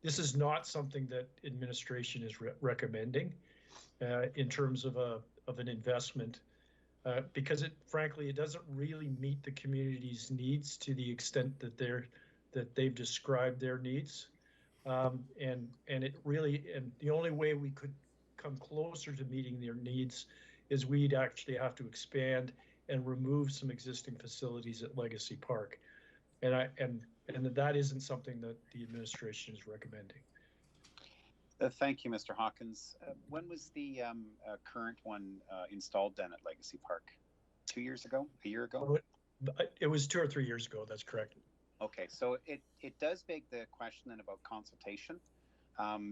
this is not something that administration is recommending in terms of an investment, because it doesn't really meet the community's needs to the extent that they've described their needs, and the only way we could come closer to meeting their needs is we'd actually have to expand and remove some existing facilities at Legacy Park, and that isn't something that the administration is recommending. Thank you, Mr. Hawkins. When was the current one installed then at Legacy Park? 2 years ago? A year ago? It was 2 or 3 years ago, that's correct. Okay, so it does beg the question then about consultation,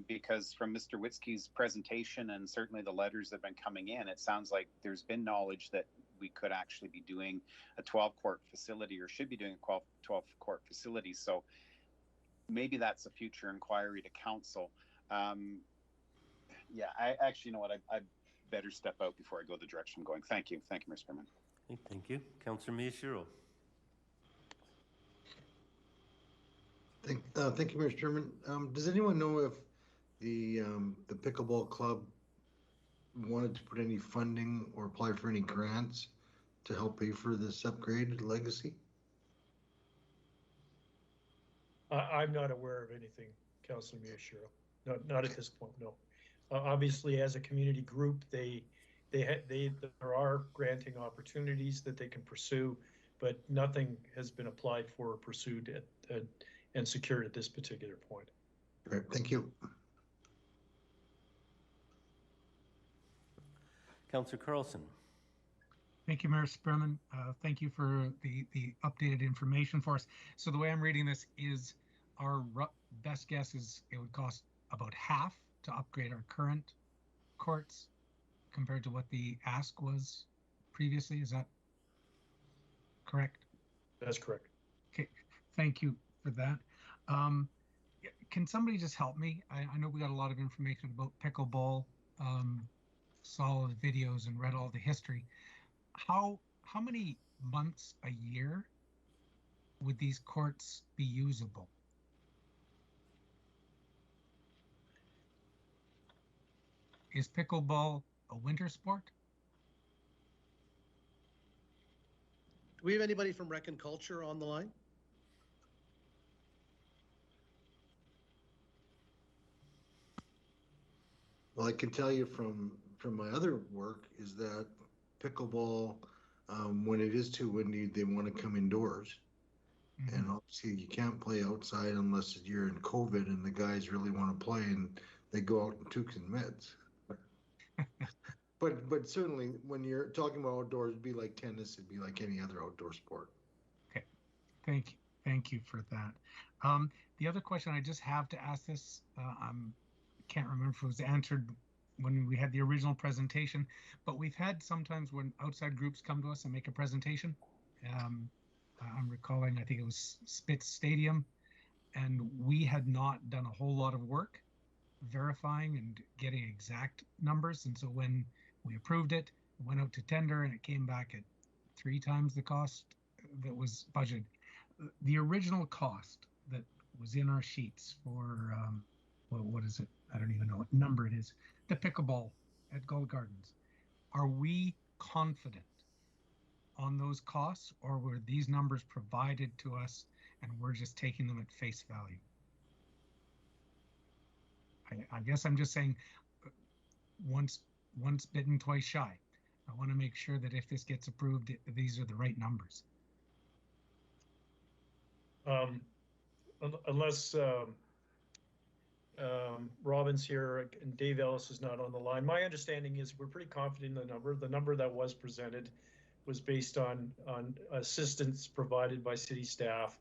because from Mr. Witzke's presentation and certainly the letters that have been coming in, it sounds like there's been knowledge that we could actually be doing a 12-court facility or should be doing a 12-court facility. So maybe that's a future inquiry to council. Yeah, I actually, you know what, I better step out before I go the direction I'm going. Thank you, Mr. Chairman. Thank you. Councillor Miyashiro. Thank you, Mr. Chairman. Does anyone know if the pickleball club wanted to put any funding or apply for any grants to help pay for this upgrade Legacy? I'm not aware of anything, Councillor Miyashiro. Not at this point, no. Obviously, as a community group, there are granting opportunities that they can pursue, but nothing has been applied for or pursued and secured at this particular point. Great, thank you. Councillor Carlson. Thank you, Mayor Sperman. Thank you for the updated information for us. So the way I'm reading this is our best guess is it would cost about half to upgrade our current courts compared to what the ask was previously. Is that correct? That's correct. Okay, thank you for that. Can somebody just help me? I know we got a lot of information about pickleball, saw the videos and read all the history. How many months a year would these courts be usable? Is pickleball a winter sport? Do we have anybody from Rec and Culture on the line? Well, I can tell you from my other work is that pickleball, when it is too windy, they want to come indoors. Mm-hmm. And obviously you can't play outside unless you're in COVID and the guys really want to play and they go out in toques and mitts. But certainly when you're talking about outdoors, it'd be like tennis, it'd be like any other outdoor sport. Okay, thank you for that. The other question I just have to ask this, can't remember if it was answered when we had the original presentation, but we've had sometimes when outside groups come to us and make a presentation. I'm recalling, I think it was Spitz Stadium, and we had not done a whole lot of work verifying and getting exact numbers. And so when we approved it, it went out to tender and it came back at 3 times the cost that was budgeted. The original cost that was in our sheets for, well, what is it? I don't even know what number it is. The pickleball at Gold Gardens. Are we confident on those costs, or were these numbers provided to us and we're just taking them at face value? I guess I'm just saying, once bitten, twice shy. I want to make sure that if this gets approved, these are the right numbers. Unless Robin's here and Dave Ellis is not on the line. My understanding is we're pretty confident in the number. The number that was presented was based on assistance provided by city staff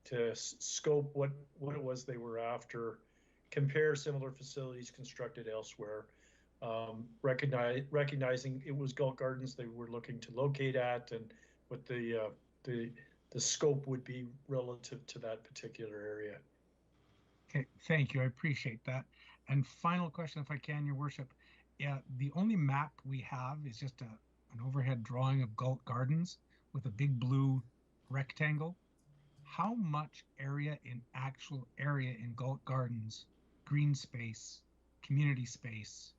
to scope what it was they were after, compare similar facilities constructed elsewhere, recognizing it was Galt Gardens they were looking to locate at, and what the scope would be relative to that particular area. Okay, thank you. I appreciate that. And final question, if I can, Your Worship. Yeah, the only map we have is just an overhead drawing of Galt Gardens with a big blue rectangle. How much actual area in Galt Gardens, green space, community space,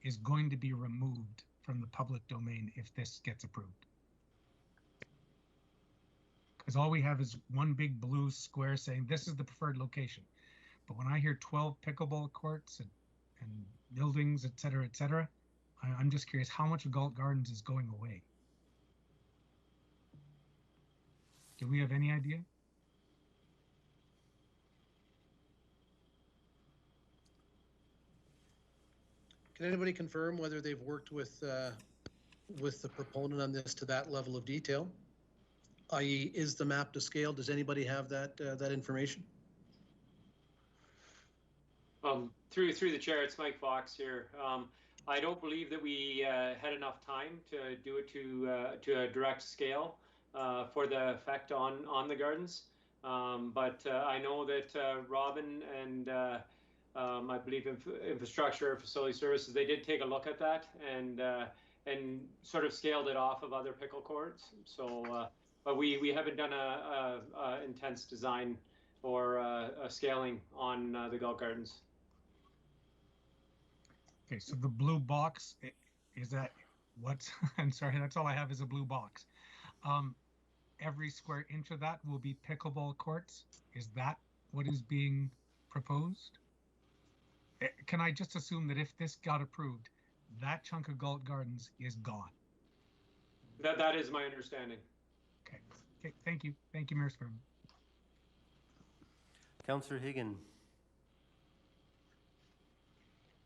is going to be removed from the public domain if this gets approved? Because all we have is one big blue square saying this is the preferred location. But when I hear 12 pickleball courts and buildings, et cetera, I'm just curious how much of Galt Gardens is going away. Do we have any idea? Can anybody confirm whether they've worked with the proponent on this to that level of detail? I.e., is the map to scale? Does anybody have that information? Through the chair, it's Mike Fox here. I don't believe that we had enough time to do it to a direct scale for the effect on the gardens. But I know that Robin and I believe infrastructure, facility services, they did take a look at that and sort of scaled it off of other pickle courts. So, but we haven't done a intense design or a scaling on the Galt Gardens. Okay, so the blue box, is that what's, I'm sorry, that's all I have is a blue box. Every square inch of that will be pickleball courts. Is that what is being proposed? Can I just assume that if this got approved, that chunk of Galt Gardens is gone? That is my understanding. Okay, thank you. Thank you, Mayor Spearman. Councillor Higgin.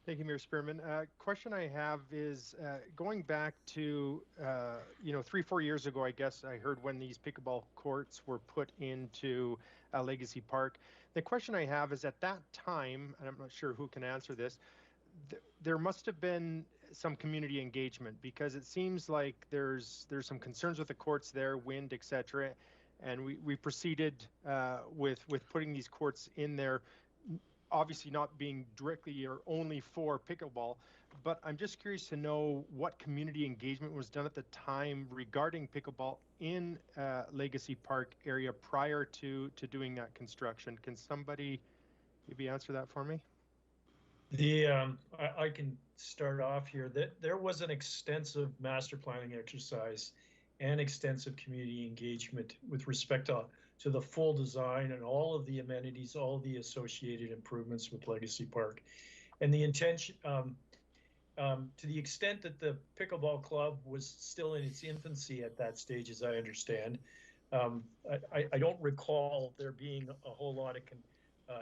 Thank you, Mayor Spearman. Question I have is going back to, 3-4 years ago, I guess I heard when these pickleball courts were put into Legacy Park. The question I have is at that time, and I'm not sure who can answer this, there must have been some community engagement, because it seems like there's some concerns with the courts there, wind, etc. And we proceeded with putting these courts in there, obviously not being directly or only for pickleball, but I'm just curious to know what community engagement was done at the time regarding pickleball in Legacy Park area prior to doing that construction. Can somebody maybe answer that for me? I can start off here. That there was an extensive master planning exercise and extensive community engagement with respect to the full design and all of the amenities, all of the associated improvements with Legacy Park. And the intention, to the extent that the pickleball club was still in its infancy at that stage, as I understand, I don't recall there being a whole lot of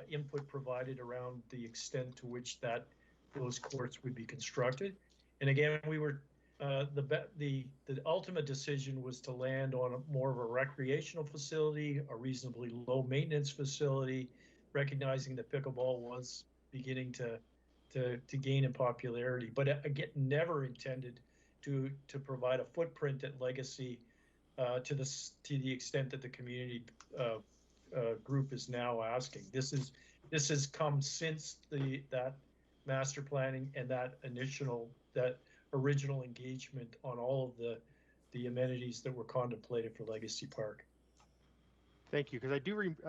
input provided around the extent to which those courts would be constructed. And again, we were the ultimate decision was to land on more of a recreational facility, a reasonably low maintenance facility, recognizing that pickleball was beginning to gain in popularity, but again, never intended to provide a footprint at Legacy to the extent that the community group is now asking. This has come since that master planning and that original engagement on all of the amenities that were contemplated for Legacy Park. Thank you, because I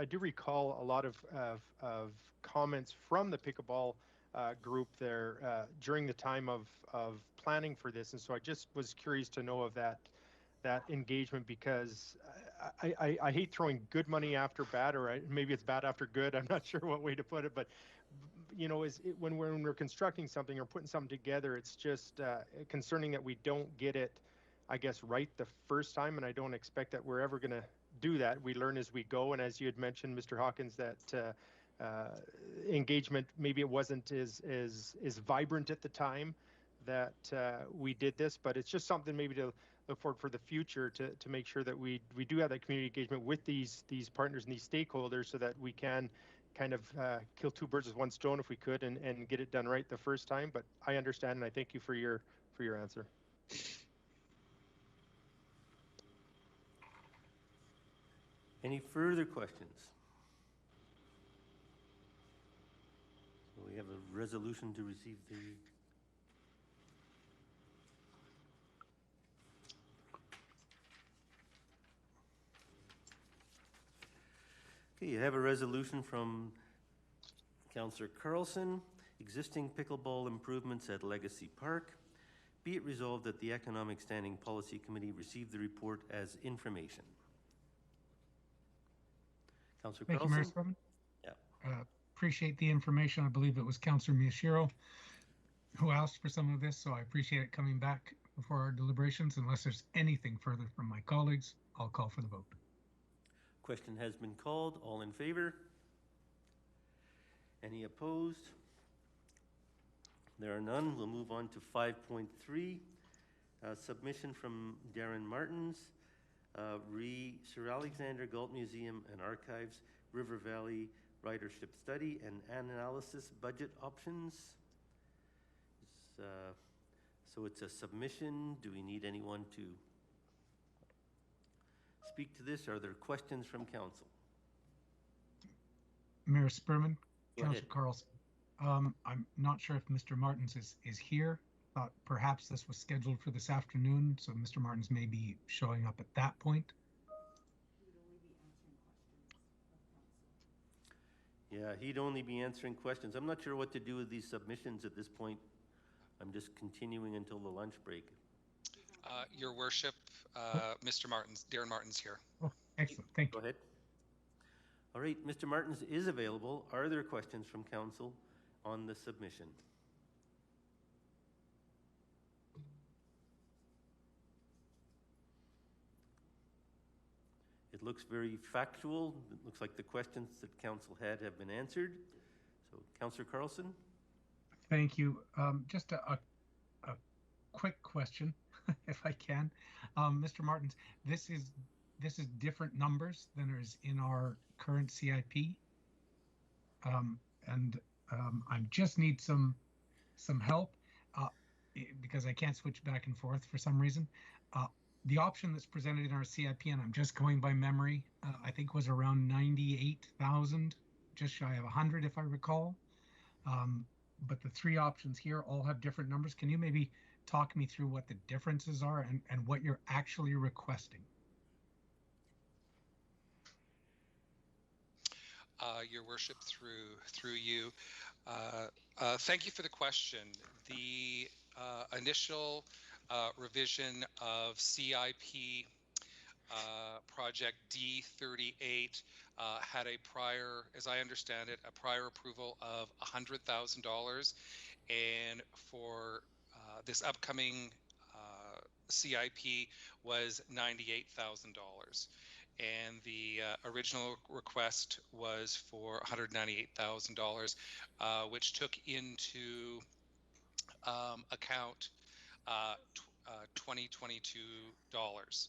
do recall a lot of comments from the pickleball group there during the time of planning for this, and so I just was curious to know of that engagement, because I hate throwing good money after bad, or maybe it's bad after good. I'm not sure what way to put it, but when we're constructing something or putting something together, it's just concerning that we don't get it, I guess, right the first time, and I don't expect that we're ever going to do that. We learn as we go, and as you had mentioned, Mr. Hawkins, that engagement, maybe it wasn't as vibrant at the time that we did this, but it's just something maybe to look forward for the future, to make sure that we do have that community engagement with these partners and these stakeholders, so that we can kind of kill two birds with one stone if we could, and get it done right the first time. But I understand, and I thank you for your answer. Any further questions? So we have a resolution to receive the... Okay, you have a resolution from Councillor Carlson, existing pickleball improvements at Legacy Park. Be it resolved that the Economic Standing Policy Committee receive the report as information. Councillor Carlson? Thank you, Mayor Sperman. Yeah. Appreciate the information. I believe it was Councillor Miyashiro who asked for some of this, so I appreciate it coming back before our deliberations. Unless there's anything further from my colleagues, I'll call for the vote. Question has been called. All in favor? Any opposed? There are none. We'll move on to 5.3. Submission from Darren Martins. Sir Alexander Galt Museum and Archives, River Valley Ridership Study and Analysis Budget Options. So it's a submission. Do we need anyone to speak to this? Are there questions from council? Mayor Sperman, Councillor Carlson. I'm not sure if Mr. Martins is here. Thought perhaps this was scheduled for this afternoon, so Mr. Martins may be showing up at that point. Yeah, he'd only be answering questions. I'm not sure what to do with these submissions at this point. I'm just continuing until the lunch break. Your Worship, Mr. Martins, Darren Martins here. Oh, excellent. Thank you. Go ahead. All right, Mr. Martins is available. Are there questions from council on the submission? It looks very factual. It looks like the questions that council had have been answered. So, Councillor Carlson. Thank you. Just a quick question, if I can. Mr. Martins, this is different numbers than is in our current CIP. I just need some help because I can't switch back and forth for some reason. The option that's presented in our CIP, and I'm just going by memory, I think was around 98,000, just shy of 100 if I recall. But the three options here all have different numbers. Can you maybe talk me through what the differences are and what you're actually requesting? Your Worship, through you. Thank you for the question. The initial revision of CIP project D38 had a prior, as I understand it, a prior approval of $100,000, and for this upcoming CIP was $98,000. And the original request was for $198,000, which took into account 2022 dollars.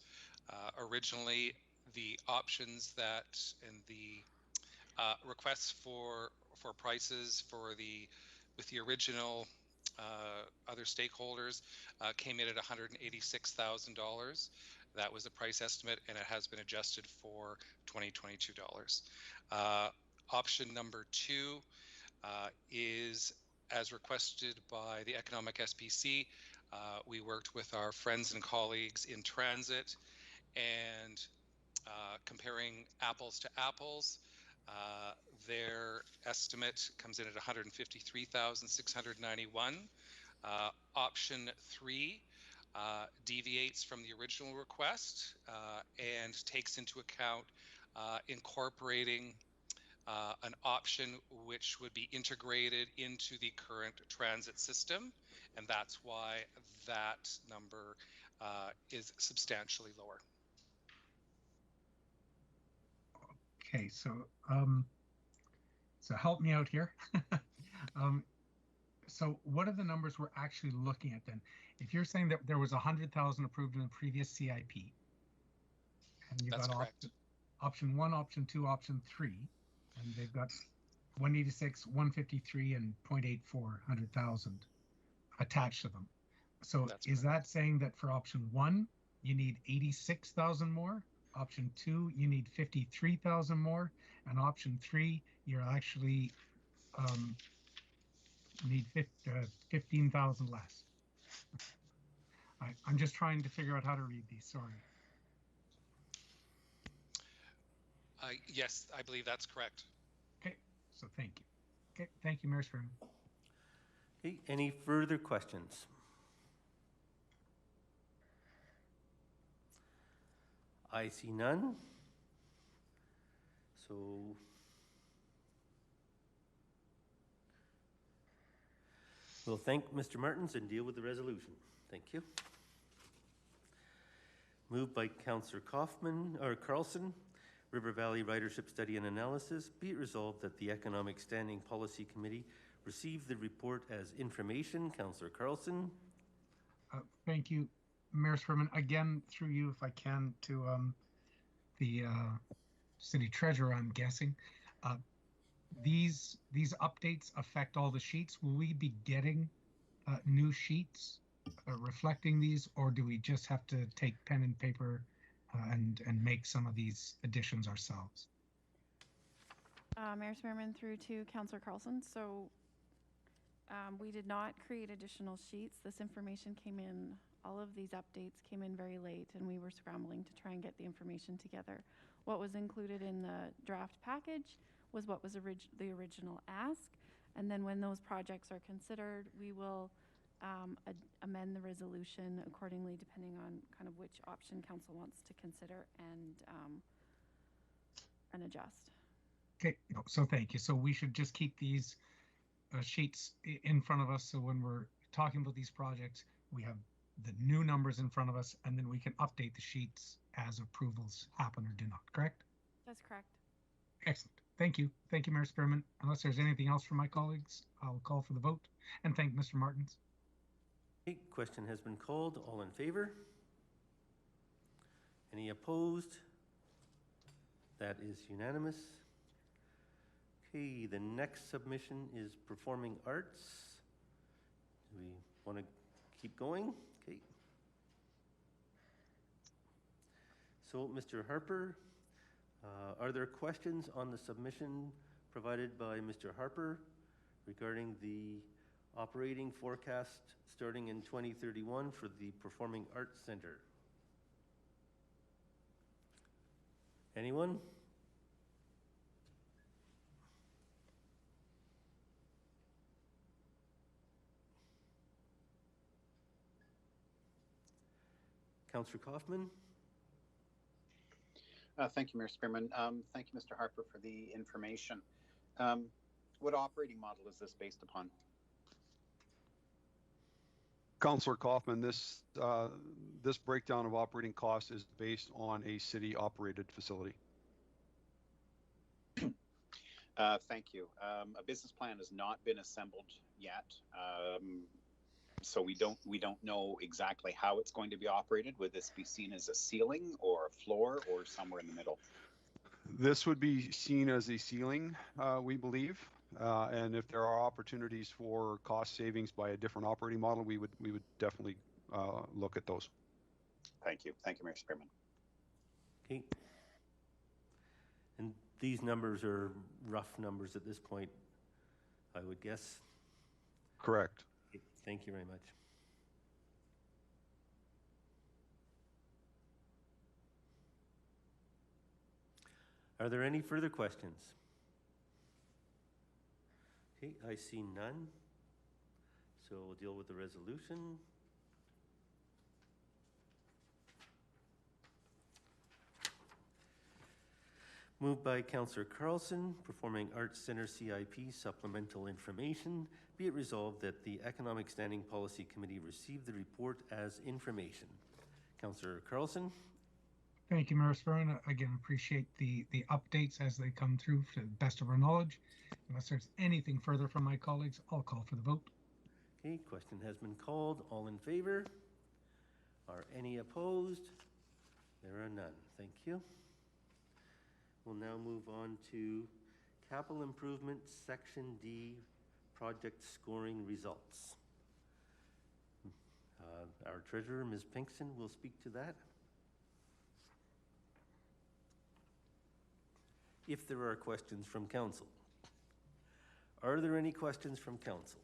Originally, the options that and the requests for prices for with the original other stakeholders came in at $186,000. That was the price estimate, and it has been adjusted for 2022 dollars. Option number 2 is as requested by the Economic SPC. We worked with our friends and colleagues in transit and comparing apples to apples. Their estimate comes in at 153,691. Option 3 deviates from the original request and takes into account incorporating an option which would be integrated into the current transit system, and that's why that number is substantially lower. Okay, so help me out here. So what are the numbers we're actually looking at then? If you're saying that there was 100,000 approved in the previous CIP, and you've got option 1, option 2, option 3, and they've got 186, 153, and 0.84 100,000 attached to them. So is that saying that for option 1, you need 86,000 more? Option 2, you need 53,000 more, and option 3, you're actually need 15,000 less. I'm just trying to figure out how to read these. Sorry. Yes, I believe that's correct. Okay, so thank you. Okay, thank you, Mayor Spearman. Okay, any further questions? I see none. So we'll thank Mr. Martins and deal with the resolution. Thank you. Moved by Councillor Carlson, River Valley Ridership Study and Analysis. Be it resolved that the Economic Standing Policy Committee receive the report as information. Councillor Carlson. Thank you, Mayor Spearman. Again, through you, if I can, to the City Treasurer, I'm guessing. These updates affect all the sheets. Will we be getting new sheets reflecting these, or do we just have to take pen and paper and make some of these additions ourselves? Mayor Spearman, through to Councillor Carlson. So we did not create additional sheets. This information came in, all of these updates came in very late, and we were scrambling to try and get the information together. What was included in the draft package was what was the original ask, and then when those projects are considered, we will amend the resolution accordingly, depending on kind of which option council wants to consider and adjust. Okay, so thank you. So we should just keep these sheets in front of us, so when we're talking about these projects, we have the new numbers in front of us, and then we can update the sheets as approvals happen or do not, correct? That's correct. Excellent. Thank you. Thank you, Mayor Spearman. Unless there's anything else from my colleagues, I'll call for the vote and thank Mr. Martins. Okay, question has been called. All in favor? Any opposed? That is unanimous. Okay, the next submission is performing arts. Do we want to keep going? Okay. So, Mr. Harper, are there questions on the submission provided by Mr. Harper regarding the operating forecast starting in 2031 for the Performing Arts Center? Anyone? Councillor Kaufman. Thank you, Mayor Spearman. Thank you, Mr. Harper, for the information. What operating model is this based upon? Councillor Kaufman, this breakdown of operating costs is based on a city-operated facility. Thank you. A business plan has not been assembled yet, so we don't know exactly how it's going to be operated. Would this be seen as a ceiling or a floor or somewhere in the middle? This would be seen as a ceiling, we believe, and if there are opportunities for cost savings by a different operating model, we would definitely look at those. Thank you, Mayor Spearman. Okay. And these numbers are rough numbers at this point, I would guess. Correct. Okay. Thank you very much. Are there any further questions? Okay, I see none. So we'll deal with the resolution. Moved by Councillor Carlson, Performing Arts Centre CIP supplemental information. Be it resolved that the Economic Standing Policy Committee receive the report as information. Councillor Carlson. Thank you, Mayor Sperrin. Again, appreciate the updates as they come through to the best of our knowledge. Unless there's anything further from my colleagues, I'll call for the vote. Okay, question has been called. All in favor? Are any opposed? There are none. Thank you. We'll now move on to Capital Improvement Section D project scoring results. Our treasurer, Ms. Pinkston, will speak to that. If there are questions from council. Are there any questions from council?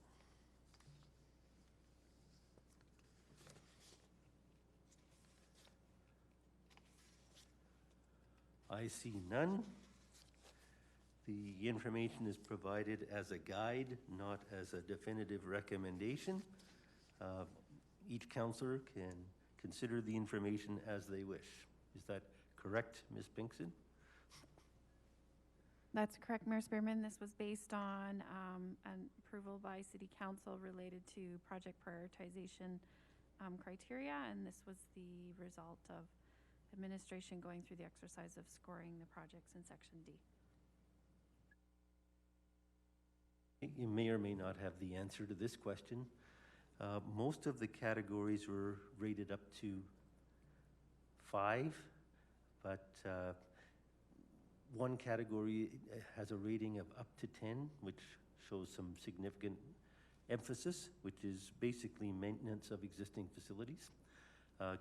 I see none. The information is provided as a guide, not as a definitive recommendation. Each councillor can consider the information as they wish. Is that correct, Ms. Pinkston? That's correct, Mayor Spearman. This was based on an approval by City Council related to project prioritization criteria, and this was the result of administration going through the exercise of scoring the projects in Section D. You may or may not have the answer to this question. Most of the categories were rated up to 5, but one category has a rating of up to 10, which shows some significant emphasis, which is basically maintenance of existing facilities.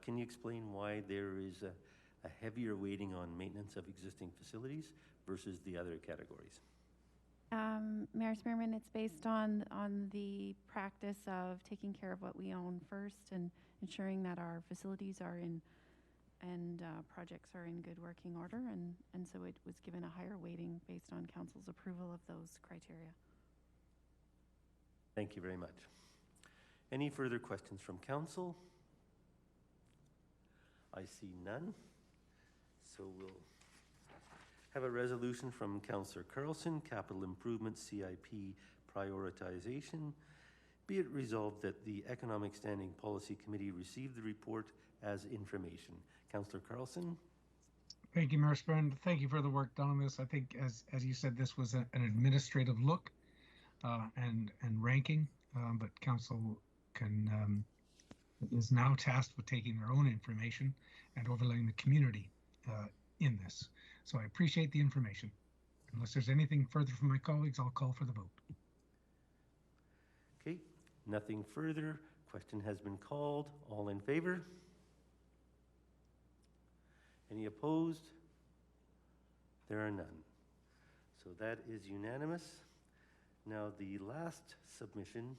Can you explain why there is a heavier weighting on maintenance of existing facilities versus the other categories? Mayor Spearman, it's based on the practice of taking care of what we own first and ensuring that our facilities are in and projects are in good working order, and so it was given a higher weighting based on council's approval of those criteria. Thank you very much. Any further questions from council? I see none. So we'll have a resolution from Councillor Carlson, Capital Improvement CIP Prioritization. Be it resolved that the Economic Standing Policy Committee receive the report as information. Councillor Carlson. Thank you, Mayor Spearman. Thank you for the work done on this. I think, as you said, this was an administrative look and ranking, but council is now tasked with taking their own information and overlaying the community in this. So I appreciate the information. Unless there's anything further from my colleagues, I'll call for the vote. Okay, nothing further. Question has been called. All in favor? Any opposed? There are none. So that is unanimous. Now the last submission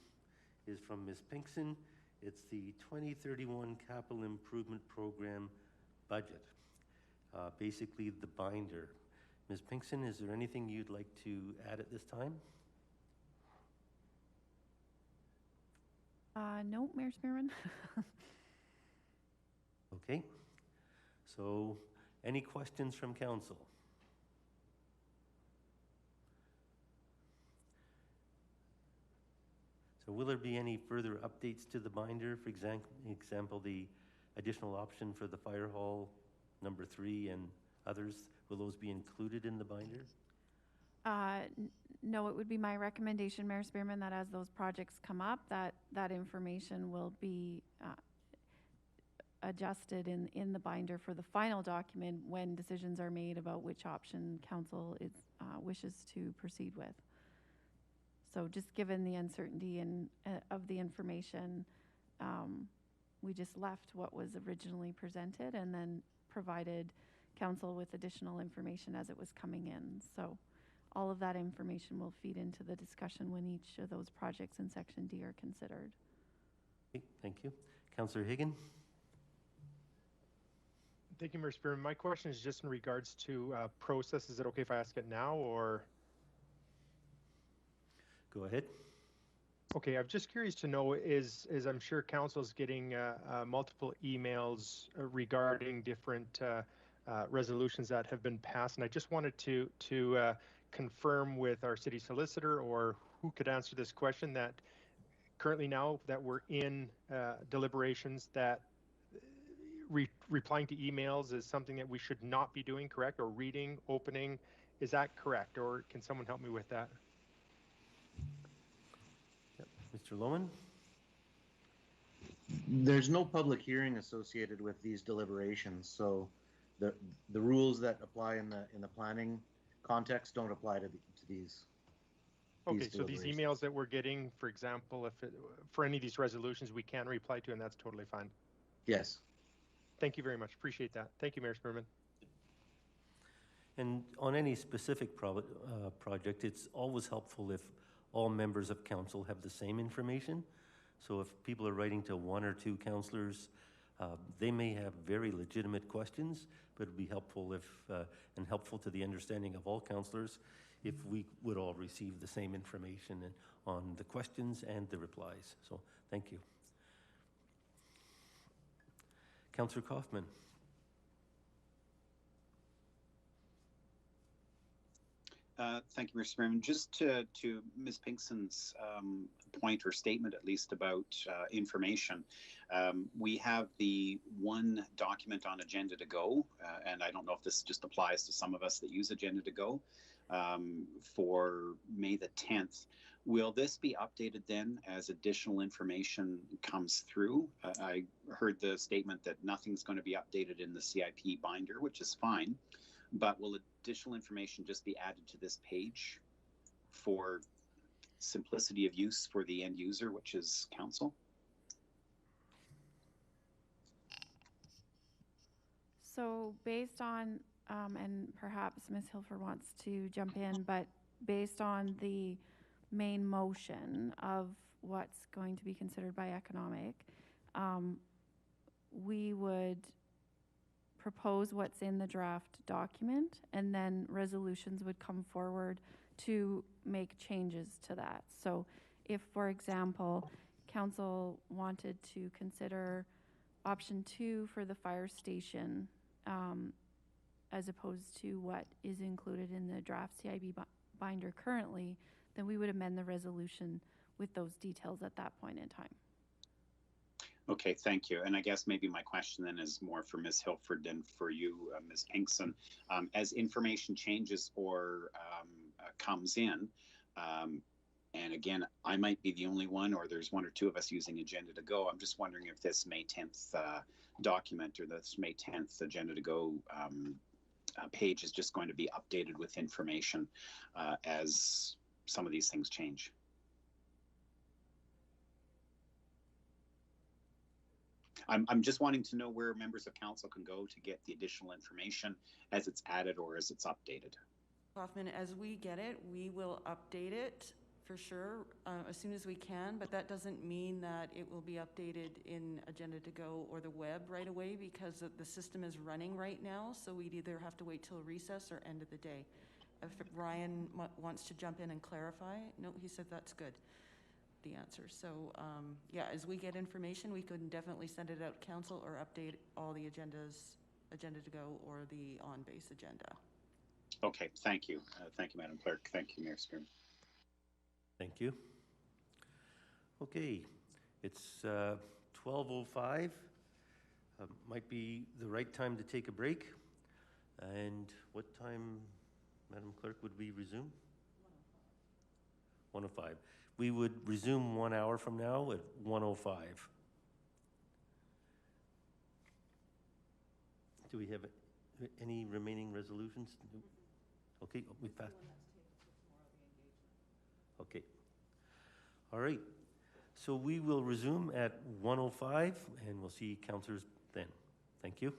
is from Ms. Pinkston. It's the 2031 Capital Improvement Program budget. Basically the binder. Ms. Pinkston, is there anything you'd like to add at this time? No, Mayor Spearman. Okay. So any questions from council? So will there be any further updates to the binder? For example, the additional option for the fire hall, number 3, and others, will those be included in the binder? No, it would be my recommendation, Mayor Spearman, that as those projects come up, that information will be adjusted in the binder for the final document when decisions are made about which option council wishes to proceed with. So just given the uncertainty of the information, we just left what was originally presented and then provided council with additional information as it was coming in. So all of that information will feed into the discussion when each of those projects in Section D are considered. Okay, thank you. Councillor Higgin. Thank you, Mayor Spearman. My question is just in regards to process. Is it okay if I ask it now, or? Go ahead. Okay, I'm just curious to know is I'm sure council's getting multiple emails regarding different resolutions that have been passed, and I just wanted to confirm with our city solicitor or who could answer this question that currently now that we're in deliberations that replying to emails is something that we should not be doing, correct? Or reading, opening, is that correct? Or can someone help me with that? Yep. Mr. Loman? There's no public hearing associated with these deliberations, so the rules that apply in the planning context don't apply to these. Okay, so these emails that we're getting, for example, for any of these resolutions, we can reply to, and that's totally fine. Yes. Thank you very much. Appreciate that. Thank you, Mayor Spearman. And on any specific project, it's always helpful if all members of council have the same information. So if people are writing to one or two councillors, they may have very legitimate questions, but it'd be helpful if, and helpful to the understanding of all councillors, if we would all receive the same information on the questions and the replies. So thank you. Councillor Kaufman. Thank you, Mr. Spearman. Just to Ms. Pinkson's point or statement, at least, about information, we have the one document on Agenda to Go, and I don't know if this just applies to some of us that use Agenda to Go, for May the 10th. Will this be updated then as additional information comes through? I heard the statement that nothing's going to be updated in the CIP binder, which is fine, but will additional information just be added to this page for simplicity of use for the end user, which is council? So based on, and perhaps Ms. Hilfer wants to jump in, but based on the main motion of what's going to be considered by economic, we would propose what's in the draft document, and then resolutions would come forward to make changes to that. So if, for example, council wanted to consider option 2 for the fire station, as opposed to what is included in the draft CIB binder currently, then we would amend the resolution with those details at that point in time. Okay, thank you. And I guess maybe my question then is more for Ms. Hilford than for you, Ms. Pinkson. As information changes or comes in, and again, I might be the only one, or there's one or two of us using Agenda to Go. I'm just wondering if this May 10th document or this May 10th Agenda to Go page is just going to be updated with information as some of these things change. I'm just wanting to know where members of council can go to get the additional information as it's added or as it's updated. Hoffman, as we get it, we will update it for sure as soon as we can, but that doesn't mean that it will be updated in Agenda to Go or the web right away, because the system is running right now, so we'd either have to wait till recess or end of the day. If Ryan wants to jump in and clarify, no, he said that's good, the answer. So yeah, as we get information, we could definitely send it out to council or update all the agendas, Agenda to Go or the on-base agenda. Okay, thank you. Thank you, Madam Clerk. Thank you, Mayor Spearman. Thank you. Okay, it's 12:05. Might be the right time to take a break. And what time, Madam Clerk, would we resume? 1:05. We would resume 1 hour from now at 1:05. Do we have any remaining resolutions? Okay, we passed. Okay. All right. So we will resume at 1:05, and we'll see councillors then. Thank you.